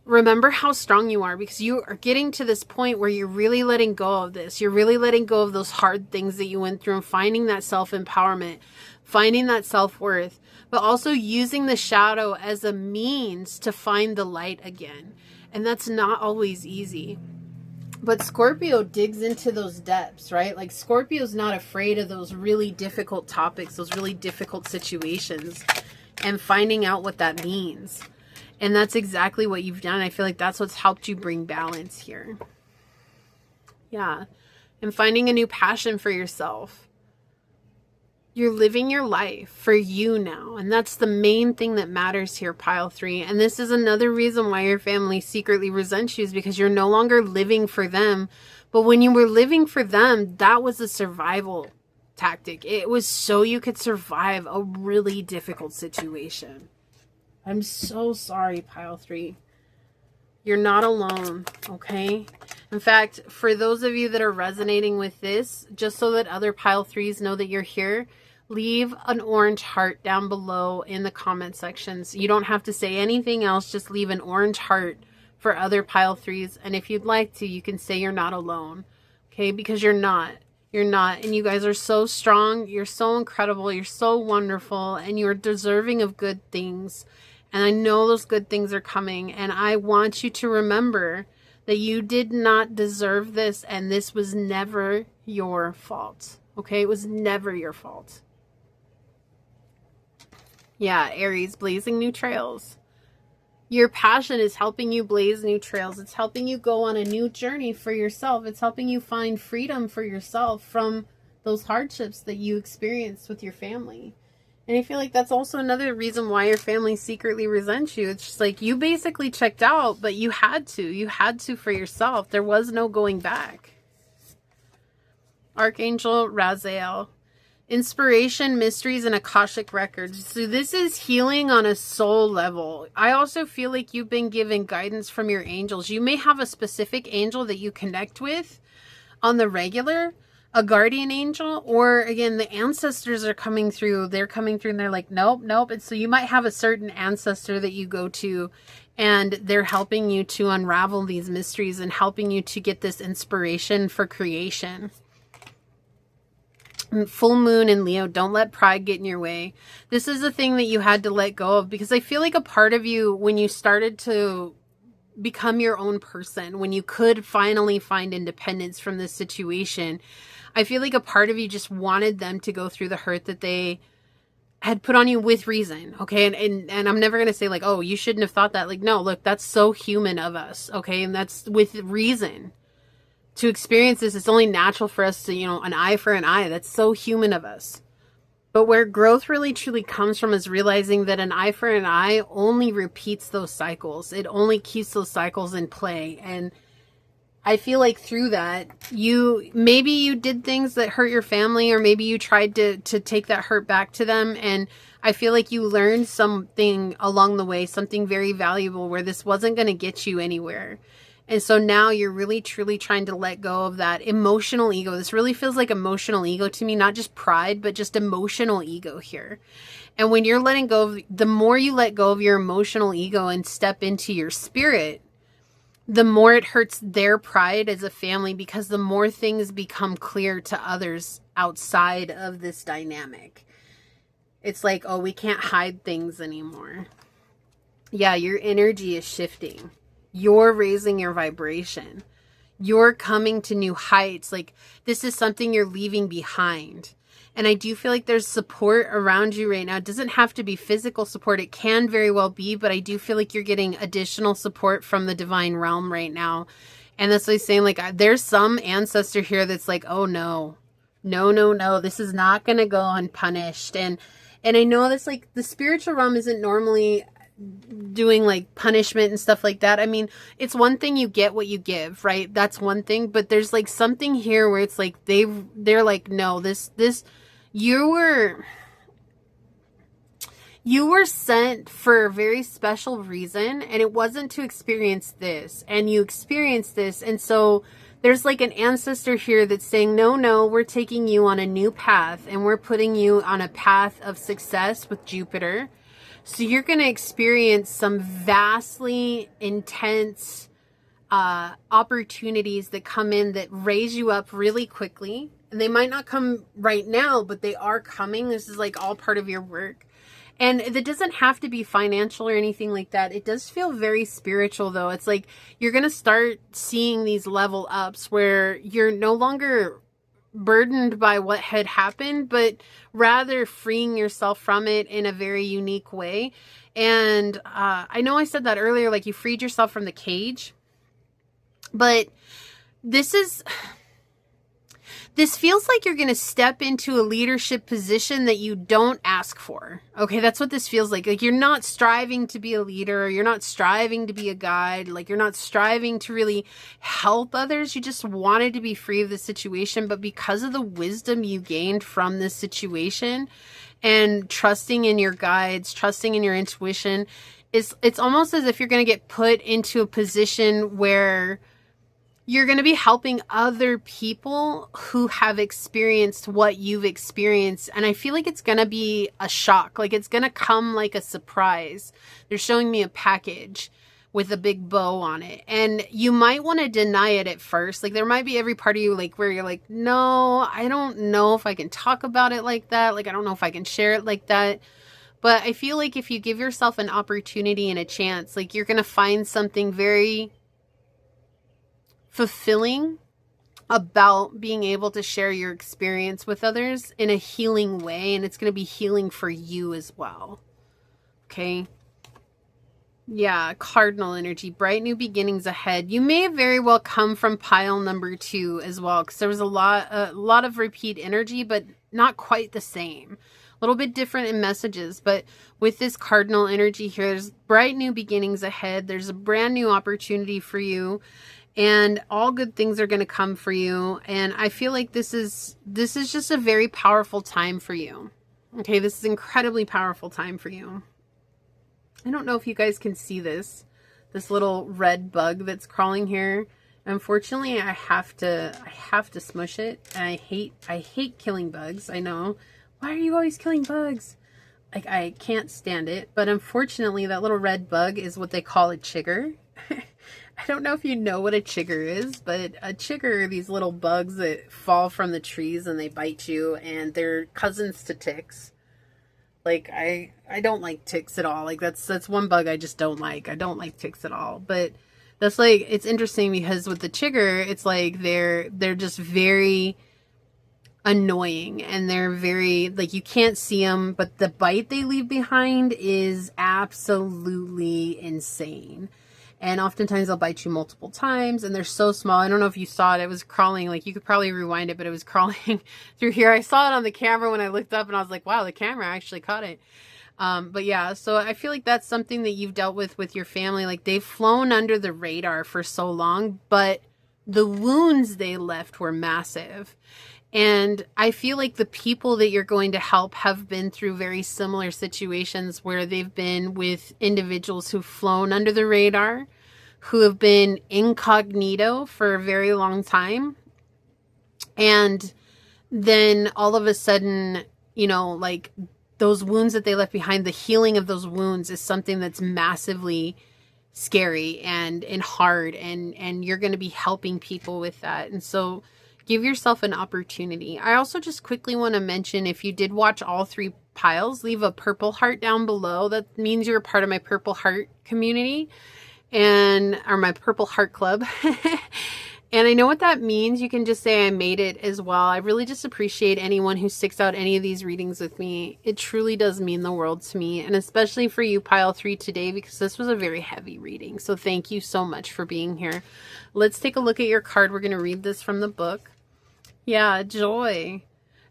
remember how strong you are, because you are getting to this point where you're really letting go of this. You're really letting go of those hard things that you went through and finding that self-empowerment, finding that self-worth, but also using the shadow as a means to find the light again. And that's not always easy. But Scorpio digs into those depths, right? Like, Scorpio's not afraid of those really difficult topics, those really difficult situations, and finding out what that means. And that's exactly what you've done. I feel like that's what's helped you bring balance here. Yeah. And finding a new passion for yourself. You're living your life for you now. And that's the main thing that matters here, pile 3. And this is another reason why your family secretly resents you, is because you're no longer living for them. But when you were living for them, that was a survival tactic. It was so you could survive a really difficult situation. I'm so sorry, pile 3. You're not alone, okay? In fact, for those of you that are resonating with this, just so that other pile 3s know that you're here, leave an orange heart down below in the comment sections. You don't have to say anything else. Just leave an orange heart for other pile 3s. And if you'd like to, you can say you're not alone. Okay? Because you're not. You're not. And you guys are so strong. You're so incredible. You're so wonderful. And you're deserving of good things. And I know those good things are coming. And I want you to remember that you did not deserve this. And this was never your fault. Okay? It was never your fault. Yeah, Aries, blazing new trails. Your passion is helping you blaze new trails. It's helping you go on a new journey for yourself. It's helping you find freedom for yourself from those hardships that you experienced with your family. And I feel like that's also another reason why your family secretly resents you. It's just like you basically checked out, but you had to. You had to for yourself. There was no going back. Archangel Raziel. Inspiration, mysteries, and Akashic records. So this is healing on a soul level. I also feel like you've been given guidance from your angels. You may have a specific angel that you connect with on the regular, a guardian angel, or again, the ancestors are coming through. They're coming through and they're like, nope, nope. And so you might have a certain ancestor that you go to and they're helping you to unravel these mysteries and helping you to get this inspiration for creation. Full moon in Leo, don't let pride get in your way. This is the thing that you had to let go of, because I feel like a part of you, when you started to become your own person, when you could finally find independence from this situation, I feel like a part of you just wanted them to go through the hurt that they had put on you with reason. Okay. And I'm never going to say like, oh, you shouldn't have thought that. Like, no, look, that's so human of us. Okay. And that's with reason. To experience this, it's only natural for us to, an eye for an eye. That's so human of us. But where growth really truly comes from is realizing that an eye for an eye only repeats those cycles. It only keeps those cycles in play. And I feel like through that, maybe you did things that hurt your family, or maybe you tried to take that hurt back to them. And I feel like you learned something along the way, something very valuable, where this wasn't going to get you anywhere. And so now you're really, truly trying to let go of that emotional ego. This really feels like emotional ego to me, not just pride, but just emotional ego here. And when you're letting go of, the more you let go of your emotional ego and step into your spirit, the more it hurts their pride as a family, because the more things become clear to others outside of this dynamic. It's like, oh, we can't hide things anymore. Yeah, your energy is shifting. You're raising your vibration. You're coming to new heights. Like, this is something you're leaving behind. And I do feel like there's support around you right now. It doesn't have to be physical support. It can very well be, but I do feel like you're getting additional support from the divine realm right now. And that's what I'm saying. Like, there's some ancestor here that's like, oh no, no, no, no, this is not going to go unpunished. And I know that's like, the spiritual realm isn't normally doing like punishment and stuff like that. I mean, it's one thing you get what you give, right? That's one thing, but there's like something here where it's like they're like, no, this you were sent for a very special reason, and it wasn't to experience this, and you experienced this. And so there's like an ancestor here that's saying, no, we're taking you on a new path, and we're putting you on a path of success with Jupiter. So you're going to experience some vastly intense opportunities that come in that raise you up really quickly. And they might not come right now, but they are coming. This is like all part of your work. And it doesn't have to be financial or anything like that. It does feel very spiritual, though. It's like you're going to start seeing these level ups where you're no longer burdened by what had happened, but rather freeing yourself from it in a very unique way. And I know I said that earlier, like you freed yourself from the cage, but this feels like you're going to step into a leadership position that you don't ask for. Okay, that's what this feels like. Like you're not striving to be a leader. You're not striving to be a guide. Like you're not striving to really help others. You just wanted to be free of the situation. But because of the wisdom you gained from this situation and trusting in your guides, trusting in your intuition, it's almost as if you're going to get put into a position where you're going to be helping other people who have experienced what you've experienced. And I feel like it's going to be a shock. Like it's going to come like a surprise. They're showing me a package with a big bow on it. And you might want to deny it at first. Like there might be every part of you like where you're like, no, I don't know if I can talk about it like that. Like I don't know if I can share it like that. But I feel like if you give yourself an opportunity and a chance, like you're going to find something very fulfilling about being able to share your experience with others in a healing way. And it's going to be healing for you as well. Okay. Yeah. Cardinal energy, bright new beginnings ahead. You may very well come from pile number 2 as well. Cause there was a lot of repeat energy, but not quite the same. A little bit different in messages, but with this cardinal energy here, there's bright new beginnings ahead. There's a brand new opportunity for you. And all good things are going to come for you. And I feel like this is just a very powerful time for you. Okay, this is an incredibly powerful time for you. I don't know if you guys can see this little red bug that's crawling here. Unfortunately, I have to smush it. And I hate killing bugs. I know. Why are you always killing bugs? Like I can't stand it. But unfortunately, that little red bug is what they call a chigger. I don't know if you know what a chigger is, but a chigger are these little bugs that fall from the trees and they bite you, and they're cousins to ticks. Like I don't like ticks at all. Like that's one bug I just don't like. I don't like ticks at all. But that's like, it's interesting because with the chigger, it's like they're just very annoying, and they're very like, you can't see them, but the bite they leave behind is absolutely insane. And oftentimes they'll bite you multiple times, and they're so small. I don't know if you saw it. It was crawling, like you could probably rewind it, but it was crawling through here. I saw it on the camera when I looked up, and I was like, wow, the camera actually caught it. But yeah, so I feel like that's something that you've dealt with your family. Like they've flown under the radar for so long, but the wounds they left were massive. And I feel like the people that you're going to help have been through very similar situations where they've been with individuals who've flown under the radar, who have been incognito for a very long time. And then all of a sudden, you know, like those wounds that they left behind, the healing of those wounds is something that's massively scary and hard. And you're going to be helping people with that. And so give yourself an opportunity. I also just quickly want to mention, if you did watch all 3 piles, leave a purple heart down below. That means you're a part of my purple heart community. and or my purple heart club. And I know what that means. You can just say I made it as well. I really just appreciate anyone who sticks out any of these readings with me. It truly does mean the world to me, and especially for you, pile 3 today, because this was a very heavy reading. So thank you so much for being here. Let's take a look at your card. We're going to read this from the book. Yeah, joy.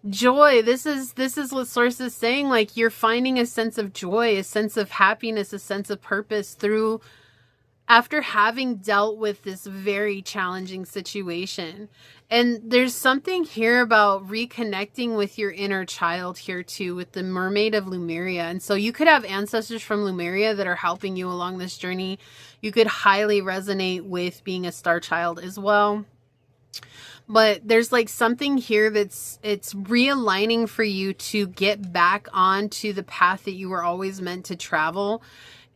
Joy. This is what Source is saying. Like, you're finding a sense of joy, a sense of happiness, a sense of purpose through after having dealt with this very challenging situation. And there's something here about reconnecting with your inner child here too, with the Mermaid of Lemuria. And so you could have ancestors from Lemuria that are helping you along this journey. You could highly resonate with being a star child as well. But there's like something here it's realigning for you to get back onto the path that you were always meant to travel.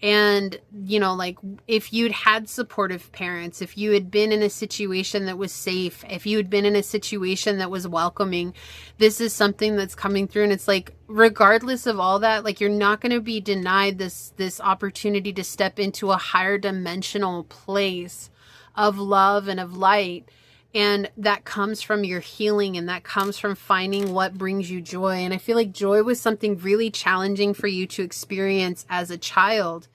And, you know, like if you'd had supportive parents, if you had been in a situation that was safe, if you had been in a situation that was welcoming, this is something that's coming through. And it's like, regardless of all that, like, you're not going to be denied this opportunity to step into a higher dimensional place of love and of light. And that comes from your healing, and that comes from finding what brings you joy. And I feel like joy was something really challenging for you to experience as a child.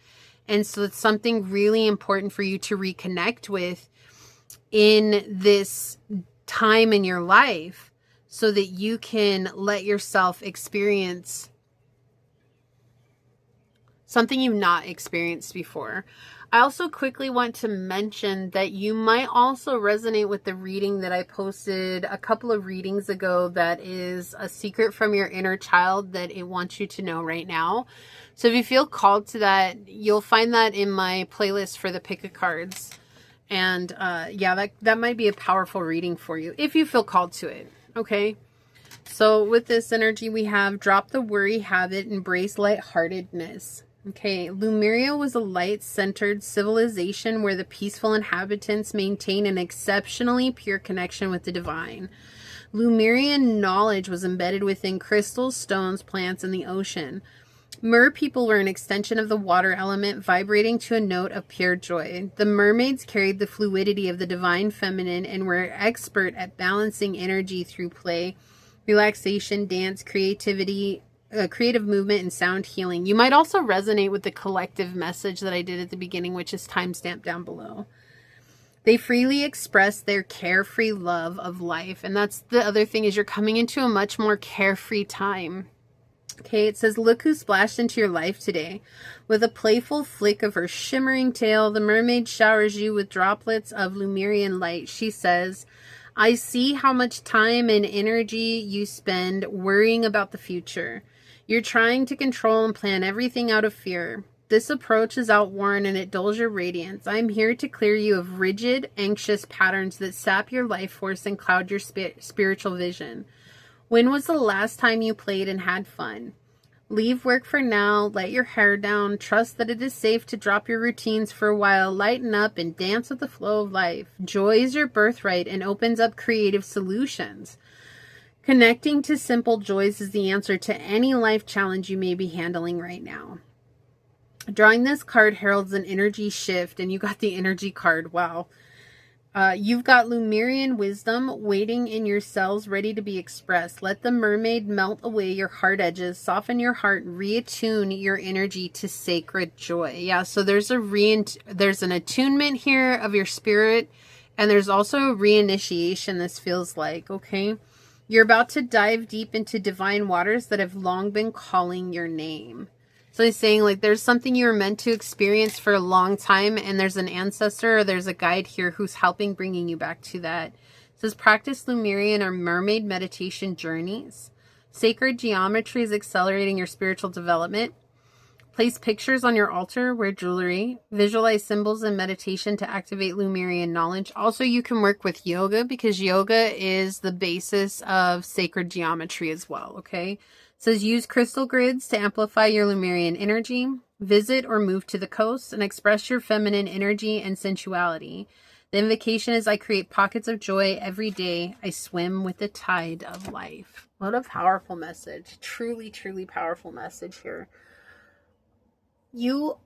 And so it's something really important for you to reconnect with in this time in your life so that you can let yourself experience something you've not experienced before. I also quickly want to mention that you might also resonate with the reading that I posted a couple of readings ago that is a secret from your inner child that it wants you to know right now. So if you feel called to that, you'll find that in my playlist for the pick a cards. And yeah, that might be a powerful reading for you if you feel called to it. Okay. So with this energy, we have drop the worry habit, embrace lightheartedness. Okay, Lemuria was a light-centered civilization where the peaceful inhabitants maintained an exceptionally pure connection with the divine. Lemurian knowledge was embedded within crystals, stones, plants, and the ocean. Mer people were an extension of the water element, vibrating to a note of pure joy. The mermaids carried the fluidity of the divine feminine and were expert at balancing energy through play, relaxation, dance, creativity, creative movement, and sound healing. You might also resonate with the collective message that I did at the beginning, which is timestamped down below. They freely express their carefree love of life. And that's the other thing, is you're coming into a much more carefree time. Okay, it says, look who splashed into your life today. With a playful flick of her shimmering tail, the mermaid showers you with droplets of Lemurian light. She says, I see how much time and energy you spend worrying about the future. You're trying to control and plan everything out of fear. This approach is outworn and it dulls your radiance. I'm here to clear you of rigid, anxious patterns that sap your life force and cloud your spiritual vision. When was the last time you played and had fun? Leave work for now, let your hair down, trust that it is safe to drop your routines for a while, lighten up and dance with the flow of life. Joy is your birthright and opens up creative solutions. Connecting to simple joys is the answer to any life challenge you may be handling right now. Drawing this card heralds an energy shift, and you got the energy card. Wow. You've got Lemurian wisdom waiting in your cells, ready to be expressed. Let the mermaid melt away your hard edges, soften your heart, reattune your energy to sacred joy. Yeah, so there's an attunement here of your spirit, and there's also a reinitiation, this feels like, okay? You're about to dive deep into divine waters that have long been calling your name. So he's saying, like, there's something you were meant to experience for a long time, and there's an ancestor or there's a guide here who's helping bringing you back to that. It says, practice Lemurian or mermaid meditation journeys. Sacred geometry is accelerating your spiritual development. Place pictures on your altar, wear jewelry, visualize symbols in meditation to activate Lemurian knowledge. Also, you can work with yoga because yoga is the basis of sacred geometry as well, okay? It says use crystal grids to amplify your Lemurian energy. Visit or move to the coast and express your feminine energy and sensuality. The invocation is, I create pockets of joy every day. I swim with the tide of life. What a powerful message. Truly, truly powerful message here. You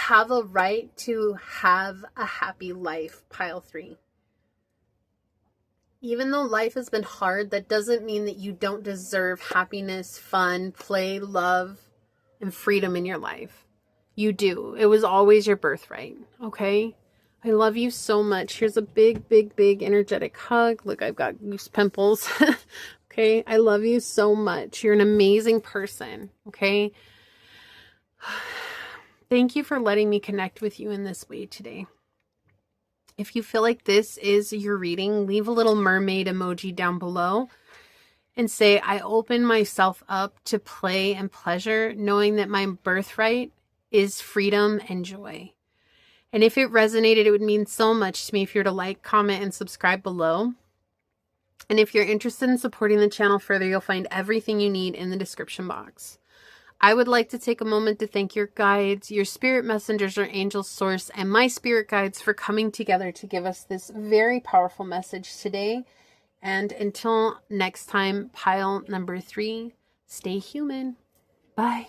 have a right to have a happy life, pile 3. Even though life has been hard, that doesn't mean that you don't deserve happiness, fun, play, love, and freedom in your life. You do. It was always your birthright, okay? I love you so much. Here's a big, big, big energetic hug. Look, I've got goose pimples. Okay? I love you so much. You're an amazing person, okay? Thank you for letting me connect with you in this way today. If you feel like this is your reading, leave a little mermaid emoji down below and say, I open myself up to play and pleasure, knowing that my birthright is freedom and joy. And if it resonated, it would mean so much to me if you were to like, comment, and subscribe below. And if you're interested in supporting the channel further, you'll find everything you need in the description box. I would like to take a moment to thank your guides, your spirit messengers or angel source, and my spirit guides for coming together to give us this very powerful message today. And until next time, pile number 3, stay human. Bye.